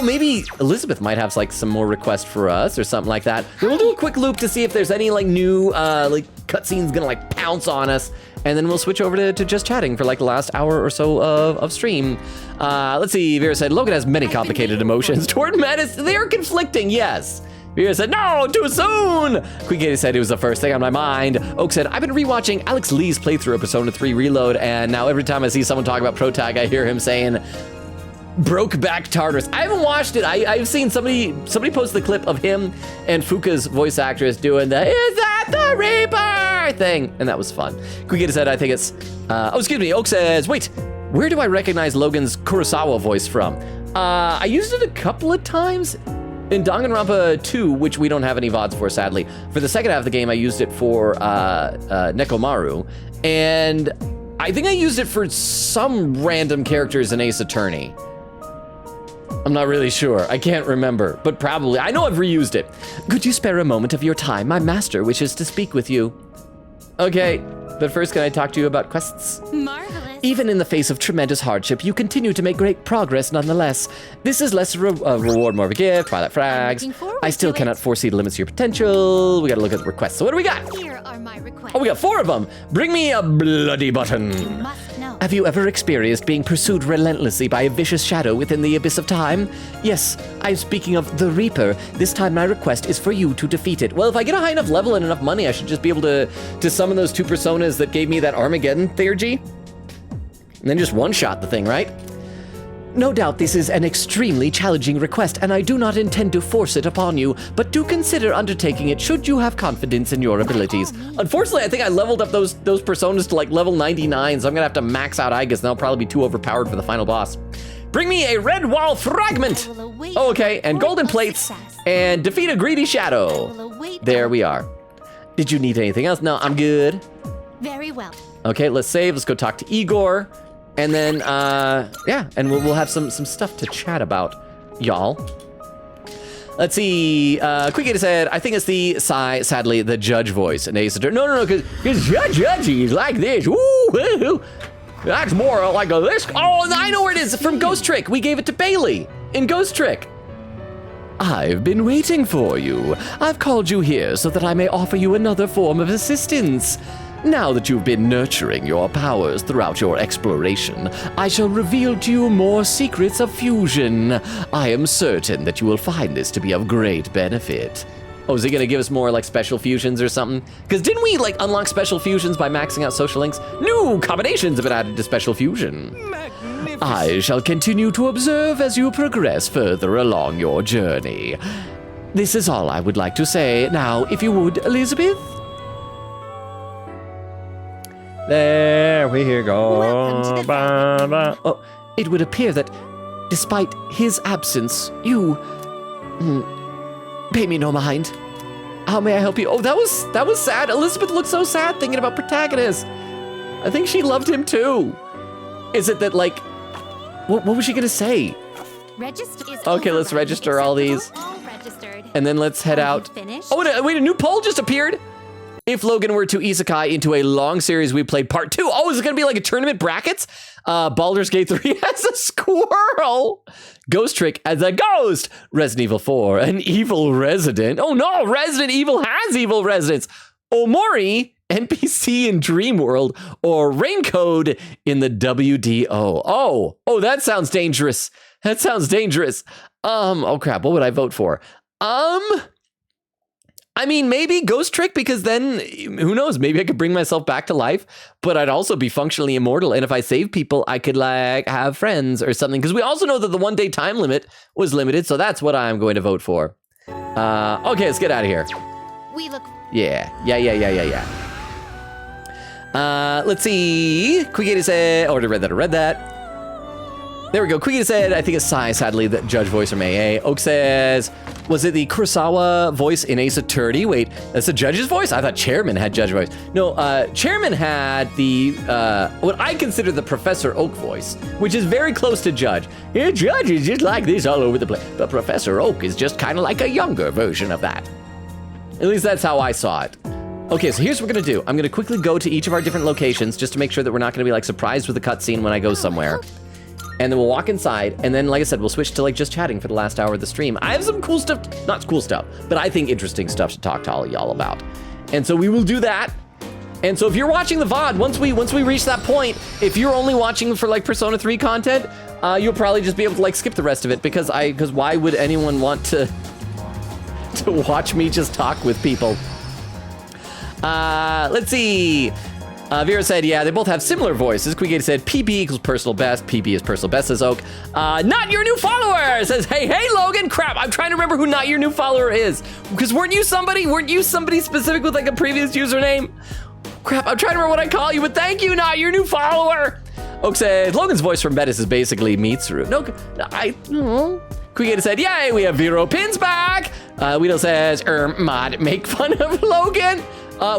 Maybe Elizabeth might have like some more requests for us or something like that. We'll do a quick loop to see if there's any like new like cutscenes gonna like pounce on us. And then we'll switch over to just chatting for like the last hour or so of stream. Let's see, Vera said, Logan has many complicated emotions toward Metis. They are conflicting, yes. Vera said, no, too soon. Queen said it was the first thing on my mind. Oak said, I've been rewatching Alex Lee's playthrough of Persona 3 Reload, and now every time I see someone talk about Protag, I hear him saying, Brokeback Tartarus. I haven't watched it. I've seen somebody post the clip of him and Fuka's voice actress doing the "Is that the Reaper?" thing, and that was fun. Quigita said, I think it's, Oak says, wait, where do I recognize Logan's Kurosawa voice from? I used it a couple of times in Danganronpa 2, which we don't have any VODs for, sadly. For the second half of the game, I used it for Nekomaru, and I think I used it for some random characters in Ace Attorney. I'm not really sure. I can't remember, but probably. I know I've reused it. Could you spare a moment of your time? My master wishes to speak with you. Okay, but first, can I talk to you about quests? Marvelous. Even in the face of tremendous hardship, you continue to make great progress nonetheless. This is less a reward, more of a gift. Twilight Frags. I still cannot foresee the limits to your potential. We gotta look at the requests. So what do we got? Here are my requests. Oh, we got 4 of them. Bring me a bloody button. You must know. Have you ever experienced being pursued relentlessly by a vicious shadow within the abyss of time? Yes, I'm speaking of the Reaper. This time my request is for you to defeat it. Well, if I get a high enough level and enough money, I should just be able to summon those 2 personas that gave me that Armageddon theurgy. And then just one-shot the thing, right? No doubt this is an extremely challenging request, and I do not intend to force it upon you, but do consider undertaking it should you have confidence in your abilities. Unfortunately, I think I leveled up those personas to like level 99, so I'm gonna have to max out Aigis, and I'll probably be too overpowered for the final boss. Bring me a red wall fragment! Oh, okay, and golden plates, and defeat a greedy shadow. There we are. Did you need anything else? No, I'm good. Very well. Okay, let's save. Let's go talk to Igor. And then, yeah, and we'll have some stuff to chat about, y'all. Let's see. Quickita said, I think it's sadly, the judge voice. And Ace said, no, because judgy is like this. Ooh, that's more like a this. Oh, I know where it is. From Ghost Trick. We gave it to Bailey in Ghost Trick. I've been waiting for you. I've called you here so that I may offer you another form of assistance. Now that you've been nurturing your powers throughout your exploration, I shall reveal to you more secrets of fusion. I am certain that you will find this to be of great benefit. Oh, is he gonna give us more like special fusions or something? Because didn't we like unlock special fusions by maxing out social links? New combinations have been added to special fusion. I shall continue to observe as you progress further along your journey. This is all I would like to say. Now, if you would, Elizabeth? There we go. Welcome to the Oh, it would appear that despite his absence, you pay me no mind. How may I help you? Oh, that was sad. Elizabeth looked so sad thinking about protagonist. I think she loved him too. Is it that like, what was she gonna say? Register is Okay, let's register all these. And then let's head out. Oh, wait, a new poll just appeared. If Logan were to isekai into a long series, we played part 2. Oh, is it gonna be like a tournament brackets? Baldur's Gate 3 as a squirrel. Ghost Trick as a ghost. Resident Evil 4, an evil resident. Oh no, Resident Evil has evil residents. Omori, NPC in Dream World, or Raincode in the WDO. Oh, that sounds dangerous. That sounds dangerous. Oh crap, what would I vote for? I mean, maybe Ghost Trick, because then, who knows, maybe I could bring myself back to life, but I'd also be functionally immortal, and if I save people, I could, like, have friends or something, because we also know that the 1-day time limit was limited, so that's what I'm going to vote for. Okay, let's get out of here. We look... Yeah. Let's see. Quigata said, I already read that. There we go. Queen said, I think it's Sai, sadly, the judge voice from AA. Oak says, was it the Kurosawa voice in Ace Attorney? Wait, that's the judge's voice? I thought Chairman had judge voice. No, Chairman had the, what I consider the Professor Oak voice, which is very close to Judge. Yeah, Judge is just like this all over the place. But Professor Oak is just kind of like a younger version of that. At least that's how I saw it. Okay, so here's what we're gonna do. I'm gonna quickly go to each of our different locations just to make sure that we're not gonna be like surprised with a cutscene when I go somewhere. And then we'll walk inside, and then, like I said, we'll switch to like just chatting for the last hour of the stream. I have some cool stuff, not cool stuff, but I think interesting stuff to talk to all of y'all about. And so we will do that. And so if you're watching the VOD, once we reach that point, if you're only watching for like Persona 3 content, you'll probably just be able to like skip the rest of it because why would anyone want to watch me just talk with people? Let's see. Vera said, yeah, they both have similar voices. Quigate said, PB equals personal best. PB is personal best, says Oak. Not your new follower says, hey, Logan. Crap, I'm trying to remember who not your new follower is. Because weren't you somebody specific with like a previous username? Crap, I'm trying to remember what I call you, but thank you, not your new follower. Oak said, Logan's voice from Metis is basically Mitsuru. No, Quigate said, yay, we have Vero Pins back. Weedle says, Mod, make fun of Logan.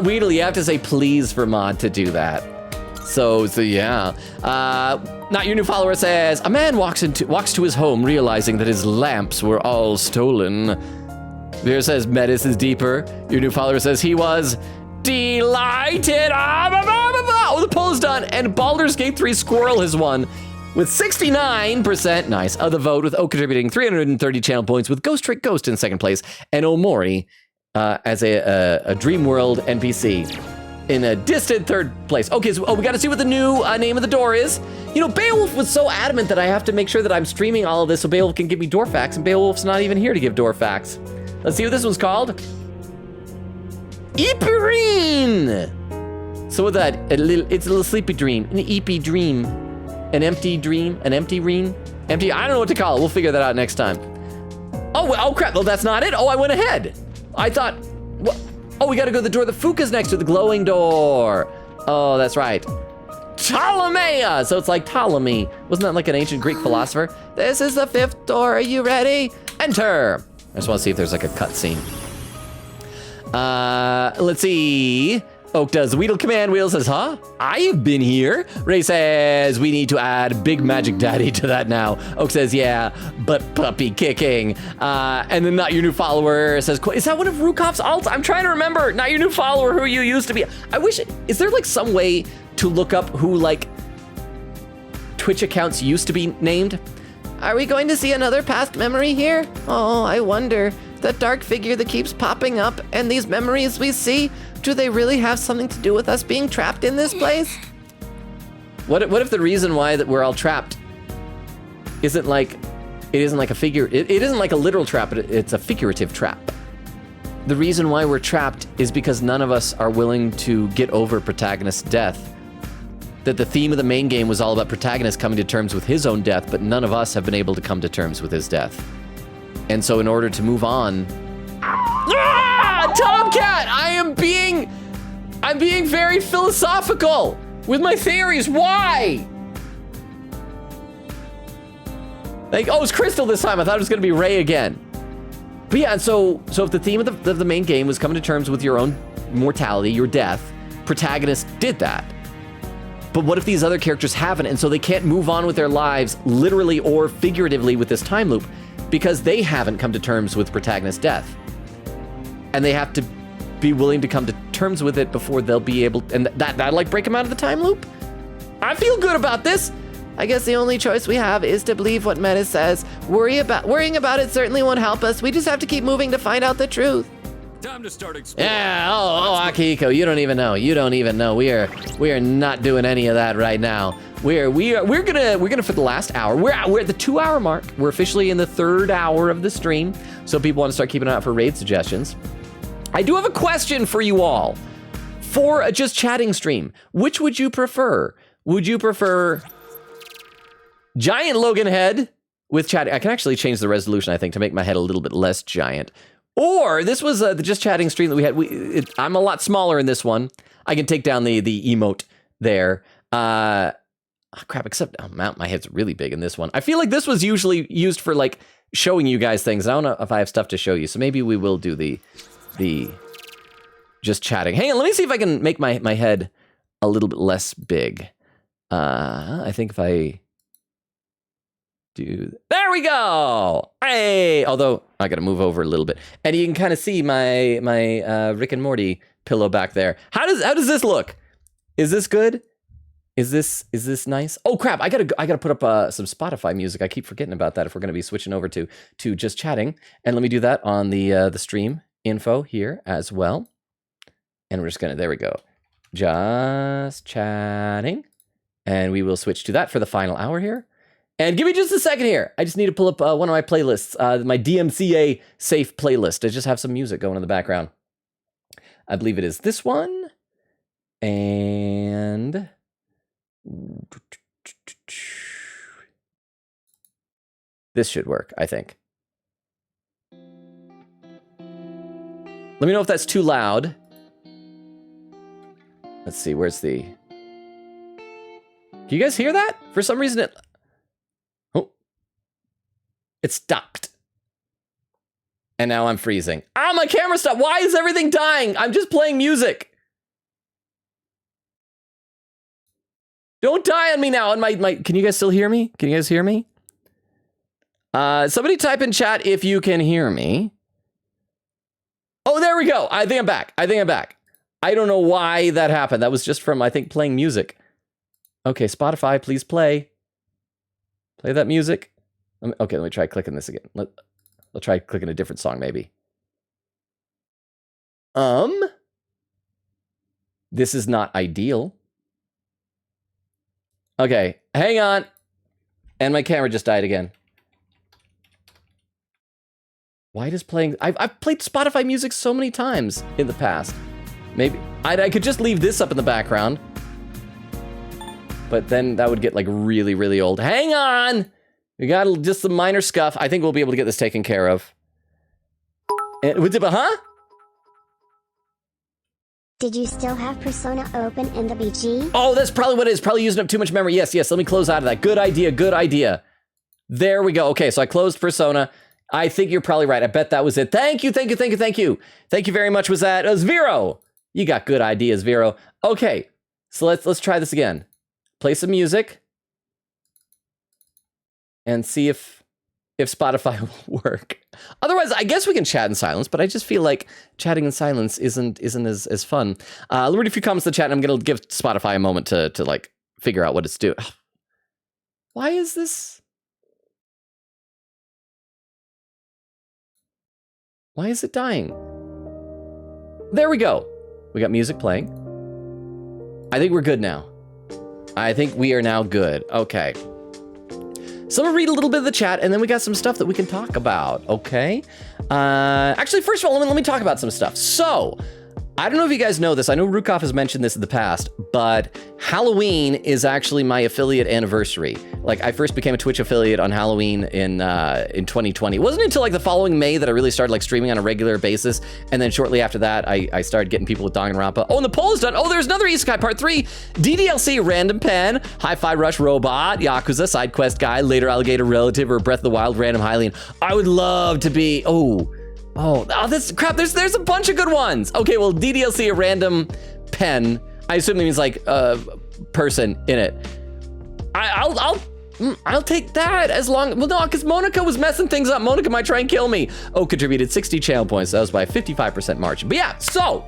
Weedle, you have to say please for Mod to do that. So yeah. Not your new follower says, a man walks to his home realizing that his lamps were all stolen. Vera says, Metis is deeper. Your new follower says he was delighted. Oh, the poll is done, and Baldur's Gate 3 Squirrel has won with 69% nice of the vote, with Oak contributing 330 channel points, with Ghost Trick Ghost in second place, and Omori as a Dream World NPC in a distant third place. Okay, so we got to see what the new name of the door is. You know, Beowulf was so adamant that I have to make sure that I'm streaming all of this so Beowulf can give me door facts, and Beowulf's not even here to give door facts. Let's see what this one's called. Eperine! So with that, it's a little sleepy dream, an eepy dream, an empty dream, an empty ream, empty, I don't know what to call it. We'll figure that out next time. Oh crap, well, that's not it. Oh, I went ahead. I thought, what? Oh, we gotta go to the door the Fuka's next to, the glowing door. Oh, that's right. Ptolemaea, so it's like Ptolemy. Wasn't that like an ancient Greek philosopher? This is the 5th door, are you ready? Enter. I just wanna see if there's like a cutscene. Let's see. Oak does the Weedle command. Wheel says, huh? I've been here. Ray says, we need to add Big Magic Daddy to that now. Oak says, yeah, but puppy kicking. And then Not Your New Follower says, is that one of Rukov's alts? I'm trying to remember. Not Your New Follower, who you used to be. I wish, is there like some way to look up who like Twitch accounts used to be named? Are we going to see another past memory here? Oh, I wonder. That dark figure that keeps popping up and these memories we see, do they really have something to do with us being trapped in this place? What if the reason why that we're all trapped isn't like a figure, it isn't like a literal trap, but it's a figurative trap. The reason why we're trapped is because none of us are willing to get over protagonist's death. That the theme of the main game was all about protagonist coming to terms with his own death, but none of us have been able to come to terms with his death. And so in order to move on, Tomcat, I'm being very philosophical with my theories. Why? Like, oh, it's Crystal this time. I thought it was gonna be Ray again. But yeah, so if the theme of the main game was coming to terms with your own mortality, your death, protagonist did that. But what if these other characters haven't, and so they can't move on with their lives, literally or figuratively, with this time loop, because they haven't come to terms with protagonist's death. And they have to be willing to come to terms with it before they'll be able, and that like break them out of the time loop? I feel good about this. I guess the only choice we have is to believe what Metis says. Worrying about it certainly won't help us. We just have to keep moving to find out the truth. Time to start exploring. Yeah, Akihiko, you don't even know. We are not doing any of that right now. We're gonna for the last hour. We're at the 2-hour mark. We're officially in the 3rd hour of the stream. So people want to start keeping an eye out for raid suggestions. I do have a question for you all. For a just chatting stream, which would you prefer? Would you prefer giant Logan head with chatting? I can actually change the resolution, I think, to make my head a little bit less giant. Or this was the just chatting stream that we had. I'm a lot smaller in this one. I can take down the emote there. Oh, crap, except my head's really big in this one. I feel like this was usually used for like showing you guys things. I don't know if I have stuff to show you, so maybe we will do the just chatting. Hang on, let me see if I can make my head a little bit less big. I think if I do, there we go. Hey, although I got to move over a little bit, and you can kind of see my Rick and Morty pillow back there. How does this look? Is this good? Is this nice? Oh crap! I gotta put up some Spotify music. I keep forgetting about that if we're gonna be switching over to just chatting. And let me do that on the stream info here as well. And we're just gonna, there we go, just chatting, and we will switch to that for the final hour here. And give me just a second here. I just need to pull up one of my playlists, my DMCA safe playlist. I just have some music going in the background. I believe it is this one, and this should work, I think. Let me know if that's too loud. Let's see, where's the... Can you guys hear that? For some reason it... Oh. It stopped. And now I'm freezing. Ah, my camera stopped. Why is everything dying? I'm just playing music. Don't die on me now. And my can you guys still hear me? Can you guys hear me? Somebody type in chat if you can hear me. Oh, there we go. I think I'm back. I don't know why that happened. That was just from, I think, playing music. Okay, Spotify, please play. Play that music. Okay, let me try clicking this again. I'll try clicking a different song, maybe. This is not ideal. Okay, hang on. And my camera just died again. Why does playing... I've played Spotify music so many times in the past. Maybe... I could just leave this up in the background. But then that would get like really, really old. Hang on! We got just some minor scuff. I think we'll be able to get this taken care of. Huh? Did you still have Persona open in the BG? Oh, that's probably what it is. Probably using up too much memory. Yes, let me close out of that. Good idea. There we go. Okay, so I closed Persona. I think you're probably right. I bet that was it. Thank you. Thank you very much. Was that Vero? You got good ideas, Vero. Okay, so let's try this again. Play some music and see if Spotify will work. Otherwise, I guess we can chat in silence, but I just feel like chatting in silence isn't as fun. Let me read a few comments in the chat, and I'm going to give Spotify a moment to like figure out what it's doing. Why is this? Why is it dying? There we go. We got music playing. I think we're good now. I think we are now good. Okay. So I'm gonna read a little bit of the chat, and then we got some stuff that we can talk about, okay? Actually, first of all, let me talk about some stuff. So, I don't know if you guys know this. I know Rukov has mentioned this in the past, but Halloween is actually my affiliate anniversary. Like, I first became a Twitch affiliate on Halloween in 2020. It wasn't until like the following May that I really started like streaming on a regular basis, and then shortly after that, I started getting people with Danganronpa. Oh, and the poll is done. Oh, there's another Isekai Part 3. DDLC, Random Pen, Hi-Fi Rush Robot, Yakuza, Side Quest Guy, Later Alligator Relative, or Breath of the Wild, Random Hylian. I would love to be... Oh, this crap, there's a bunch of good ones. Okay, well, DDLC, a Random Pen. I assume it means like a person in it. I'll take that as long, well, no, because Monica was messing things up. Monica might try and kill me. Oh, contributed 60 channel points. That was by a 55% margin. But yeah, so,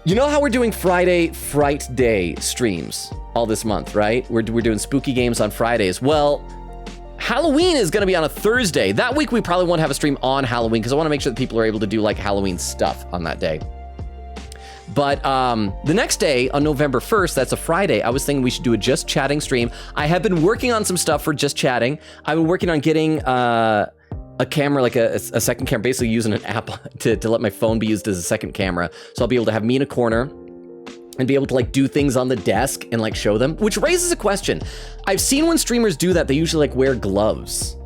you know how we're doing Friday Fright Day streams all this month, right? We're doing spooky games on Fridays. Well, Halloween is going to be on a Thursday. That week, we probably won't have a stream on Halloween because I want to make sure that people are able to do like Halloween stuff on that day. But the next day, on November 1st, that's a Friday, I was thinking we should do a Just Chatting stream. I have been working on some stuff for Just Chatting. I've been working on getting a camera, like a second camera, basically using an app to let my phone be used as a second camera. So I'll be able to have me in a corner and be able to like do things on the desk and like show them, which raises a question. I've seen when streamers do that, they usually like wear gloves.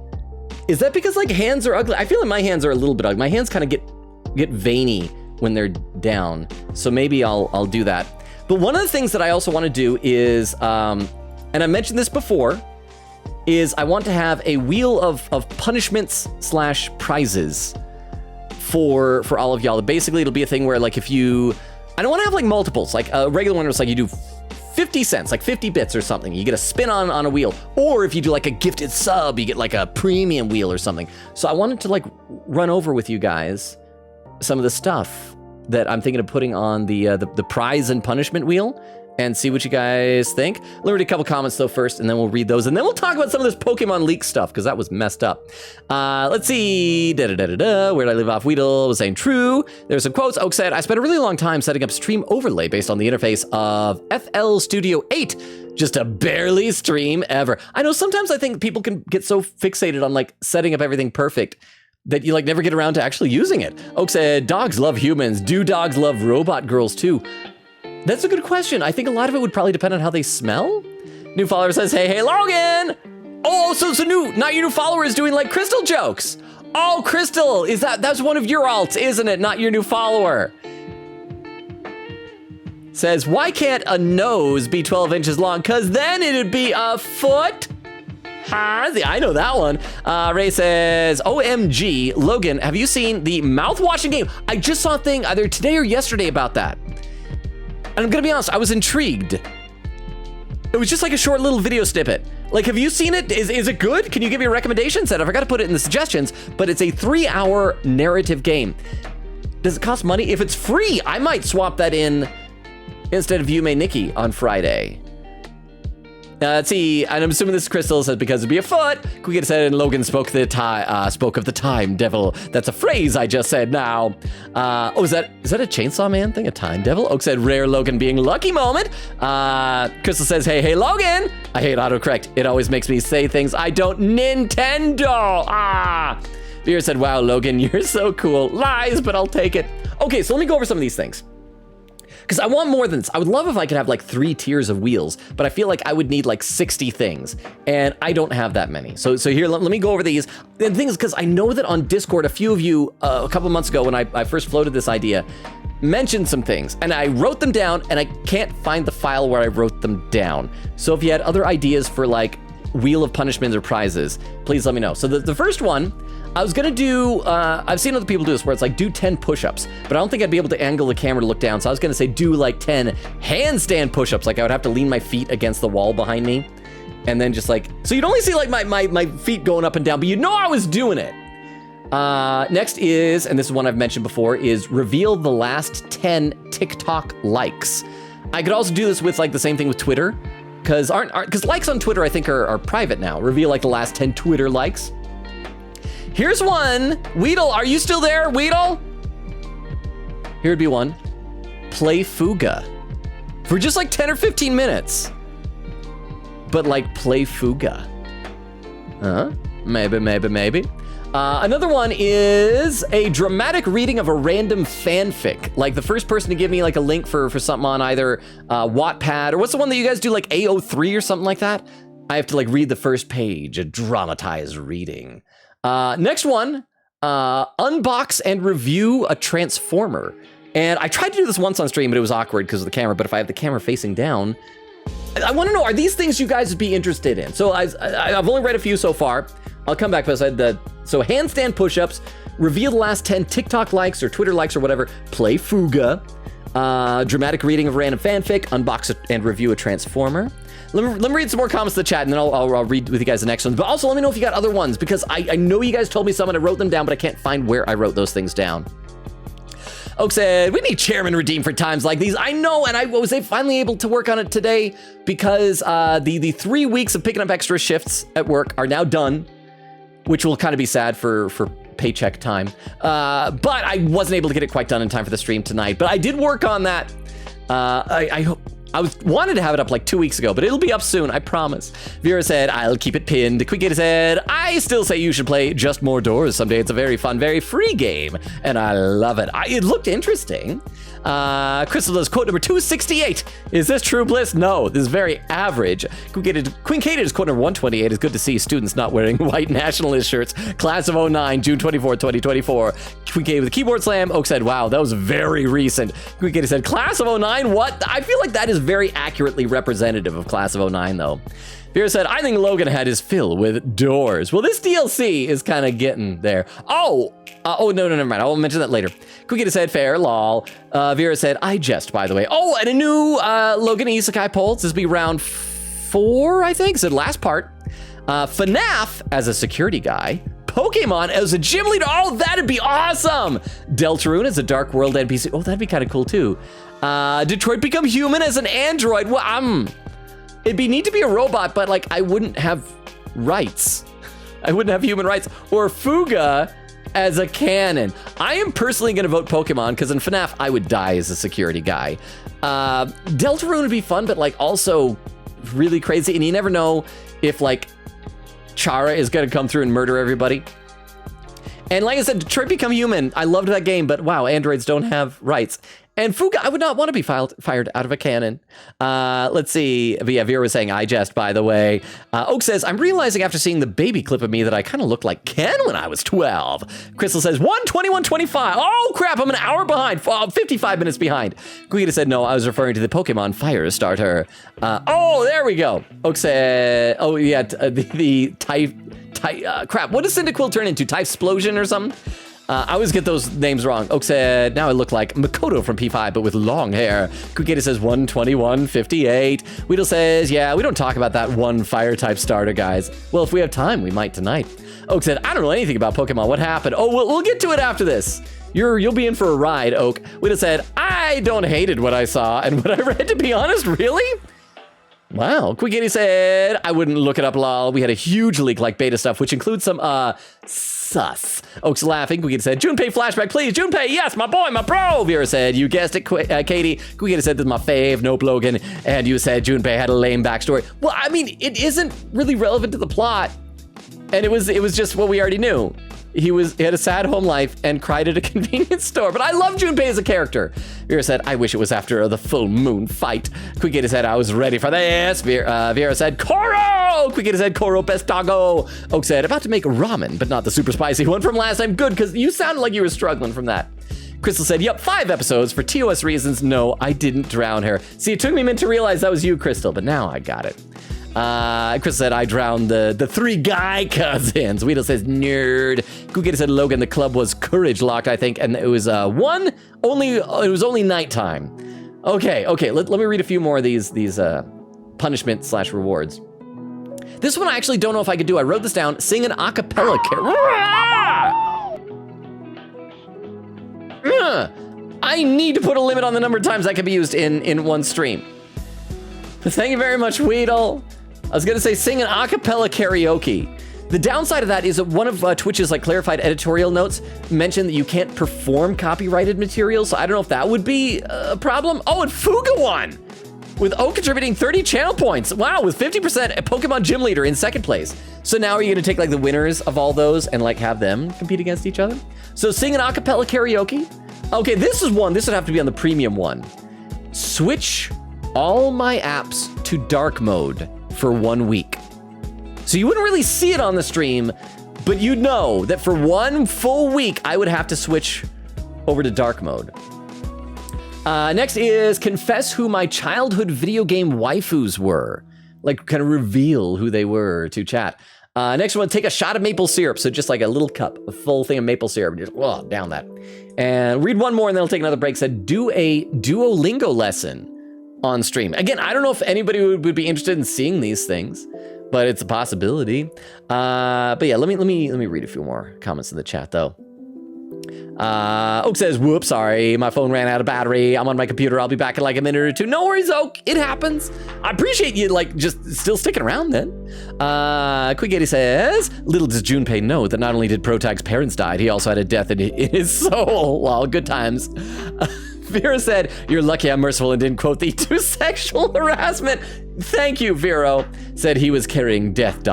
Is that because like hands are ugly? I feel like my hands are a little bit ugly. My hands kind of get veiny when they're down. So maybe I'll do that. But one of the things that I also want to do is and I mentioned this before, is I want to have a wheel of punishments / prizes for all of y'all. Basically, it'll be a thing where like if you, I don't want to have like multiples. Like a regular one was like you do 50 cents, like 50 bits or something. You get a spin on a wheel. Or if you do like a gifted sub, you get like a premium wheel or something. So I wanted to like run over with you guys some of the stuff that I'm thinking of putting on the prize and punishment wheel and see what you guys think. Let me read a couple comments though first, and then we'll read those, and then we'll talk about some of this Pokemon leak stuff, because that was messed up. Let's see, where did I leave off? Weedle was saying true. There's some quotes. Oak said, I spent a really long time setting up stream overlay based on the interface of FL Studio 8. Just a barely stream ever. I know sometimes I think people can get so fixated on like setting up everything perfect that you like never get around to actually using it. Oak said, dogs love humans. Do dogs love robot girls too? That's a good question. I think a lot of it would probably depend on how they smell. New follower says, hey, Logan. Oh, so not your new follower is doing like Crystal jokes. Oh, Crystal, that's one of your alts, isn't it? Not your new follower. Says, why can't a nose be 12 inches long? Cause then it'd be a foot. I know that one. Ray says, OMG, Logan, have you seen the mouth-washing game? I just saw a thing either today or yesterday about that. And I'm gonna be honest, I was intrigued. It was just like a short little video snippet. Like, have you seen it? Is it good? Can you give me a recommendation? Said I forgot to put it in the suggestions, but it's a 3-hour narrative game. Does it cost money? If it's free, I might swap that in instead of Yume Nikki on Friday. Let's see, and I'm assuming this is Crystal says because it'd be a foot. Quick said, and Logan spoke of the time devil. That's a phrase I just said now. Is that a Chainsaw Man thing? A time devil? Oak said, rare Logan being lucky moment. Crystal says, hey, Logan. I hate autocorrect. It always makes me say things I don't Nintendo. Vera said, wow, Logan, you're so cool. Lies, but I'll take it. Okay, so let me go over some of these things. Because I want more than this. I would love if I could have like 3 tiers of wheels, but I feel like I would need like 60 things, and I don't have that many. So here, let me go over these. The thing is, because I know that on Discord, a few of you, a couple months ago when I first floated this idea, mentioned some things, and I wrote them down, and I can't find the file where I wrote them down. So if you had other ideas for like wheel of punishments or prizes, please let me know. So the first one, I was gonna do, I've seen other people do this where it's like do 10 push-ups, but I don't think I'd be able to angle the camera to look down. So I was gonna say do like 10 handstand push-ups. Like I would have to lean my feet against the wall behind me. And then just like, so you'd only see like my feet going up and down, but you know I was doing it. Next is, and this is one I've mentioned before, is reveal the last 10 TikTok likes. I could also do this with like the same thing with Twitter, because likes on Twitter I think are private now. Reveal like the last 10 Twitter likes. Here's one. Weedle, are you still there, Weedle? Here'd be one. Play Fuga. For just like 10 or 15 minutes. But like play Fuga. Maybe. Another one is a dramatic reading of a random fanfic. Like the first person to give me like a link for something on either Wattpad, or what's the one that you guys do, like AO3 or something like that? I have to like read the first page, a dramatized reading. Next one, unbox and review a Transformer. And I tried to do this once on stream, but it was awkward because of the camera. But if I have the camera facing down, I want to know, are these things you guys would be interested in? So I've only read a few so far. I'll come back, but so handstand push-ups, reveal the last 10 TikTok likes or Twitter likes or whatever, play Fuga, dramatic reading of random fanfic, unbox and review a Transformer. Let me read some more comments in the chat, and then I'll read with you guys the next ones. But also, let me know if you got other ones, because I know you guys told me some and I wrote them down, but I can't find where I wrote those things down. Oak said, we need chairman redeem for times like these. I know, and I was finally able to work on it today because the 3 weeks of picking up extra shifts at work are now done, which will kind of be sad for paycheck time. But I wasn't able to get it quite done in time for the stream tonight, but I did work on that. I hope. I wanted to have it up like 2 weeks ago, but it'll be up soon, I promise. Vera said, I'll keep it pinned. Quick Gator said, I still say you should play Just More Doors someday. It's a very fun, very free game, and I love it. It looked interesting. Crystal does quote number 268. Is this true, Bliss? No, this is very average. Queen Kate is quote number 128. It's good to see students not wearing white nationalist shirts. Class of 09, June 24, 2024. Queen Kate with a keyboard slam. Oak said, wow, that was very recent. Queen Kate said, class of 09, what? I feel like that is is very accurately representative of Class of 09, though. Vera said, I think Logan had his fill with doors. Well, this DLC is kind of getting there. No, never mind. I'll mention that later. Quickita said, fair, lol. Vera said, I jest, by the way. Oh, and a new Logan Isekai poll. This will be round 4, I think. So the last part. FNAF as a security guy. Pokemon as a gym leader. Oh, that'd be awesome. Deltarune as a Dark World NPC. Oh, that'd be kind of cool, too. Detroit Become Human as an android. Well, it'd be neat to be a robot, but like I wouldn't have rights. I wouldn't have human rights. Or Fuga as a canon. I am personally going to vote Pokemon because in FNAF I would die as a security guy. Deltarune would be fun, but like also really crazy, and you never know if like Chara is going to come through and murder everybody. And like I said, Detroit Become Human, I loved that game, but wow, androids don't have rights. And Fuga, I would not want to be fired out of a cannon. Let's see. Yeah, Vera was saying, I jest, by the way. Oak says, I'm realizing after seeing the baby clip of me that I kind of looked like Ken when I was 12. Crystal says, 1:21:25. Oh, crap, I'm an hour behind. 55 minutes behind. Guida said, no, I was referring to the Pokemon Fire Starter. Oh, there we go. Oak said, oh, yeah, the crap, what does Cyndaquil turn into? Typhsplosion or something? I always get those names wrong. Oak said, now I look like Makoto from P5, but with long hair. Kukita says 1:21:58. Weedle says, yeah, we don't talk about that one fire type starter, guys. Well, if we have time, we might tonight. Oak said, I don't know anything about Pokemon. What happened? Oh, we'll get to it after this. You'll be in for a ride, Oak. Weedle said, I don't hated what I saw and what I read, to be honest, really? Wow, Quiggity said, I wouldn't look it up, lol. We had a huge leak like beta stuff, which includes some, sus. Oak's laughing. Quiggity said, Junpei flashback, please. Junpei, yes, my boy, my bro. Vera said, you guessed it, Katie. Quiggity said, this is my fave, nope, Logan. And you said Junpei had a lame backstory. Well, I mean, it isn't really relevant to the plot. And it was just what we already knew. He had a sad home life and cried at a convenience store. But I love Junpei as a character. Vera said, I wish it was after the full moon fight. Quiggita said, I was ready for this. Vera said, Koro! Quiggita said, Koro best doggo. Oak said, about to make ramen, but not the super spicy one from last time. Good, because you sounded like you were struggling from that. Crystal said, yep, 5 episodes. For TOS reasons, no, I didn't drown her. See, it took me a minute to realize that was you, Crystal, but now I got it. Chris said, I drowned the 3 guy cousins. Weedle says, nerd. Kukita said, Logan, the club was courage locked, I think, and it was it was only nighttime. Okay, let me read a few more of these punishment / rewards. This one I actually don't know if I could do. I wrote this down. Sing an a cappella I need to put a limit on the number of times that can be used in one stream. Thank you very much, Weedle. I was gonna say sing an a cappella karaoke. The downside of that is that one of Twitch's like clarified editorial notes mentioned that you can't perform copyrighted material, so I don't know if that would be a problem. Oh, and Fuga won! With O contributing 30 channel points. Wow, with 50% a Pokemon Gym Leader in 2nd place. So now are you gonna take like the winners of all those and like have them compete against each other? So sing an a cappella karaoke. Okay, this would have to be on the premium one. Switch all my apps to dark mode for 1 week. So you wouldn't really see it on the stream, but you'd know that for 1 full week, I would have to switch over to dark mode. Next is confess who my childhood video game waifus were. Like kind of reveal who they were to chat. Next one, take a shot of maple syrup. So just like a little cup, a full thing of maple syrup, and just down that. And read one more and then I'll take another break. Said do a Duolingo lesson on stream. Again, I don't know if anybody would be interested in seeing these things, but it's a possibility. But yeah, let me read a few more comments in the chat though. Oak says, whoops, sorry, my phone ran out of battery. I'm on my computer. I'll be back in like a minute or 2. No worries, Oak. It happens. I appreciate you like just still sticking around then. Quiggity says, little does Junpei know that not only did Protag's parents die, he also had a death in his soul. Well, good times. Vera said, you're lucky I'm merciful and didn't quote the to sexual harassment. Thank you, Vero. Said he was carrying death ...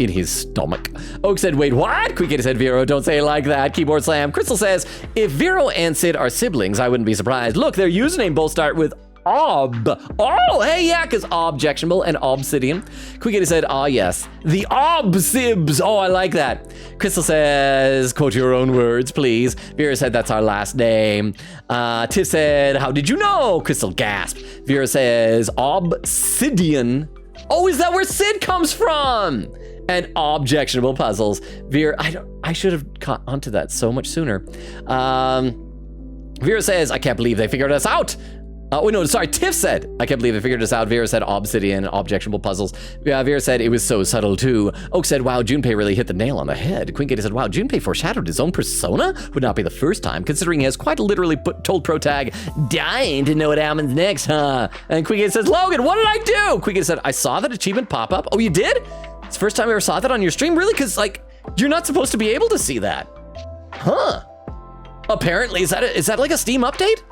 in his stomach. Oak said, wait, what? Quickity said, Vero, don't say it like that. Keyboard slam. Crystal says, if Vero and Sid are siblings, I wouldn't be surprised. Look, their username both start with Ob. Oh, hey, yeah, because objectionable and obsidian. Quickity said, ah, yes. The obsibs. Oh, I like that. Crystal says, quote your own words, please. Vera said, that's our last name. Tiff said, how did you know? Crystal gasped. Vera says, obsidian. Oh, is that where Sid comes from? And objectionable puzzles. Vera, I should have caught onto that so much sooner. Vera says, I can't believe they figured us out. Tiff said, I can't believe they figured us out. Vera said, obsidian, objectionable puzzles. Vera said, it was so subtle too. Oak said, wow, Junpei really hit the nail on the head. Queen Katie said, wow, Junpei foreshadowed his own persona? Would not be the first time, considering he has quite literally told Protag, dying to know what happens next, huh? And Queen Katie says, Logan, what did I do? Queen Katie said, I saw that achievement pop up. Oh, you did? It's the first time I ever saw that on your stream? Really? Because, like, you're not supposed to be able to see that. Huh. Apparently, is that like a Steam update?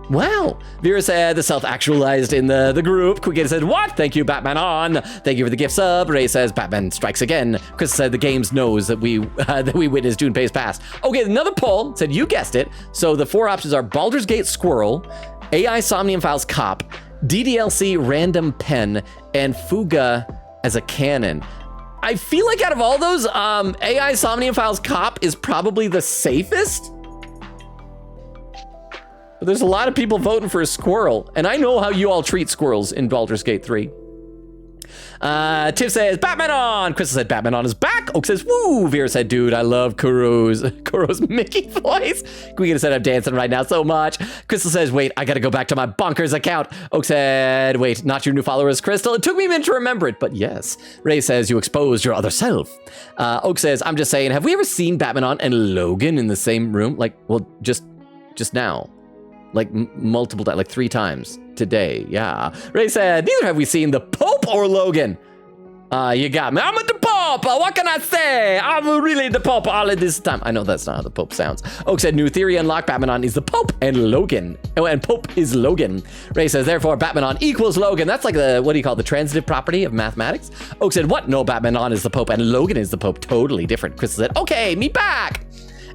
Wow. Vera said the self-actualized in the group. Quick said, what? Thank you, Batman on. Thank you for the gift sub. Ray says, Batman strikes again. Chris said the games knows that we witnessed Junpei's past. Okay, another poll said, you guessed it. So the 4 options are Baldur's Gate Squirrel, AI Somnium Files Cop, DDLC Random Pen, and Fuga as a canon. I feel like out of all those, AI Somnium Files Cop is probably the safest. But there's a lot of people voting for a squirrel, and I know how you all treat squirrels in Baldur's Gate 3. Tiff says, Batman on! Crystal said, Batman on is back! Oak says, woo! Vera said, dude, I love Kuro's Mickey voice. Queen said, I'm dancing right now so much. Crystal says, wait, I gotta go back to my bonkers account. Oak said, wait, not your new followers, Crystal. It took me a minute to remember it, but yes. Ray says, you exposed your other self. Oak says, I'm just saying, have we ever seen Batman on and Logan in the same room? Like, well, just now. Like multiple times, like 3 times today. Yeah. Ray said, neither have we seen the Pope or Logan. You got me. I'm the Pope. What can I say? I'm really the Pope all of this time. I know that's not how the Pope sounds. Oak said, new theory unlocked. Batman is the Pope and Logan. Oh, and Pope is Logan. Ray says, therefore, Batman equals Logan. That's like the, what do you call it, the transitive property of mathematics? Oak said, what? No, Batman is the Pope and Logan is the Pope. Totally different. Crystal said, okay, me back.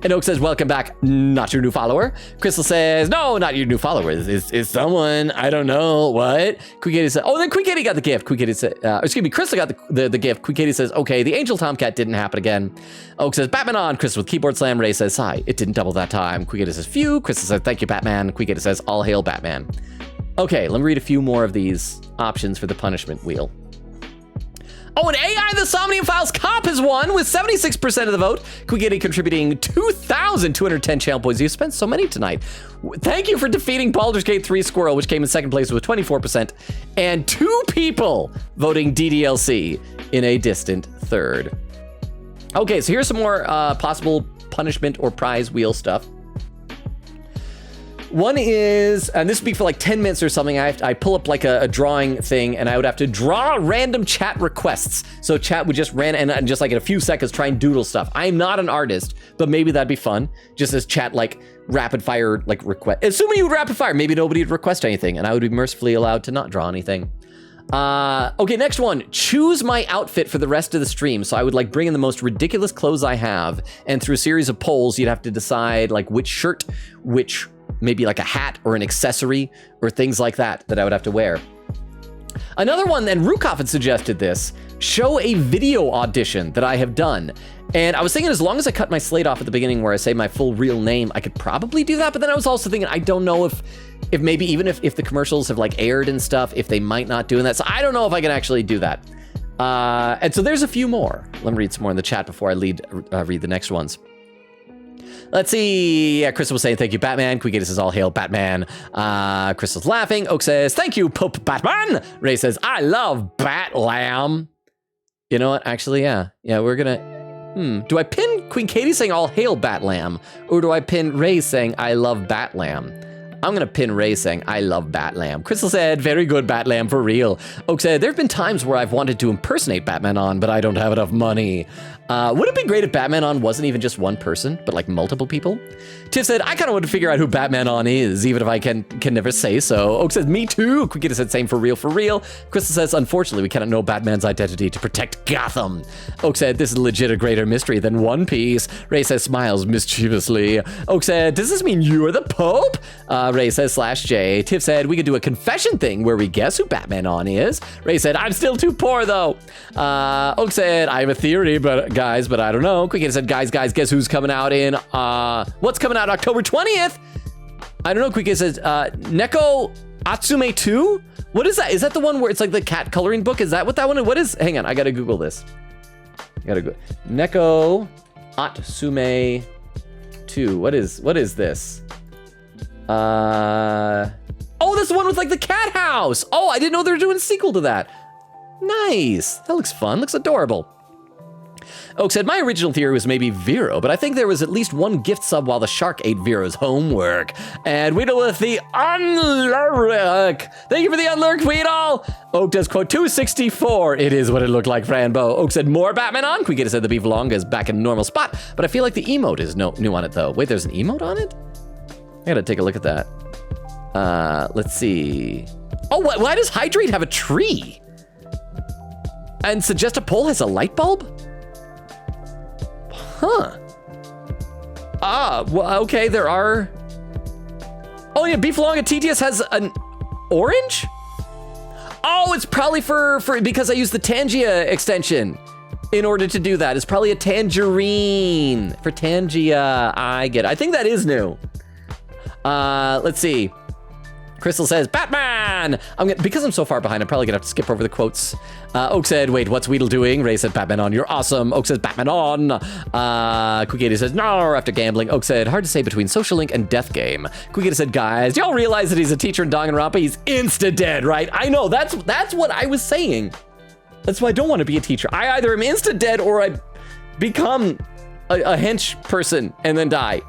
And Oak says, welcome back, not your new follower. Crystal says, no, not your new follower. Is someone, I don't know, what? Quick said, oh, then Quick got the gift. Quick said, excuse me, Crystal got the gift. Quick says, okay, the Angel Tomcat didn't happen again. Oak says, Batman on. Crystal with keyboard slam. Ray says, hi, it didn't double that time. Quick says, phew. Crystal says, thank you, Batman. Quick says, all hail Batman. Okay, let me read a few more of these options for the punishment wheel. Oh, and AI the Somnium Files Cop has won with 76% of the vote. Quiggy contributing 2,210 channel points. You spent so many tonight. Thank you for defeating Baldur's Gate 3 Squirrel, which came in second place with 24%, and 2 people voting DDLC in a distant third. Okay, so here's some more possible punishment or prize wheel stuff. One is, and this would be for like 10 minutes or something, I pull up like a drawing thing and I would have to draw random chat requests. So chat would just and just like in a few seconds try and doodle stuff. I'm not an artist, but maybe that'd be fun. Just as chat like rapid fire like request. Assuming you would rapid fire, maybe nobody would request anything and I would be mercifully allowed to not draw anything. Okay, next one. Choose my outfit for the rest of the stream. So I would like bring in the most ridiculous clothes I have, and through a series of polls, you'd have to decide like which shirt, which maybe like a hat or an accessory or things like that I would have to wear. Another one, and Rukov had suggested this, show a video audition that I have done. And I was thinking as long as I cut my slate off at the beginning where I say my full real name, I could probably do that. But then I was also thinking, I don't know if maybe even if the commercials have like aired and stuff, if they might not doing that. So I don't know if I can actually do that. And so there's a few more. Let me read some more in the chat before I read the next ones. Let's see. Yeah, Crystal was saying, thank you, Batman. Quiggy says, all hail Batman. Crystal's laughing. Oak says, thank you, Pope Batman. Ray says, I love Bat Lamb. You know what? Actually, yeah. Yeah, we're gonna... Do I pin Queen Katie saying, all hail Bat Lamb? Or do I pin Ray saying, I love Bat Lamb? I'm gonna pin Ray saying, I love Bat Lamb. Crystal said, very good, Bat Lamb, for real. Oak said, there have been times where I've wanted to impersonate Batman on, but I don't have enough money. Would it be great if Batman On wasn't even just one person, but like multiple people? Tiff said, I kind of want to figure out who Batman On is, even if I can never say so. Oak says, me too. Quikita said, same for real, for real. Crystal says, unfortunately, we cannot know Batman's identity to protect Gotham. Oak said, this is legit a greater mystery than One Piece. Ray says, smiles mischievously. Oak said, does this mean you're the Pope? Ray says, /J. Tiff said, we could do a confession thing where we guess who Batman On is. Ray said, I'm still too poor, though. Oak said, I have a theory, but guys, but I don't know. Quikita said, guys, guess who's coming out in, what's coming out October 20th? I don't know. Quikita says, Neko Atsume 2? What is that? Is that the one where it's like the cat coloring book? Is that what that one is? What is, hang on, I gotta Google this. Neko Atsume 2. What is this? Oh, that's the one with like the cat house. Oh, I didn't know they were doing a sequel to that. Nice. That looks fun. Looks adorable. Oak said, my original theory was maybe Vero, but I think there was at least one gift sub while the shark ate Vero's homework. And Weedle with the unlurk. Thank you for the unlurk, Weedle. Oak does quote 264. It is what it looked like, Franbo. Oak said, more Batman On. Quikita said the beef longa is back in a normal spot, but I feel like the emote is new on it though. Wait, there's an emote on it? I gotta take a look at that. Let's see. Oh, why does Hydrate have a tree? And Suggest a Pole has a light bulb? Huh. Well, okay, there are... Oh yeah, Beef Long at TTS has an orange? Oh, it's probably for because I used the Tangia extension in order to do that. It's probably a tangerine for Tangia. I get it. I think that is new. Let's see. Crystal says, Batman! Because I'm so far behind, I'm probably gonna have to skip over the quotes. Oak said, wait, what's Weedle doing? Ray said, Batman On, you're awesome. Oak says, Batman On. Quikita says, no, after gambling. Oak said, hard to say between Social Link and Death Game. Quikita said, guys, do y'all realize that he's a teacher in Danganronpa? He's insta-dead, right? I know, that's what I was saying. That's why I don't want to be a teacher. I either am insta-dead or I become a hench person and then die.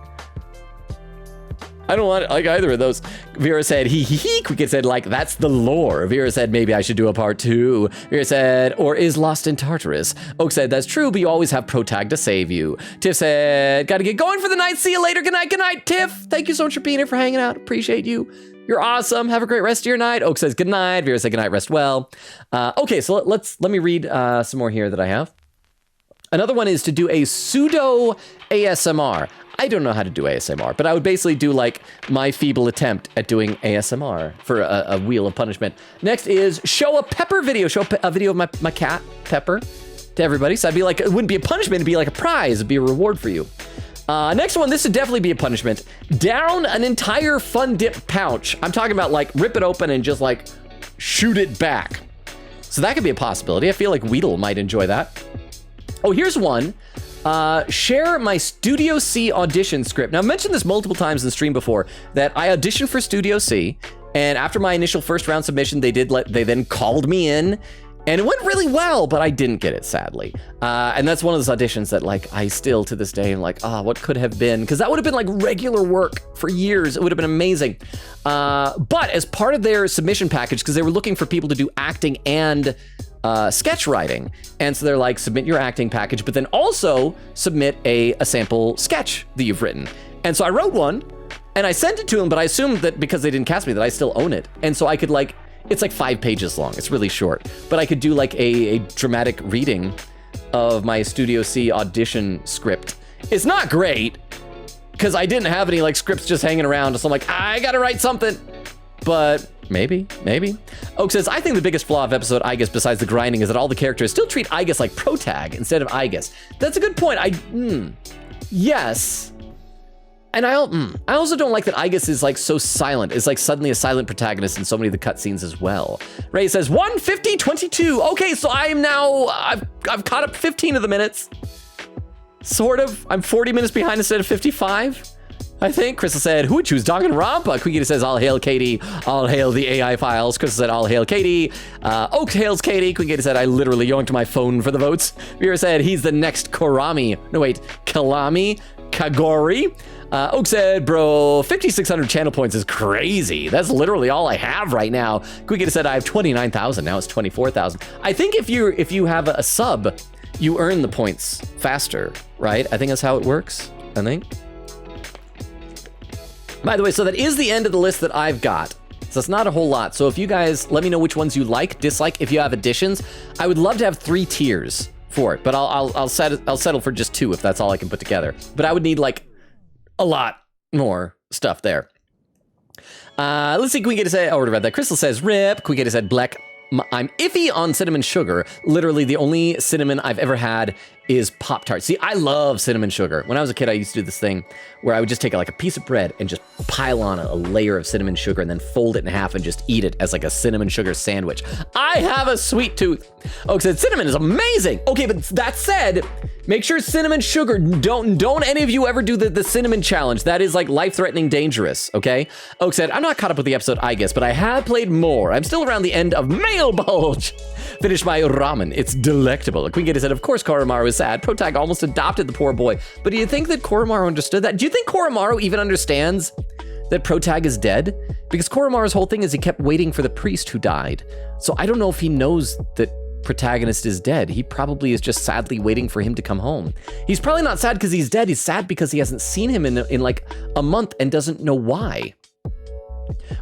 I don't want like either of those. Vera said, he. Quikita said, like, that's the lore. Vera said, maybe I should do a part 2. Vera said, or is Lost in Tartarus. Oak said, that's true, but you always have Protag to save you. Tiff said, gotta get going for the night. See you later. Good night, Tiff. Thank you so much for being here, for hanging out. Appreciate you. You're awesome. Have a great rest of your night. Oak says, good night. Vera said, good night, rest well. Okay, so let me read some more here that I have. Another one is to do a pseudo ASMR. I don't know how to do ASMR, but I would basically do like my feeble attempt at doing ASMR for a wheel of punishment. Next is show a Pepper video. Show a video of my cat, Pepper, to everybody. So I'd be like, it wouldn't be a punishment, it'd be like a prize. It'd be a reward for you. Next one, this would definitely be a punishment. Down an entire Fun Dip pouch. I'm talking about like rip it open and just like shoot it back. So that could be a possibility. I feel like Weedle might enjoy that. Oh, here's one. Share my Studio C audition script. Now, I've mentioned this multiple times in the stream before, that I auditioned for Studio C, and after my initial first round submission, they then called me in, and it went really well, but I didn't get it, sadly. And that's one of those auditions that, like, I still, to this day, am like, what could have been? Because that would have been, like, regular work for years. It would have been amazing. But as part of their submission package, because they were looking for people to do acting and sketch writing. And so they're like, submit your acting package, but then also submit a sample sketch that you've written. And so I wrote one and I sent it to them, but I assumed that because they didn't cast me that I still own it. And so I could like, it's like 5 pages long. It's really short, but I could do like a dramatic reading of my Studio C audition script. It's not great because I didn't have any like scripts just hanging around. So I'm like, I gotta write something, but maybe. Oak says, I think the biggest flaw of episode Aigis besides the grinding is that all the characters still treat Aigis like Protag instead of Aigis. That's a good point. Yes. And I also don't like that Aigis is like so silent. It's like suddenly a silent protagonist in so many of the cutscenes as well. Ray says 1:50:22. Okay, so I am now, I've caught up 15 of the minutes. Sort of. I'm 40 minutes behind instead of 55. I think. Crystal said, who would choose Danganronpa? Quikita says, all hail Katie. All hail the AI files. Crystal said, all hail Katie. Oak hails Katie. Quikita said, I literally yoinked my phone for the votes. Vera said, he's the next Korami. No, wait. Kalami. Kagori. Oak said, bro, 5,600 channel points is crazy. That's literally all I have right now. Quikita said, I have 29,000. Now it's 24,000. I think if you have a sub, you earn the points faster, right? I think that's how it works, I think. By the way, so that is the end of the list that I've got. So it's not a whole lot. So if you guys let me know which ones you like, dislike, if you have additions, I would love to have 3 tiers for it, but I'll settle for just 2 if that's all I can put together. But I would need like a lot more stuff there. Let's see, can we get to say, I already read that. Crystal says, rip. Can we get to said, Black, I'm iffy on cinnamon sugar. Literally the only cinnamon I've ever had is Pop-Tarts. See, I love cinnamon sugar. When I was a kid, I used to do this thing where I would just take like a piece of bread and just pile on a layer of cinnamon sugar and then fold it in half and just eat it as like a cinnamon sugar sandwich. I have a sweet tooth. Oak said, cinnamon is amazing. Okay, but that said, make sure cinnamon sugar, don't any of you ever do the cinnamon challenge. That is like life-threatening dangerous, okay? Oak said, I'm not caught up with the episode, Aigis, but I have played more. I'm still around the end of Male Bulge. Finished my ramen. It's delectable. Queen Gator said, of course Koromaru is sad. Protag almost adopted the poor boy. But do you think that Koromaru understood that? Do you think Koromaru even understands that Protag is dead? Because Koromaru's whole thing is he kept waiting for the priest who died. So I don't know if he knows that protagonist is dead. He probably is just sadly waiting for him to come home. He's probably not sad because he's dead. He's sad because he hasn't seen him in like a month and doesn't know why.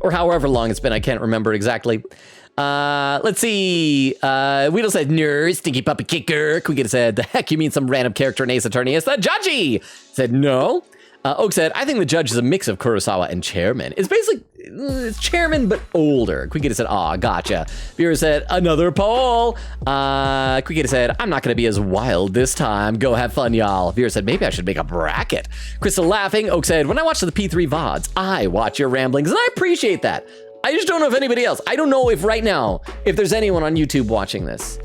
Or however long it's been. I can't remember exactly. Let's see. Weedle said, nerd, stinky puppy kicker. Quiggin said, the heck you mean some random character in Ace Attorney is the judgy? Said, no. Oak said, I think the judge is a mix of Kurosawa and Chairman. It's basically, it's Chairman, but older. Quiggin said, aw, gotcha. Viewer said, another poll. Quiggin said, I'm not going to be as wild this time. Go have fun, y'all. Viewer said, maybe I should make a bracket. Crystal laughing. Oak said, when I watch the P3 VODs, I watch your ramblings, and I appreciate that. I just don't know if anybody else. I don't know if right now, if there's anyone on YouTube watching this.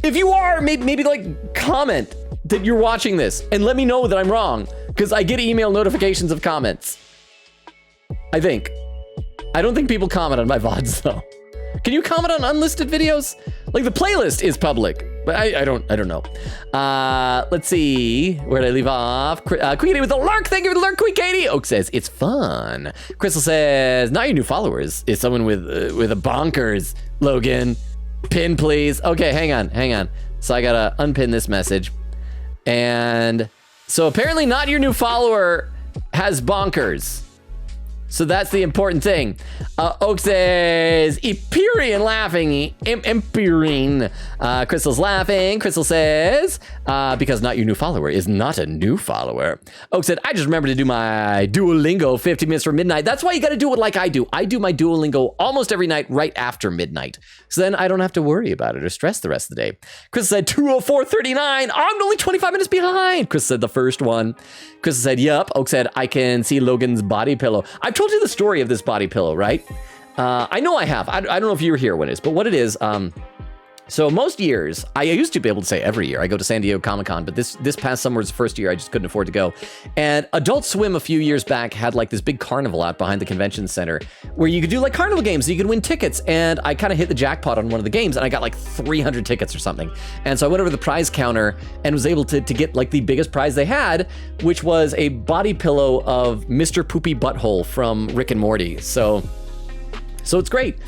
If you are, maybe like comment that you're watching this and let me know that I'm wrong, because I get email notifications of comments. I think. I don't think people comment on my VODs though. Can you comment on unlisted videos? Like the playlist is public, but I don't know. Let's see. Where did I leave off? Queen Katie with the lurk. Thank you for the lurk, Queen Katie. Oak says, it's fun. Crystal says, not your new followers. Is someone with a bonkers. Logan, pin please. Okay, hang on. So I gotta unpin this message. And so apparently not your new follower has bonkers. So that's the important thing. Oak says, Empyrean laughing. Empyrean. Crystal's laughing. Crystal says, because not your new follower is not a new follower. Oak said, I just remembered to do my Duolingo 50 minutes for midnight. That's why you got to do it like I do. I do my Duolingo almost every night right after midnight. So then I don't have to worry about it or stress the rest of the day. Crystal said, 2:04:39. I'm only 25 minutes behind. Crystal said the first one. Crystal said, yup. Oak said, I can see Logan's body pillow. I've told you the story of this body pillow, right? I know I have. I don't know if you were here when it is, but what it is, so most years, I used to be able to say every year, I go to San Diego Comic-Con, but this past summer was the first year I just couldn't afford to go. And Adult Swim a few years back had like this big carnival out behind the convention center where you could do like carnival games, you could win tickets. And I kind of hit the jackpot on one of the games and I got like 300 tickets or something. And so I went over to the prize counter and was able to get like the biggest prize they had, which was a body pillow of Mr. Poopy Butthole from Rick and Morty. So it's great.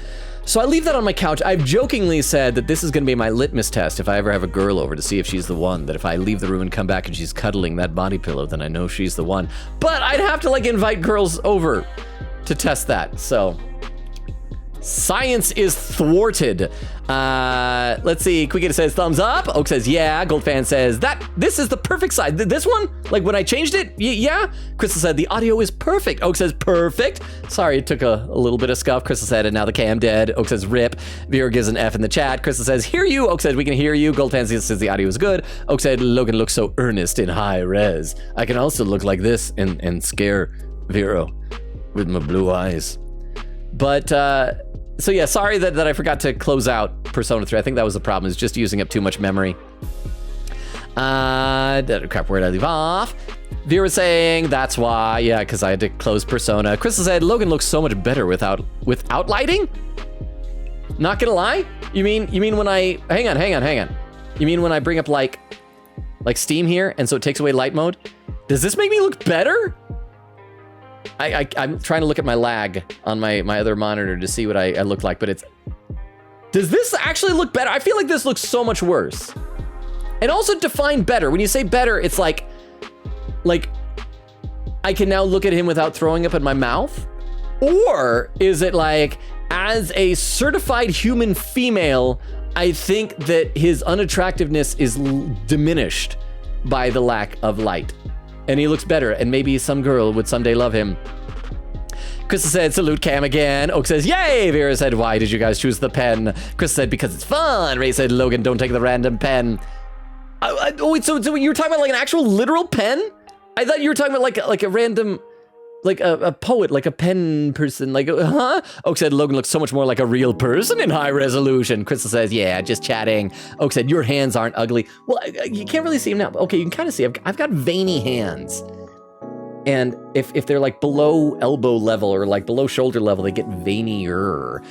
So I leave that on my couch. I've jokingly said that this is going to be my litmus test if I ever have a girl over to see if she's the one, that if I leave the room and come back and she's cuddling that body pillow, then I know she's the one. But I'd have to like invite girls over to test that. So science is thwarted. Let's see. Quiggin says thumbs up. Oak says yeah. Goldfan says this is the perfect size. This one, like when I changed it, yeah. Crystal said the audio is perfect. Oak says perfect. Sorry, it took a little bit of scuff. Crystal said, and now the cam dead. Oak says rip. Vera gives an F in the chat. Crystal says hear you. Oak says we can hear you. Goldfan says the audio is good. Oak said Logan looks so earnest in high res. I can also look like this and scare Vera with my blue eyes. But so yeah, sorry that I forgot to close out Persona 3. I think that was the problem, is just using up too much memory. Crap, where did I leave off? Vera saying, that's why, yeah, because I had to close Persona. Crystal said, Logan looks so much better without lighting? Not gonna lie? You mean when I, hang on. You mean when I bring up like Steam here, and so it takes away light mode? Does this make me look better? I'm trying to look at my lag on my other monitor to see what I look like, but does this actually look better? I feel like this looks so much worse. And also define better. When you say better, it's like I can now look at him without throwing up in my mouth? Or is it like, as a certified human female, I think that his unattractiveness is diminished by the lack of light. And he looks better, and maybe some girl would someday love him. Krista said, salute Cam again. Oak says, yay! Vera said, why did you guys choose the pen? Krista said, because it's fun. Ray said, Logan, don't take the random pen. Oh, wait, so you were talking about like an actual literal pen? I thought you were talking about like a random, like a poet, like a pen person, like, huh? Oak said, Logan looks so much more like a real person in high resolution. Crystal says, yeah, just chatting. Oak said, your hands aren't ugly. Well, you can't really see them now. Okay, you can kind of see, I've got veiny hands. And if they're like below elbow level or like below shoulder level, they get veinier.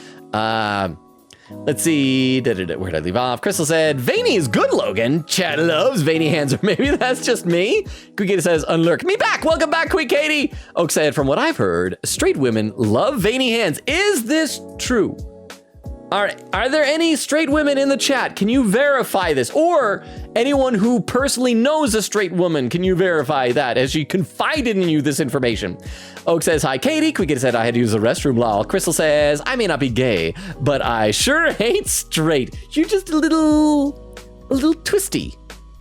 Let's see. Where did I leave off? Crystal said, veiny is good, Logan. Chad loves veiny hands, or maybe that's just me. Quick Katie says, unlurk me back. Welcome back, Quick Katie. Oak said, from what I've heard, straight women love veiny hands. Is this true? All right, are there any straight women in the chat? Can you verify this? Or anyone who personally knows a straight woman, can you verify that? Has she confided in you this information? Oak says, hi, Katie. Quick said, I had to use the restroom, lol. Crystal says, I may not be gay, but I sure hate straight. You're just a little twisty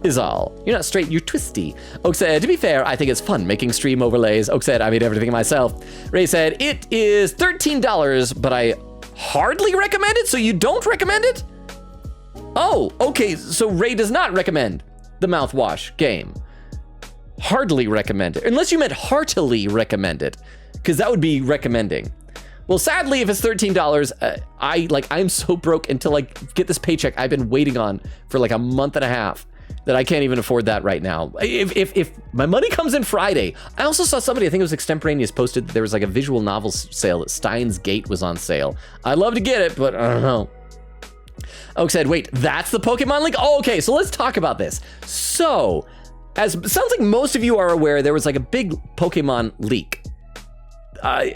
is all. You're not straight, you're twisty. Oak said, to be fair, I think it's fun making stream overlays. Oak said, I made everything myself. Ray said, it is $13, but I hardly recommend it, so you don't recommend it? Oh, okay, so Ray does not recommend the mouthwash game. Hardly recommend it, unless you meant heartily recommend it, because that would be recommending. Well, sadly, if it's $13, I'm so broke until I get this paycheck I've been waiting on for like a month and a half that I can't even afford that right now. If my money comes in Friday, I also saw somebody, I think it was Extemporaneous, posted that there was like a visual novel sale that Steins Gate was on sale. I'd love to get it, but I don't know. Oak said, wait, that's the Pokemon leak? Oh, okay, so let's talk about this. So, sounds like most of you are aware, there was like a big Pokemon leak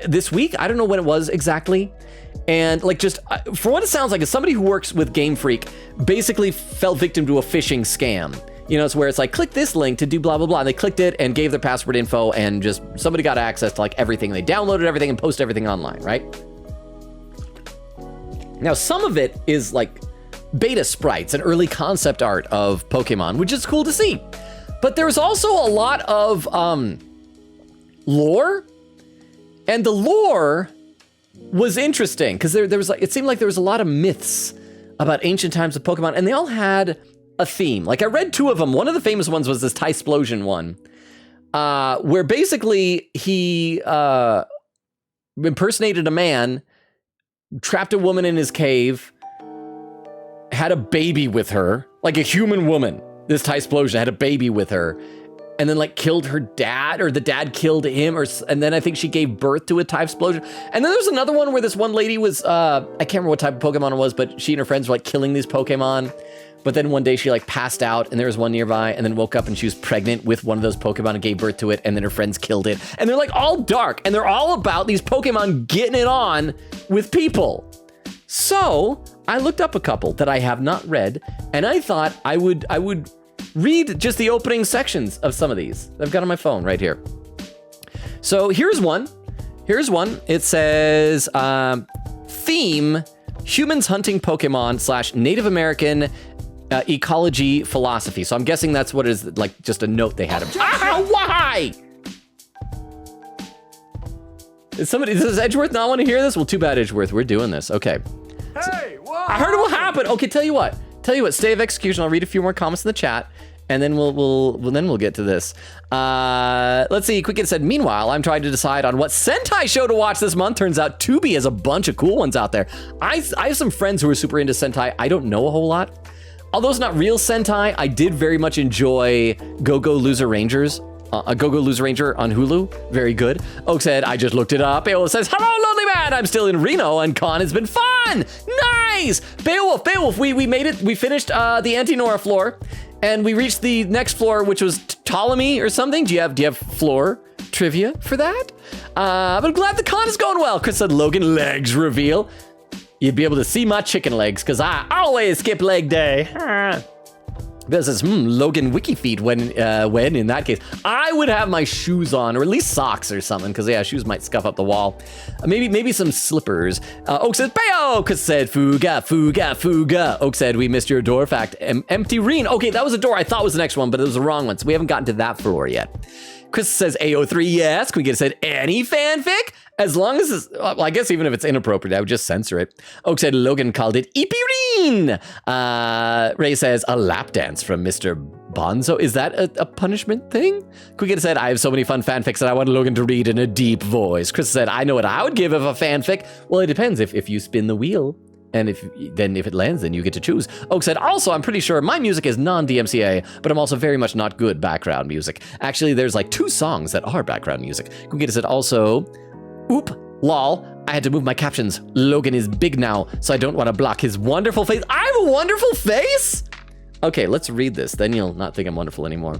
this week. I don't know when it was exactly. And like, just for what it sounds like, is somebody who works with Game Freak basically fell victim to a phishing scam. You know, it's where it's like, click this link to do blah, blah, blah. And they clicked it and gave their password info, and just somebody got access to like everything. They downloaded everything and posted everything online, right? Now, some of it is like beta sprites and early concept art of Pokemon, which is cool to see. But there's also a lot of lore, and the lore was interesting because there was like, it seemed like there was a lot of myths about ancient times of Pokemon, and they all had a theme. Like I read two of them. One of the famous ones was this Tysplosion one, where basically he impersonated a man, trapped a woman in his cave, had a baby with her, like a human woman. This Tysplosion had a baby with her, and then like killed her dad, or the dad killed him, and then I think she gave birth to a Tysplosion. And then there's another one where this one lady was, I can't remember what type of Pokemon it was, but she and her friends were like killing these Pokemon. But then one day she like passed out, and there was one nearby, and then woke up and she was pregnant with one of those Pokemon and gave birth to it, and then her friends killed it. And they're like all dark, and they're all about these Pokemon getting it on with people. So I looked up a couple that I have not read, and I thought I would read just the opening sections of some of these I've got on my phone right here. So here's one. It says, theme, humans hunting Pokemon / Native American ecology philosophy. So I'm guessing that's what it is, like just a note they had. Why? Does Edgeworth not want to hear this? Well, too bad, Edgeworth. We're doing this. Okay. Hey, what? I heard it will happen. Okay, tell you what, stay of execution. I'll read a few more comments in the chat, and then we'll get to this. Let's see. Quick said, meanwhile, I'm trying to decide on what Sentai show to watch this month. Turns out Tubi has a bunch of cool ones out there. I have some friends who are super into Sentai. I don't know a whole lot. Although it's not real Sentai, I did very much enjoy Go-Go Loser Rangers. Go-Go Loser Ranger on Hulu. Very good. Oak said, I just looked it up. Beowulf says, hello, lonely man. I'm still in Reno, and con has been fun. Nice. Beowulf, we made it. We finished the Anti-Nora floor, and we reached the next floor, which was Ptolemy or something. Do you have floor trivia for that? But I'm glad the con is going well. Chris said, Logan, legs reveal. You'd be able to see my chicken legs, because I always skip leg day. This is Logan wiki feet when in that case I would have my shoes on, or at least socks or something, because yeah, shoes might scuff up the wall. Maybe some slippers. Oak says Bayo, Chris said fuga fuga fuga. Oak said we missed your door fact. Empty reen. Okay, that was a door I thought was the next one, but it was the wrong one, so we haven't gotten to that floor yet. Chris says AO3, yes. Can we get said any fanfic? As long as it's, well, I guess even if it's inappropriate, I would just censor it. Oak said Logan called it Ipirine. Ray says a lap dance from Mr. Bonzo. Is that a punishment thing? Can we get said I have so many fun fanfics that I want Logan to read in a deep voice. Chris said I know what I would give of a fanfic. Well, it depends if you spin the wheel. And if it lands, then you get to choose. Oak said, also, I'm pretty sure my music is non-DMCA, but I'm also very much not good background music. Actually, there's like 2 songs that are background music. Kugita said also, oop, lol, I had to move my captions. Logan is big now, so I don't want to block his wonderful face. I have a wonderful face? Okay, let's read this. Then you'll not think I'm wonderful anymore.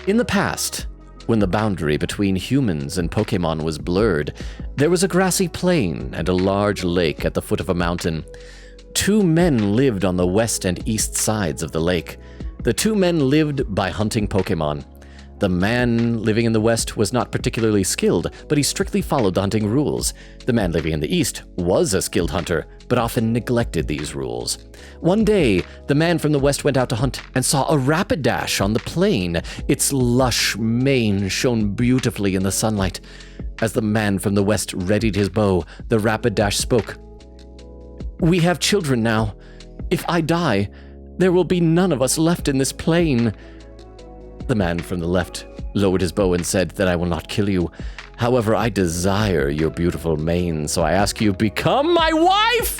In the past, when the boundary between humans and Pokemon was blurred, there was a grassy plain and a large lake at the foot of a mountain. 2 men lived on the west and east sides of the lake. The 2 men lived by hunting Pokemon. The man living in the west was not particularly skilled, but he strictly followed the hunting rules. The man living in the east was a skilled hunter, but often neglected these rules. One day, the man from the west went out to hunt and saw a Rapidash on the plain. Its lush mane shone beautifully in the sunlight. As the man from the west readied his bow, the Rapidash spoke. "We have children now. If I die, there will be none of us left in this plain." The man from the left lowered his bow and said that I will not kill you. However, I desire your beautiful mane, so I ask you, become my wife!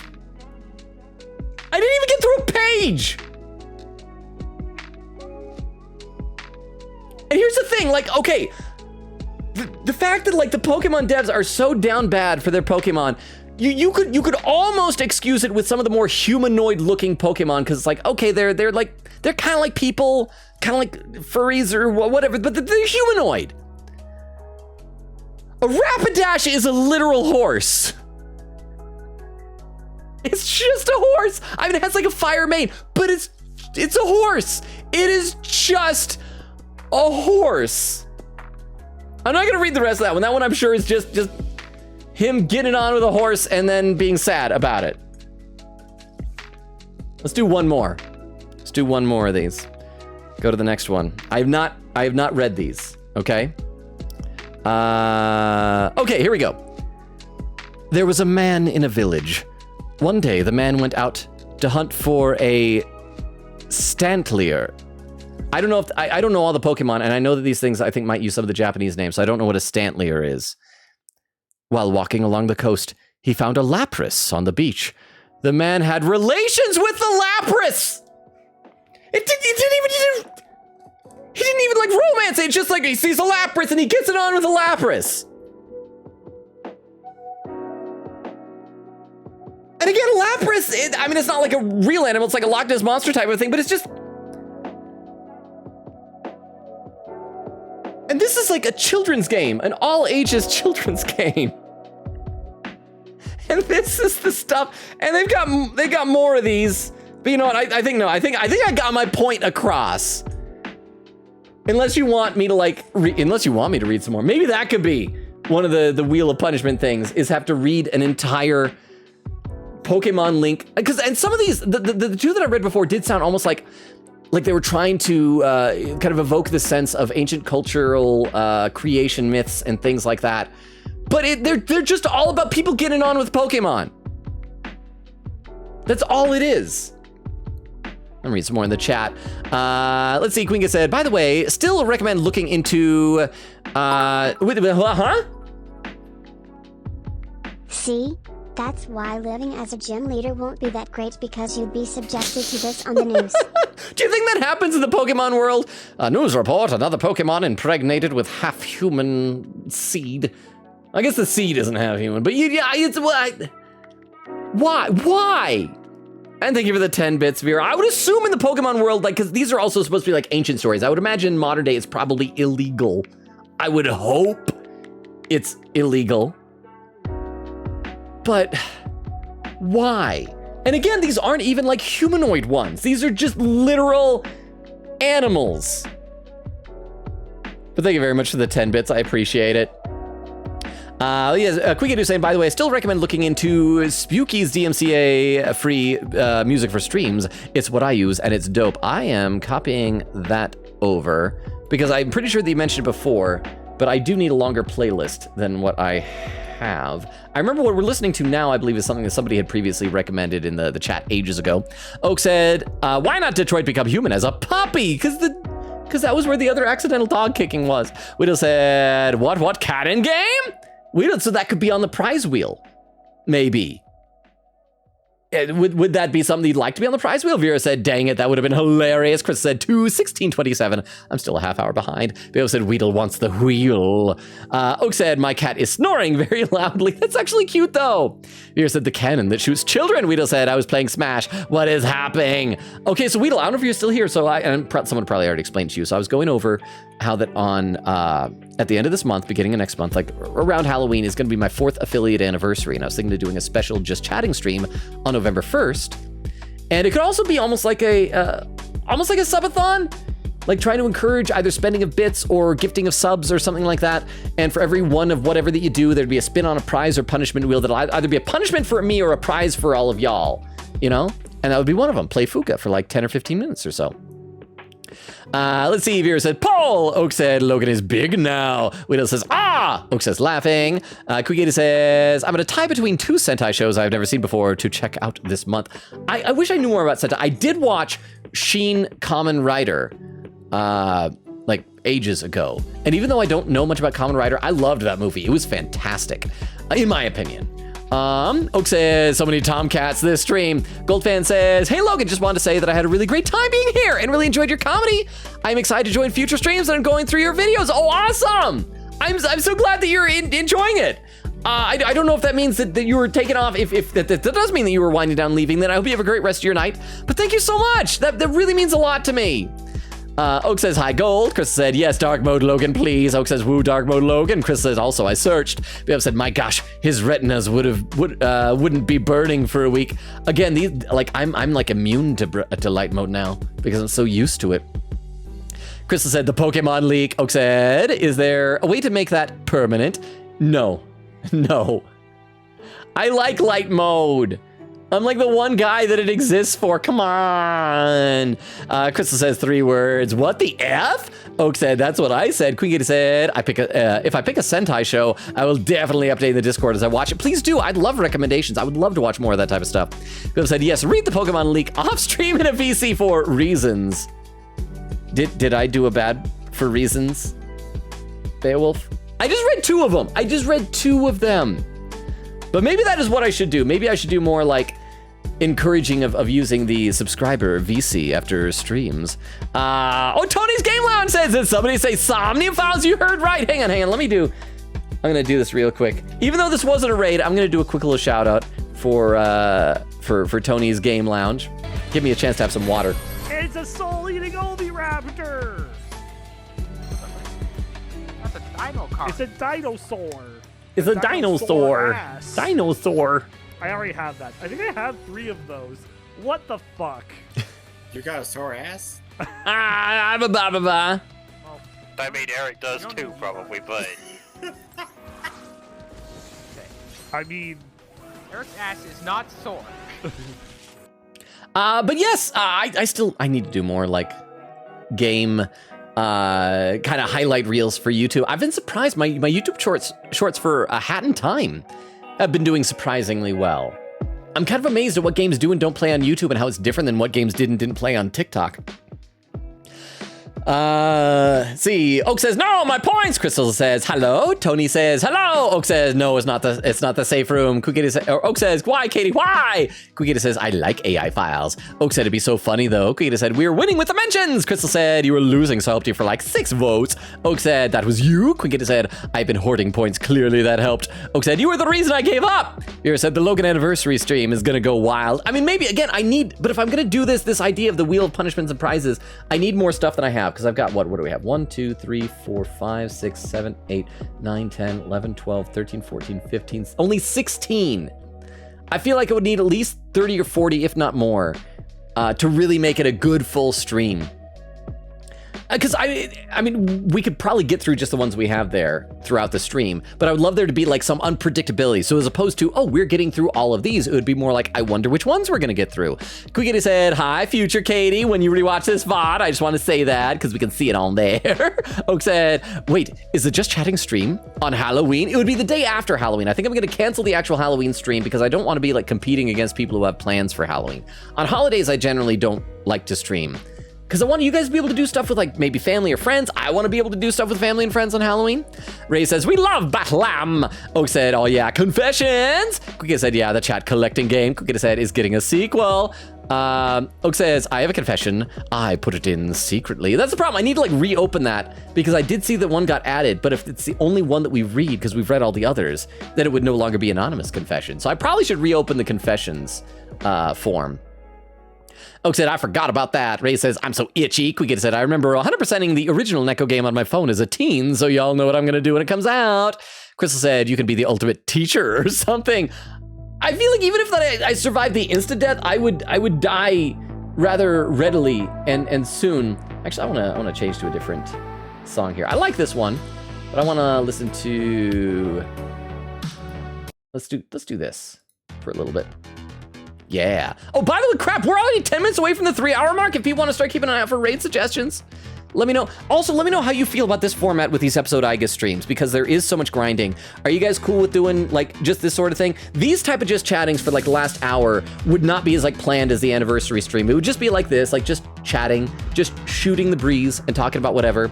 I didn't even get through a page! And here's the thing, like, okay, the fact that, like, the Pokemon devs are so down bad for their Pokemon, you could almost excuse it with some of the more humanoid-looking Pokemon, because it's like, okay, they're kind of like people, kind of like furries or whatever, but they're humanoid. A Rapidash is a literal horse. It's just a horse. I mean, it has like a fire mane, but it's a horse. It is just a horse. I'm not gonna read the rest of that one. That one I'm sure is just him getting on with a horse and then being sad about it. Let's do one more. Let's do one more of these. Go to the next one. I have not read these, okay? Okay, here we go. There was a man in a village. One day, the man went out to hunt for a Stantlier. I don't know if I don't know all the Pokemon, and I know that these things I think might use some of the Japanese names, so I don't know what a Stantlier is. While walking along the coast, he found a Lapras on the beach. The man had relations with the Lapras. He didn't even like romance it. It's just like he sees a Lapras and he gets it on with a Lapras. And again, Lapras, I mean, it's not like a real animal. It's like a Loch Ness Monster type of thing, but it's just... And this is like a children's game, an all-ages children's game. And this is the stuff, and they've got more of these. But you know what? I think I got my point across. Unless you want me to read some more. Maybe that could be one of the Wheel of Punishment things, is have to read an entire Pokemon link. And some of these, the 2 that I read before did sound almost like they were trying to kind of evoke the sense of ancient cultural creation myths and things like that. But they're just all about people getting on with Pokemon. That's all it is. Let me read some more in the chat. Let's see, Queen said, by the way, still recommend looking into, See? That's why living as a gym leader won't be that great, because you'd be subjected to this on the news. Do you think that happens in the Pokemon world? A news report, another Pokemon impregnated with half-human seed. I guess the seed isn't half-human, but it's what? Why? And thank you for the 10 bits, Vera. I would assume in the Pokemon world, like, because these are also supposed to be like ancient stories. I would imagine in modern day it's probably illegal. I would hope it's illegal. But why? And again, these aren't even like humanoid ones. These are just literal animals. But thank you very much for the 10 bits. I appreciate it. Yes, Quickadu saying, by the way, I still recommend looking into Spooky's DMCA free music for streams. It's what I use and it's dope. I am copying that over because I'm pretty sure that you mentioned it before, but I do need a longer playlist than what I have. I remember what we're listening to now, I believe, is something that somebody had previously recommended in the chat ages ago. Oak said, why not Detroit Become Human as a puppy? Because that was where the other accidental dog kicking was. Widow said, what cat in game? Widow, so that could be on the prize wheel, maybe. Would that be something you'd like to be on the prize wheel? Vera said, dang it, that would have been hilarious. Chris said, 1627. I'm still a half hour behind. Theo said, Weedle wants the wheel. Oak said, my cat is snoring very loudly. That's actually cute, though. Vera said, the cannon that shoots children. Weedle said, I was playing Smash. What is happening? Okay, so Weedle, I don't know if you're still here. So someone probably already explained to you. So I was going over how that on at the end of this month, beginning of next month, like around Halloween, is going to be my 4th affiliate anniversary. And I was thinking of doing a special just chatting stream on November 1st. And it could also be almost like a subathon, like trying to encourage either spending of bits or gifting of subs or something like that. And for every one of whatever that you do, there'd be a spin on a prize or punishment wheel that'll either be a punishment for me or a prize for all of y'all, you know? And that would be one of them. Play Fuka for like 10 or 15 minutes or so. Let's see, Vera said, Paul! Oak said, Logan is big now. Widow says, ah! Oak says, laughing. Quigata says, I'm at a tie between 2 Sentai shows I've never seen before to check out this month. I wish I knew more about Sentai. I did watch Sheen Kamen Rider, like ages ago. And even though I don't know much about Kamen Rider, I loved that movie. It was fantastic, in my opinion. Oak says, so many Tomcats this stream. Goldfan says, hey Logan, just wanted to say that I had a really great time being here and really enjoyed your comedy. I'm excited to join future streams and I'm going through your videos. Oh, awesome! I'm so glad that you're enjoying it. I don't know if that means that you were taken off. If that does mean that you were winding down leaving, then I hope you have a great rest of your night. But thank you so much. That really means a lot to me. Oak says, hi, Gold. Chris said, yes, dark mode, Logan, please. Oak says, woo, dark mode, Logan. Chris says, also, I searched. Bev said, my gosh, his retinas wouldn't be burning for a week. Again, these, like, I'm like immune to light mode now because I'm so used to it. Crystal said, the Pokemon leak. Oak said, is there a way to make that permanent? No. I like light mode. I'm like the one guy that it exists for. Come on. Crystal says 3 words. What the F? Oak said, that's what I said. Queen Gator said, if I pick a Sentai show, I will definitely update the Discord as I watch it. Please do. I'd love recommendations. I would love to watch more of that type of stuff. Bill said, yes, read the Pokemon leak off stream in a VC for reasons. Did I do a bad for reasons, Beowulf? I just read 2 of them. I just read 2 of them. But maybe that is what I should do. Maybe I should do more like encouraging of using the subscriber VC after streams. Tony's Game Lounge says, did somebody say Somniphiles? You heard right. Hang on. I'm gonna do this real quick. Even though this wasn't a raid, I'm gonna do a quick little shout out for Tony's Game Lounge. Give me a chance to have some water. It's a soul-eating Oviraptor. That's a dino car. It's a dinosaur. It's a dinosaur. Dinosaur. I already have that. I think I have 3 of those. What the fuck? You got a sore ass? I mean, Eric does too, probably, but... I mean... Eric's ass is not sore. But yes, I need to do more like game kind of highlight reels for YouTube. I've been surprised. My YouTube shorts for A Hat in Time have been doing surprisingly well. I'm kind of amazed at what games do and don't play on YouTube and how it's different than what games didn't play on TikTok. See, Oak says, no, my points. Crystal says, hello. Tony says, hello. Oak says, no, it's not the safe room. Oak says, why, Katie, why? Kukita says, I like AI files. Oak said, it'd be so funny though. Kukita said, we're winning with the mentions. Crystal said, you were losing, so I helped you for like 6 votes. Oak said, that was you. Kukita said, I've been hoarding points. Clearly that helped. Oak said, you were the reason I gave up. Vera said, the Logan anniversary stream is gonna go wild. I mean, maybe again, but if I'm gonna do this idea of the wheel of punishments and prizes, I need more stuff than I have. Because I've got, what do we have? 1, 2, 3, 4, 5, 6, 7, 8, 9, 10, 11, 12, 13, 14, 15, only 16. I feel like it would need at least 30 or 40, if not more, to really make it a good full stream. Because I mean, we could probably get through just the ones we have there throughout the stream, but I would love there to be like some unpredictability. So as opposed to, oh, we're getting through all of these, it would be more like, I wonder which ones we're gonna get through. Quickity said, hi, future Katie. When you rewatch this VOD, I just want to say that because we can see it on there. Oak said, wait, is it just chatting stream on Halloween? It would be the day after Halloween. I think I'm gonna cancel the actual Halloween stream because I don't want to be like competing against people who have plans for Halloween. On holidays, I generally don't like to stream, because I want you guys to be able to do stuff with like maybe family or friends. I want to be able to do stuff with family and friends on Halloween. Ray says, we love Battle Lamb. Oak said, oh yeah, confessions. Quickity said, yeah, the chat collecting game, Quickity said, is getting a sequel. Oak says, I have a confession. I put it in secretly. That's the problem. I need to like reopen that because I did see that one got added, but if it's the only one that we read because we've read all the others, then it would no longer be anonymous confession. So I probably should reopen the confessions form. Oak said, I forgot about that. Ray says, I'm so itchy. Quickity said, I remember 100%ing the original Neko game on my phone as a teen, so y'all know what I'm gonna do when it comes out. Crystal said, you can be the ultimate teacher or something. I feel like even if I survived the insta-death, I would die rather readily and soon. Actually, I wanna change to a different song here. I like this one, but I wanna listen to, let's do this for a little bit. Yeah. Oh, by the way, crap, we're already 10 minutes away from the 3-hour mark. If you want to start keeping an eye out for raid suggestions, let me know. Also, let me know how you feel about this format with these episode Aigis streams, because there is so much grinding. Are you guys cool with doing like just this sort of thing? These type of just chattings for like the last hour would not be as like planned as the anniversary stream. It would just be like this, like just chatting, just shooting the breeze and talking about whatever.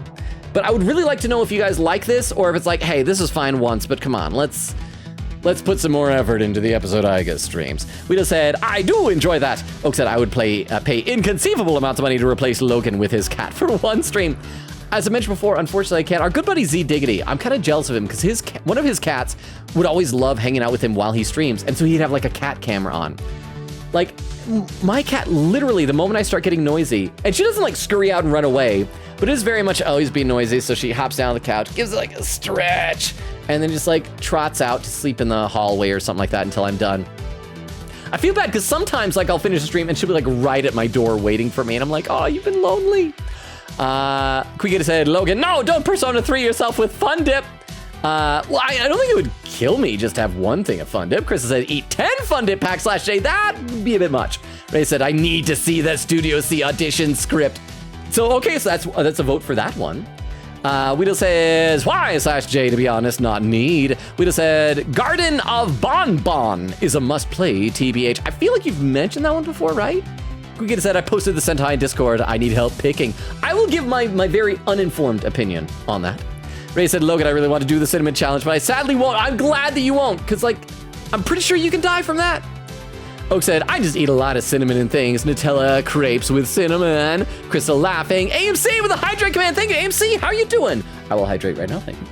But I would really like to know if you guys like this or if it's like, hey, this is fine once, but come on, let's put some more effort into the episode Aigis streams. We just said, I do enjoy that. Oak said I would pay inconceivable amounts of money to replace Logan with his cat for one stream. As I mentioned before, unfortunately I can't. Our good buddy Z Diggity, I'm kind of jealous of him because one of his cats would always love hanging out with him while he streams. And so he'd have like a cat camera on. Like my cat, literally the moment I start getting noisy, and she doesn't like scurry out and run away, but it is very much, oh, he's being noisy. So she hops down on the couch, gives it like a stretch, and then just like trots out to sleep in the hallway or something like that until I'm done. I feel bad because sometimes like I'll finish the stream and she'll be like right at my door waiting for me. And I'm like, oh, you've been lonely. Quickity said, Logan, no, don't Persona 3 yourself with Fun Dip. Well, I don't think it would kill me just to have one thing of Fun Dip. Chris said, eat 10 Fun Dip packs /J. That would be a bit much. Ray said, I need to see that Studio C audition script. So, okay, so that's a vote for that one. Weedle says, why /J, to be honest, not need. Weedle said, Garden of Bon Bon is a must-play, TBH. I feel like you've mentioned that one before, right? Quickity said, I posted the Sentai in Discord. I need help picking. I will give my very uninformed opinion on that. Ray said, Logan, I really want to do the cinnamon challenge, but I sadly won't. I'm glad that you won't, because, like, I'm pretty sure you can die from that. Oak said, I just eat a lot of cinnamon and things. Nutella crepes with cinnamon. Crystal laughing. AMC with a hydrate command. Thank you, AMC. How are you doing? I will hydrate right now. Thank you.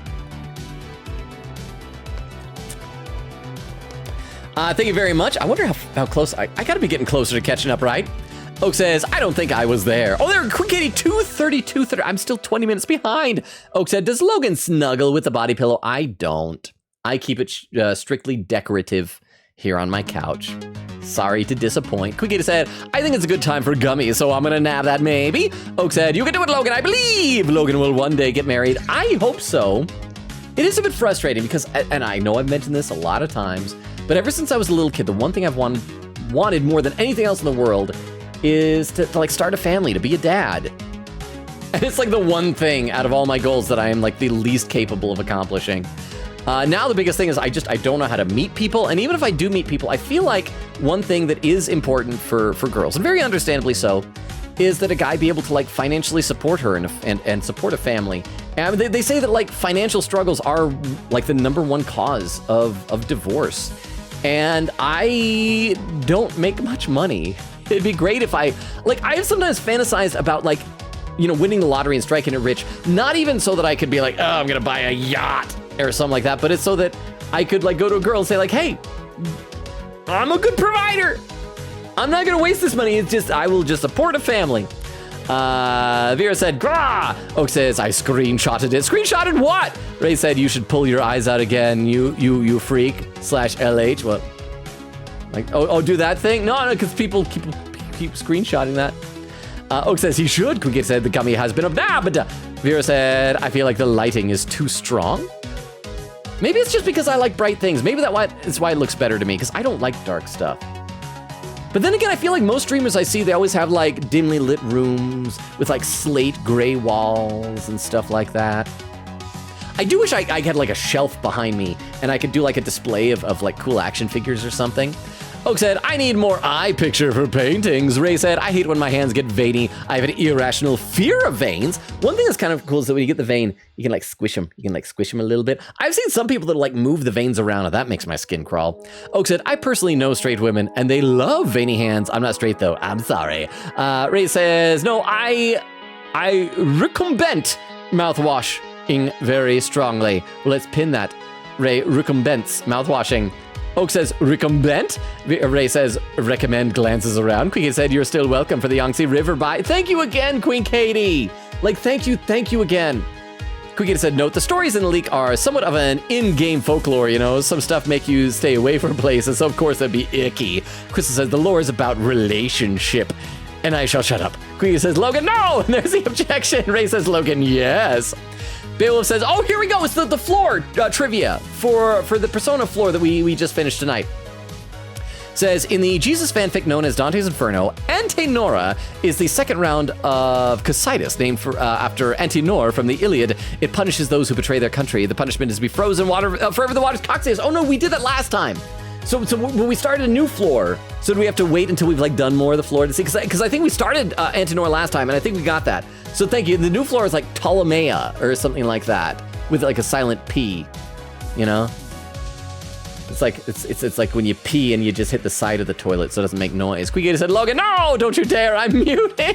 Thank you very much. I wonder how close. I got to be getting closer to catching up, right? Oak says, I don't think I was there. Oh, there, Quick Kitty, 2:30. I'm still 20 minutes behind. Oak said, does Logan snuggle with the body pillow? I don't. I keep it strictly decorative here on my couch. Sorry to disappoint. Quickity said, I think it's a good time for gummies, so I'm gonna nab that maybe. Oak said, you can do it, Logan. I believe Logan will one day get married. I hope so. It is a bit frustrating because, and I know I've mentioned this a lot of times, but ever since I was a little kid, the one thing I've wanted more than anything else in the world is to like start a family, to be a dad. And it's like the one thing out of all my goals that I am like the least capable of accomplishing. Now the biggest thing is I don't know how to meet people, and even if I do meet people, I feel like one thing that is important for girls, and very understandably so, is that a guy be able to like financially support her and support a family. And they say that like financial struggles are like the #1 cause of divorce. And I don't make much money. It'd be great if I have sometimes fantasized about like, you know, winning the lottery and striking it rich, not even so that I could be like, oh, I'm gonna buy a yacht or something like that, but it's so that I could like go to a girl and say like, hey, I'm a good provider. I'm not gonna waste this money. It's just, I will just support a family. Vera said, grah. Oak says, I screenshotted it. Screenshotted what? Ray said, you should pull your eyes out again, you freak /LH. What? Like, oh, do that thing? No, because people keep screenshotting that. Oak says he should. Quicket said the gummy has been a Vera said, I feel like the lighting is too strong. Maybe it's just because I like bright things. Maybe that's why it looks better to me, because I don't like dark stuff. But then again, I feel like most streamers I see, they always have like dimly lit rooms with like slate gray walls and stuff like that. I do wish I had like a shelf behind me and I could do like a display of like cool action figures or something. Oak said, I need more eye picture for paintings. Ray said, I hate when my hands get veiny. I have an irrational fear of veins. One thing that's kind of cool is that when you get the vein, you can like squish them. You can like squish them a little bit. I've seen some people that like move the veins around and that makes my skin crawl. Oak said, I personally know straight women and they love veiny hands. I'm not straight though. I'm sorry. Ray says, no, I recommend mouthwashing very strongly. Well, let's pin that. Ray recommends mouthwashing. Oak says, recommend? Ray says, recommend, glances around. Queen said, you're still welcome for the Yangtze River bye. Thank you again, Queen Katie. Like, thank you again. Queen said, note, the stories in the leak are somewhat of an in-game folklore, you know? Some stuff make you stay away from places, so of course that'd be icky. Crystal says, the lore is about relationship. And I shall shut up. Queen says, Logan, no! And there's the objection. Ray says, Logan, yes. Beowulf says, oh, here we go. It's the floor trivia for the Persona floor that we just finished tonight. Says, in the Jesus fanfic known as Dante's Inferno, Antenora is the second round of Cocytus, named after Antenor from the Iliad. It punishes those who betray their country. The punishment is to be frozen water forever the water's Coxeus. Oh no, we did that last time. So when we started a new floor, so do we have to wait until we've like done more of the floor to see? Because I think we started Antenor last time, and I think we got that. So thank you. The new floor is like Ptolemea or something like that, with like a silent P, you know? It's like it's like when you pee and you just hit the side of the toilet so it doesn't make noise. Quigata said, Logan, no, don't you dare, I'm muting.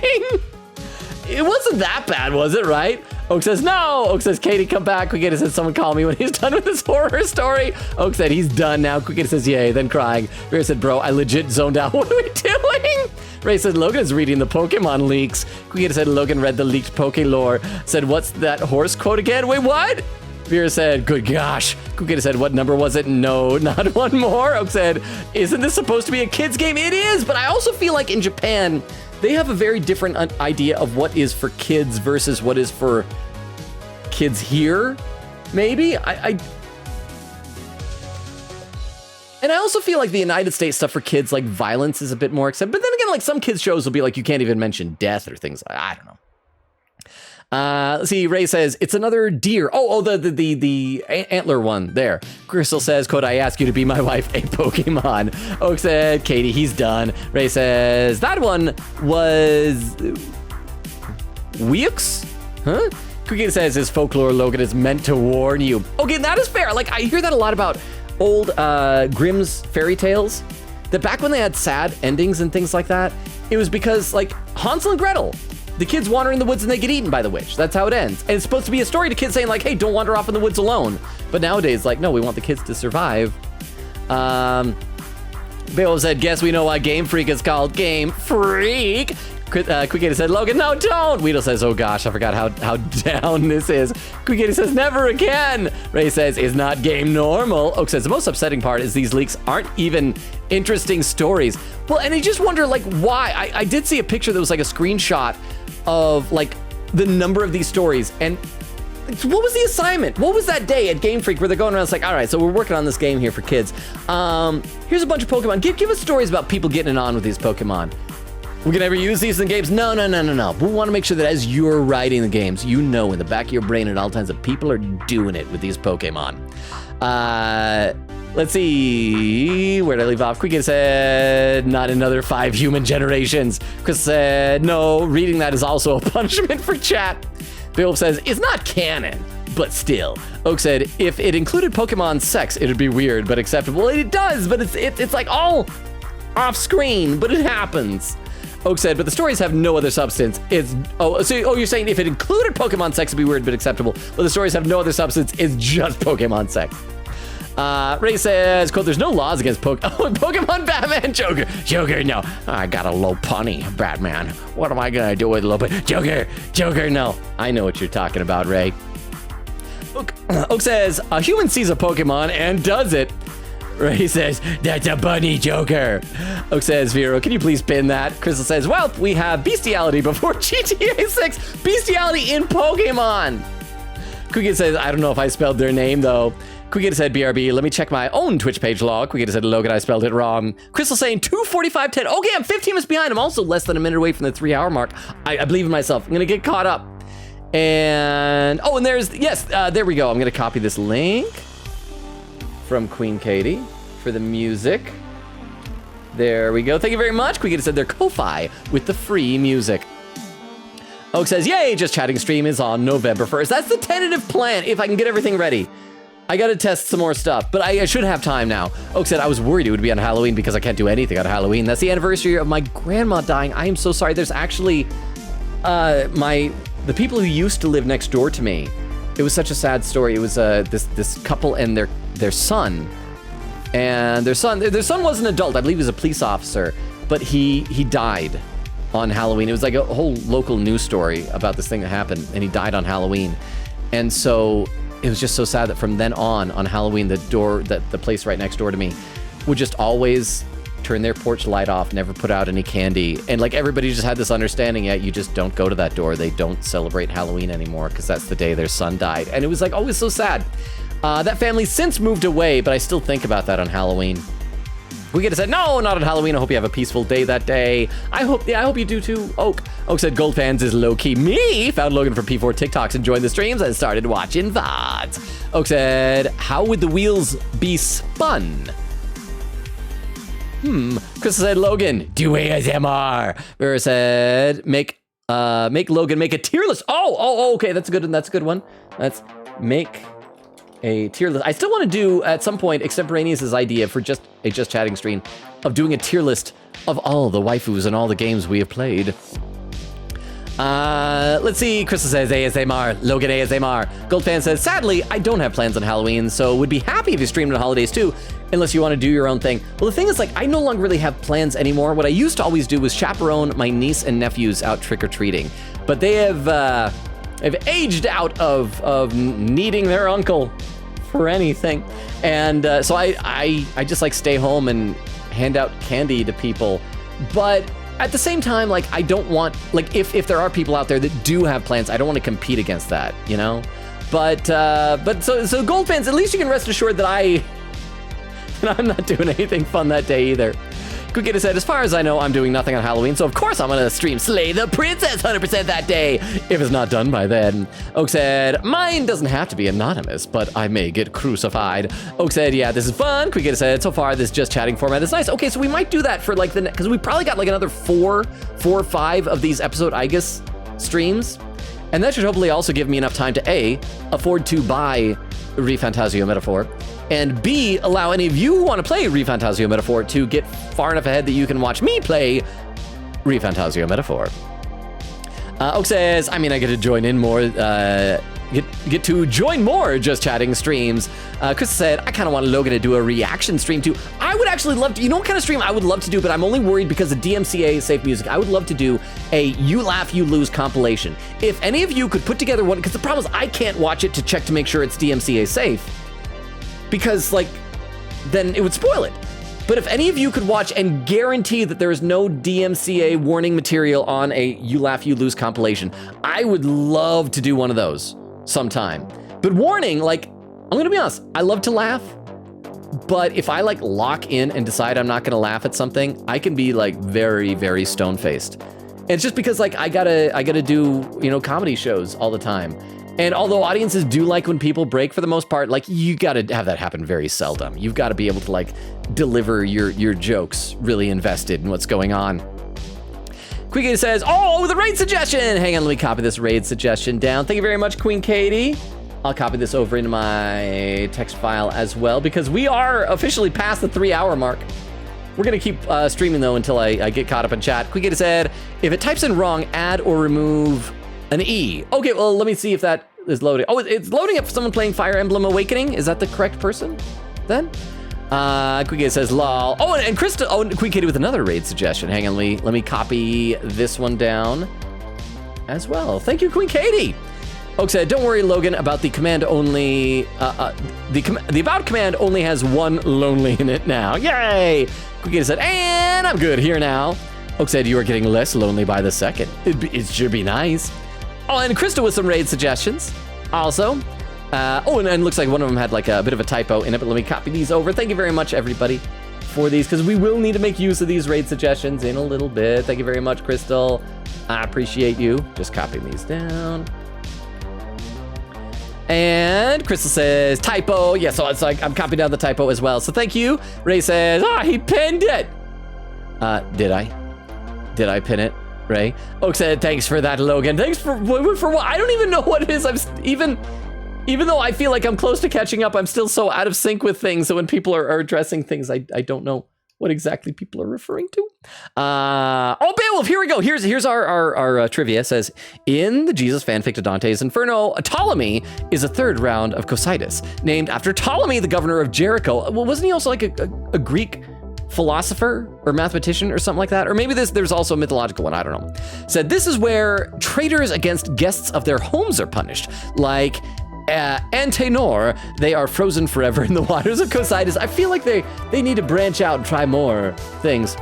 It wasn't that bad, was it, right? Oak says, no. Oak says, Katie, come back. Quigata said, someone call me when he's done with his horror story. Oak said, he's done now. Quigata says, yay, then crying. Vera said, bro, I legit zoned out. What are we doing? Ray said, Logan is reading the Pokemon leaks. Quigata said, Logan read the leaked Poke lore. Said, what's that horse quote again? Wait, what? Vera said, good gosh. Quigata said, what number was it? No, not one more. Oak said, isn't this supposed to be a kid's game? It is, but I also feel like in Japan, they have a very different idea of what is for kids versus what is for kids here, maybe? And I also feel like the United States stuff for kids, like violence is a bit more accepted. But then again, like some kids shows will be like, you can't even mention death or things. I don't know. Let's see, Ray says, it's another deer. Oh, the antler one there. Crystal says, could I ask you to be my wife, a Pokemon? Oak said, Katie, he's done. Ray says, that one was Weeks? Huh? Quigata says, his folklore, Logan, is meant to warn you. Okay, that is fair. Like, I hear that a lot about old Grimm's fairy tales, that back when they had sad endings and things like that, it was because, like, Hansel and Gretel, the kids wander in the woods and they get eaten by the witch. That's how it ends. And it's supposed to be a story to kids saying like, hey, don't wander off in the woods alone. But nowadays, like, no, we want the kids to survive. Beowulf said, guess we know why Game Freak is called Game Freak. Quigata said, Logan, no, don't. Weedle says, oh gosh, I forgot how down this is. Quigata says, never again. Ray says, is not game normal. Oak says, the most upsetting part is these leaks aren't even interesting stories. Well, and I just wonder, like, why? I did see a picture that was like a screenshot of like the number of these stories, and what was the assignment? What was that day at Game Freak where they're going around? It's like, all right, so we're working on this game here for kids. Here's a bunch of Pokemon. Give us stories about people getting it on with these Pokemon. We can ever use these in the games? No. We want to make sure that as you're writing the games, you know in the back of your brain at all times that people are doing it with these Pokemon. Let's see, where did I leave off? Quigata said, not another 5 human generations. Chris said, no, reading that is also a punishment for chat. Beowulf says, it's not canon, but still. Oak said, if it included Pokemon sex, it'd be weird, but acceptable. It does, but it's like all off screen, but it happens. Oak said, but the stories have no other substance. You're saying if it included Pokemon sex, it'd be weird, but acceptable. But the stories have no other substance. It's just Pokemon sex. Ray says, quote, there's no laws against Pokemon, Batman, Joker, no. I got a low punny, Batman. What am I gonna do with a low punny? Joker, no. I know what you're talking about, Ray. Oak says, a human sees a Pokemon and does it. Ray says, that's a bunny, Joker. Oak says, Vero, can you please pin that? Crystal says, well, we have bestiality before GTA 6. Bestiality in Pokemon. Quickett says, I don't know if I spelled their name, though. Quickett said, BRB, let me check my own Twitch page log. Quickett said, Logan, I spelled it wrong. Crystal saying 2:45:10. Okay, I'm 15 minutes behind. I'm also less than a minute away from the 3-hour mark. I believe in myself. I'm going to get caught up. And, and there's, yes, there we go. I'm going to copy this link from Queen Katie for the music. There we go. Thank you very much. Quickett said their Ko-Fi with the free music. Oak says, yay, Just Chatting stream is on November 1st. That's the tentative plan if I can get everything ready. I gotta test some more stuff, but I should have time now. Oak said, I was worried it would be on Halloween because I can't do anything on Halloween. That's the anniversary of my grandma dying. I am so sorry. There's actually, the people who used to live next door to me. It was such a sad story. It was this couple and their son. And their son was an adult. I believe he was a police officer, but he died on Halloween. It was like a whole local news story about this thing that happened, and he died on Halloween. And so it was just so sad that from then on Halloween, the place right next door to me would just always turn their porch light off, never put out any candy. And like everybody just had this understanding, you just don't go to that door. They don't celebrate Halloween anymore because that's the day their son died. And it was like always so sad. That family since moved away, but I still think about that on Halloween. We get to say, no, not on Halloween. I hope you have a peaceful day that day. I hope you do too, Oak. Oak said, Gold fans is low-key me. Found Logan from P4 TikToks and joined the streams and started watching VODs. Oak said, how would the wheels be spun? Crystal said, Logan, do ASMR. Vera said, make Logan make a tier list. Oh, okay, that's a good one. Let's make a tier list. I still want to do at some point extemporaneous's idea for just a Just Chatting stream of doing a tier list of all the waifus and all the games we have played. Let's see. Crystal says ASMR. Logan ASMR. Goldfan says, sadly, I don't have plans on Halloween, so would be happy if you streamed on holidays too, unless you want to do your own thing. Well, the thing is, like, I no longer really have plans anymore. What I used to always do was chaperone my niece and nephews out trick-or-treating, but they have aged out of needing their uncle for anything. And so I just like stay home and hand out candy to people. But at the same time, like, I don't want, like, if there are people out there that do have plans, I don't want to compete against that, you know? But so Gold fans, at least you can rest assured that I'm not doing anything fun that day either. Quickett said, as far as I know, I'm doing nothing on Halloween, so of course I'm gonna stream Slay the Princess 100% that day, if it's not done by then. Oak said, mine doesn't have to be anonymous, but I may get crucified. Oak said, yeah, this is fun. Quickett said, so far this Just Chatting format is nice. Okay, so we might do that for like because we probably got like another four or five of these episode Aigis streams, and that should hopefully also give me enough time to A, afford to buy ReFantazio Metaphor, and B, allow any of you who want to play ReFantazio Metaphor to get far enough ahead that you can watch me play ReFantazio Metaphor. Oak says, I mean, I get to join in more, get to join more Just Chatting streams. Chris said, I kind of want Logan to do a reaction stream too. I would actually love to, you know what kind of stream I would love to do, but I'm only worried because of DMCA Safe Music. I would love to do a You Laugh, You Lose compilation. If any of you could put together one, because the problem is I can't watch it to check to make sure it's DMCA safe, because like, then it would spoil it. But if any of you could watch and guarantee that there is no DMCA warning material on a You Laugh, You Lose compilation, I would love to do one of those sometime. But warning, like, I'm gonna be honest, I love to laugh, but if I like lock in and decide I'm not gonna laugh at something, I can be like very, very stone-faced. And it's just because like I gotta do, you know, comedy shows all the time. And although audiences do like when people break for the most part, like you gotta have that happen very seldom. You've gotta be able to like deliver your jokes really invested in what's going on. Queen says, oh, the raid suggestion. Hang on, let me copy this raid suggestion down. Thank you very much, Queen Katie. I'll copy this over into my text file as well because we are officially past the 3-hour mark. We're gonna keep streaming though until I get caught up in chat. Queen said, if it types in wrong, add or remove an E. Okay, well, let me see if that is loading. Oh, it's loading up for someone playing Fire Emblem Awakening. Is that the correct person then? Queen says, lol. Oh, and Krista, Queen Katie with another raid suggestion. Hang on, let me copy this one down as well. Thank you, Queen Katie. Oak said, don't worry, Logan, about the command only, the about command only has one lonely in it now. Yay! Quickie said, and I'm good here now. Oak said, you are getting less lonely by the second. It should be nice. Oh, and Krista with some raid suggestions. Also, and looks like one of them had like a bit of a typo in it, but let me copy these over. Thank you very much, everybody, for these, because we will need to make use of these raid suggestions in a little bit. Thank you very much, Crystal. I appreciate you. Just copying these down. And Crystal says, typo. Yeah, so it's like I'm copying down the typo as well. So thank you. Ray says, he pinned it. Did I? Did I pin it, Ray? Oak said, thanks for that, Logan. Thanks for what? I don't even know what it is. Even though I feel like I'm close to catching up, I'm still so out of sync with things. So when people are addressing things, I don't know what exactly people are referring to. Beowulf, here we go. Here's our trivia. It says, in the Jesus fanfic to Dante's Inferno, Ptolemy is a third round of Cocytus, named after Ptolemy, the governor of Jericho. Well, wasn't he also like a Greek philosopher or mathematician or something like that? Or maybe there's also a mythological one, I don't know. Said, this is where traitors against guests of their homes are punished. Like Antenor, they are frozen forever in the waters of Cocytus. I feel like they need to branch out and try more things.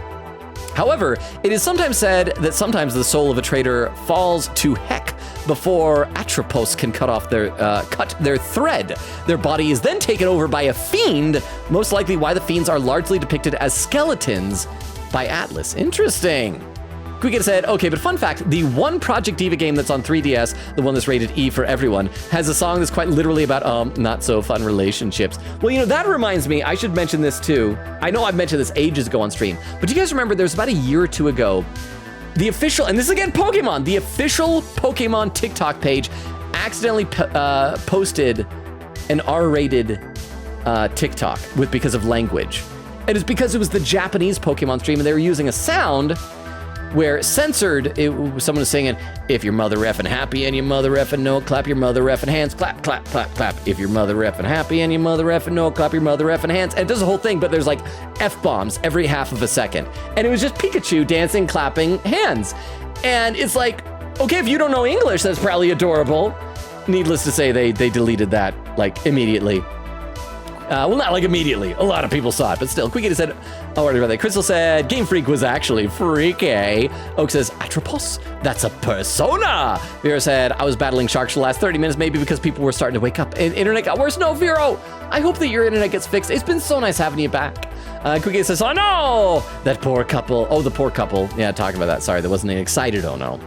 However, it is sometimes said that sometimes the soul of a traitor falls to heck before Atropos can cut their thread. Their body is then taken over by a fiend, most likely why the fiends are largely depicted as skeletons by Atlas. Interesting. Quick said, okay, but fun fact, the one Project Diva game that's on 3DS, the one that's rated E for everyone, has a song that's quite literally about not so fun relationships. Well, that reminds me, I should mention this too. I know I've mentioned this ages ago on stream, but do you guys remember there's about a year or two ago, the official, and this is again Pokemon, the official Pokemon TikTok page accidentally posted an R-rated TikTok because of language. And it's because it was the Japanese Pokemon stream and they were using a sound where censored, someone was singing, if your mother effing happy and your mother effing no, clap your mother effing hands, clap, clap, clap, clap. If your mother effing happy and your mother effing no, clap your mother effing hands. And it does the whole thing, but there's like F-bombs every half of a second. And it was just Pikachu dancing, clapping hands. And it's like, okay, if you don't know English, that's probably adorable. Needless to say, they deleted that like immediately. Well, not like immediately. A lot of people saw it, but still. Quickie said, oh, right about that. Crystal said, Game Freak was actually freaky. Oak says, Atropos, that's a persona. Vera said, I was battling sharks for the last 30 minutes, maybe because people were starting to wake up and internet got worse. No, Vero, I hope that your internet gets fixed. It's been so nice having you back. Quickie says, oh no, that poor couple. Oh, the poor couple. Yeah, talking about that. Sorry, that wasn't an excited oh no.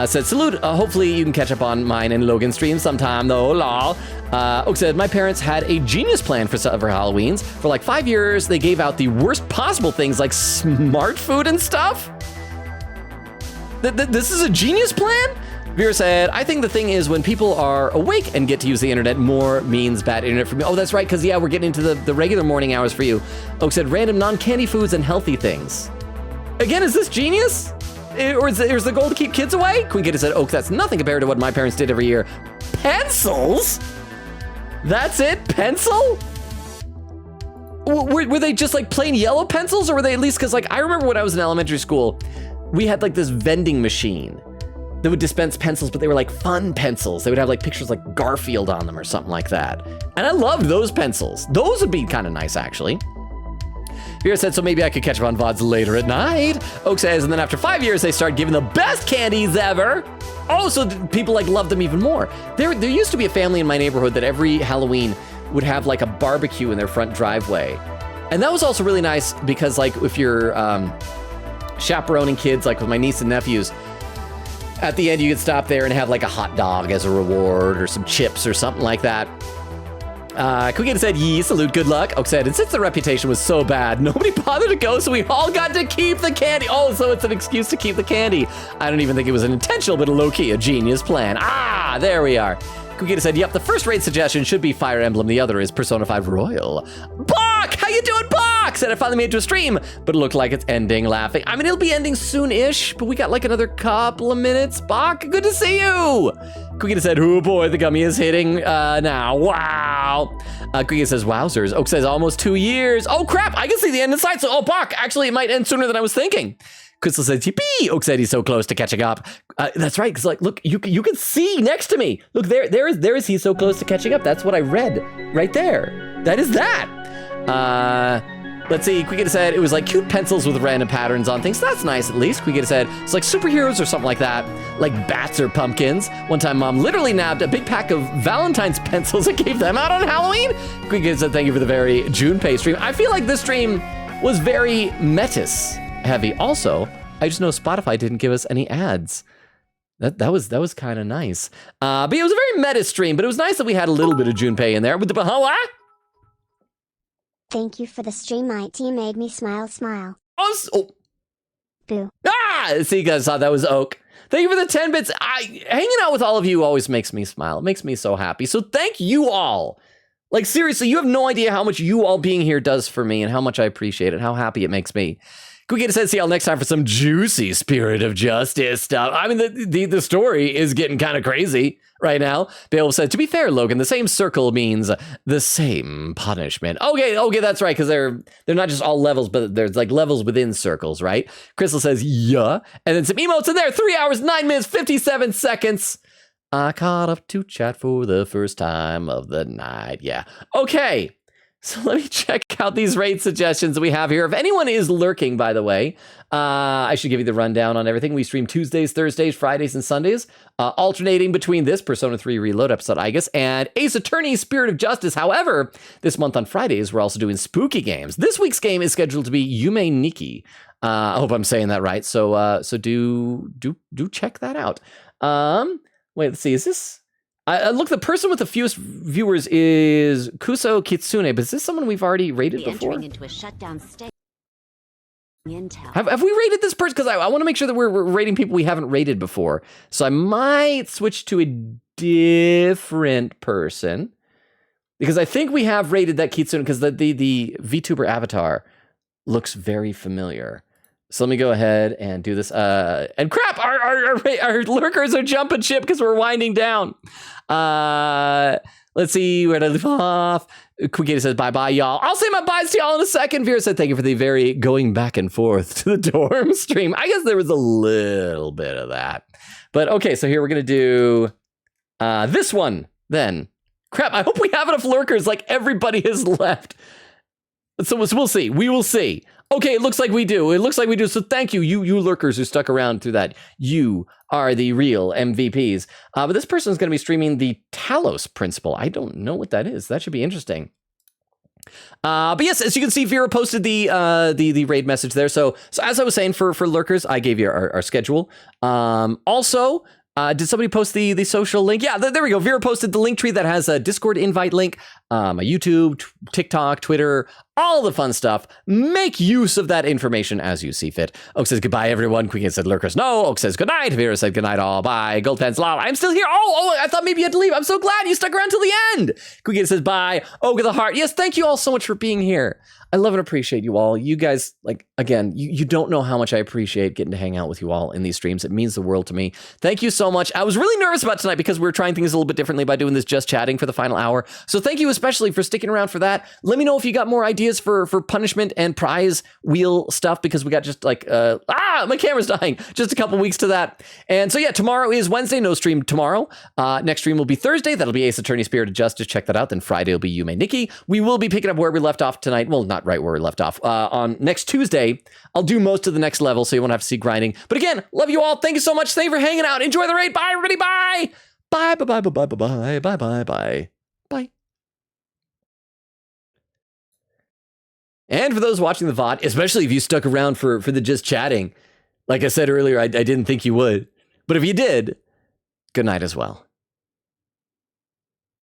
Said, salute, hopefully you can catch up on mine and Logan's stream sometime though, lol. Oak said, my parents had a genius plan for Halloweens. For like 5 years, they gave out the worst possible things like smart food and stuff. This is a genius plan? Vera said, I think the thing is when people are awake and get to use the internet, more means bad internet for me. Oh, that's right, because yeah, we're getting into the regular morning hours for you. Oak said, random non-candy foods and healthy things. Again, is this genius? Or is the goal to keep kids away? Queen Kid said, Oak, that's nothing compared to what my parents did every year. Pencils? That's it? Pencil? Were they just like plain yellow pencils, or were they at least, because like I remember when I was in elementary school, we had like this vending machine that would dispense pencils, but they were like fun pencils. They would have like pictures like Garfield on them or something like that. And I loved those pencils. Those would be kind of nice, actually. Vera said, so maybe I could catch up on VODs later at night. Oak says, and then after 5 years, they started giving the best candies ever. Oh, so people like loved them even more. There used to be a family in my neighborhood that every Halloween would have like a barbecue in their front driveway. And that was also really nice because like if you're chaperoning kids, like with my niece and nephews, at the end you could stop there and have like a hot dog as a reward or some chips or something like that. Quickie said, yee, salute, good luck. Oak said, and since the reputation was so bad, nobody bothered to go, so we all got to keep the candy. Oh, so it's an excuse to keep the candy. I don't even think it was an intentional, but a low-key, a genius plan. Ah, there we are. Quickie said, yep, the first raid suggestion should be Fire Emblem. The other is Persona 5 Royal. Bach, how you doing, Bach? said, I finally made it to a stream, but it looked like it's ending laughing. I mean, it'll be ending soon-ish, but we got like another couple of minutes. Bach, good to see you. Quigita said, oh boy, the gummy is hitting now. Wow. Quigita says, wowzers. Oak says, almost 2 years. Oh crap, I can see the end in sight. So, oh, Bach, actually, it might end sooner than I was thinking. Crystal says, yippee! Oak said he's so close to catching up. That's right, because like, look, you can see next to me. Look, there is he's so close to catching up. That's what I read right there. That is that. Let's see, Quigita said it was like cute pencils with random patterns on things. That's nice, at least. Quigita said it's like superheroes or something like that, like bats or pumpkins. One time, Mom literally nabbed a big pack of Valentine's pencils and gave them out on Halloween. Quigita said, thank you for the very Junpei stream. I feel like this stream was very Metis heavy. Also, I just know Spotify didn't give us any ads. That was kind of nice. But it was a very meta stream, but it was nice that we had a little bit of Junpei in there. With the what? Thank you for the stream, my team made me smile. Oh. Boo. See, you guys thought that was Oak. Thank you for the 10 bits. Hanging out with all of you always makes me smile. It makes me so happy. So thank you all. Like, seriously, you have no idea how much you all being here does for me and how much I appreciate it, how happy it makes me. Quigita said, see y'all next time for some juicy Spirit of Justice stuff. I mean, the story is getting kind of crazy right now. Beowulf said, to be fair, Logan, the same circle means the same punishment. Okay, that's right, because they're not just all levels, but there's like levels within circles, right? Crystal says, yeah. And then some emotes in there, 3 hours, 9 minutes, 57 seconds. I caught up to chat for the first time of the night. Yeah. Okay. So let me check out these raid suggestions that we have here. If anyone is lurking, by the way, I should give you the rundown on everything. We stream Tuesdays, Thursdays, Fridays, and Sundays, alternating between this Persona 3 Reload episode, Aigis, and Ace Attorney Spirit of Justice. However, this month on Fridays, we're also doing spooky games. This week's game is scheduled to be Yume Nikki. I hope I'm saying that right. So do check that out. Wait, let's see. Is this... look, the person with the fewest viewers is Kuso Kitsune, but is this someone we've already rated before? Entering into a shutdown state. Intel. Have we rated this person? Because I want to make sure that we're rating people we haven't rated before. So I might switch to a different person. Because I think we have rated that Kitsune, because the VTuber avatar looks very familiar. So let me go ahead and do this. And crap, our lurkers are jumping ship because we're winding down. Let's see where to leave off. Quigita says, bye-bye, y'all. I'll say my byes to y'all in a second. Vera said, thank you for the very going back and forth to the dorm stream. I guess there was a little bit of that. But okay, so here we're going to do this one then. Crap, I hope we have enough lurkers like everybody has left. So we'll see. We will see. Okay, it looks like we do. So thank you, you lurkers who stuck around through that. You are the real MVPs. But this person is going to be streaming the Talos Principle. I don't know what that is. That should be interesting. But yes, as you can see, Vera posted the raid message there. So as I was saying, for lurkers, I gave you our schedule. Also, did somebody post the social link? Yeah, there we go. Vera posted the link tree that has a Discord invite link, a YouTube, TikTok, Twitter, all the fun stuff. Make use of that information as you see fit. Oak says goodbye, everyone. Queen said lurkers no. Oak says goodnight. Vera said goodnight all. Bye. Gold pants lol. I'm still here. Oh, I thought maybe you had to leave. I'm so glad you stuck around till the end. Queen says bye. Oak of the heart. Yes, thank you all so much for being here. I love and appreciate you all. You guys, like, again, you don't know how much I appreciate getting to hang out with you all in these streams. It means the world to me. Thank you so much. I was really nervous about tonight because we were trying things a little bit differently by doing this just chatting for the final hour. So thank you especially for sticking around for that. Let me know if you got more ideas for punishment and prize wheel stuff, because we got just like, my camera's dying. Just a couple weeks to that. And so yeah, tomorrow is Wednesday. No stream tomorrow. Next stream will be Thursday. That'll be Ace Attorney Spirit of Justice. Check that out. Then Friday will be Yume Nikki. We will be picking up where we left off tonight. Well, not right where we left off. On next Tuesday, I'll do most of the next level, so you won't have to see grinding. But again, love you all. Thank you so much. Thank you for hanging out. Enjoy the raid. Bye, everybody. Bye. Bye, bye, bye, bye, bye, bye, bye, bye, bye, bye. And for those watching the VOD, especially if you stuck around for the just chatting, like I said earlier, I didn't think you would. But if you did, good night as well.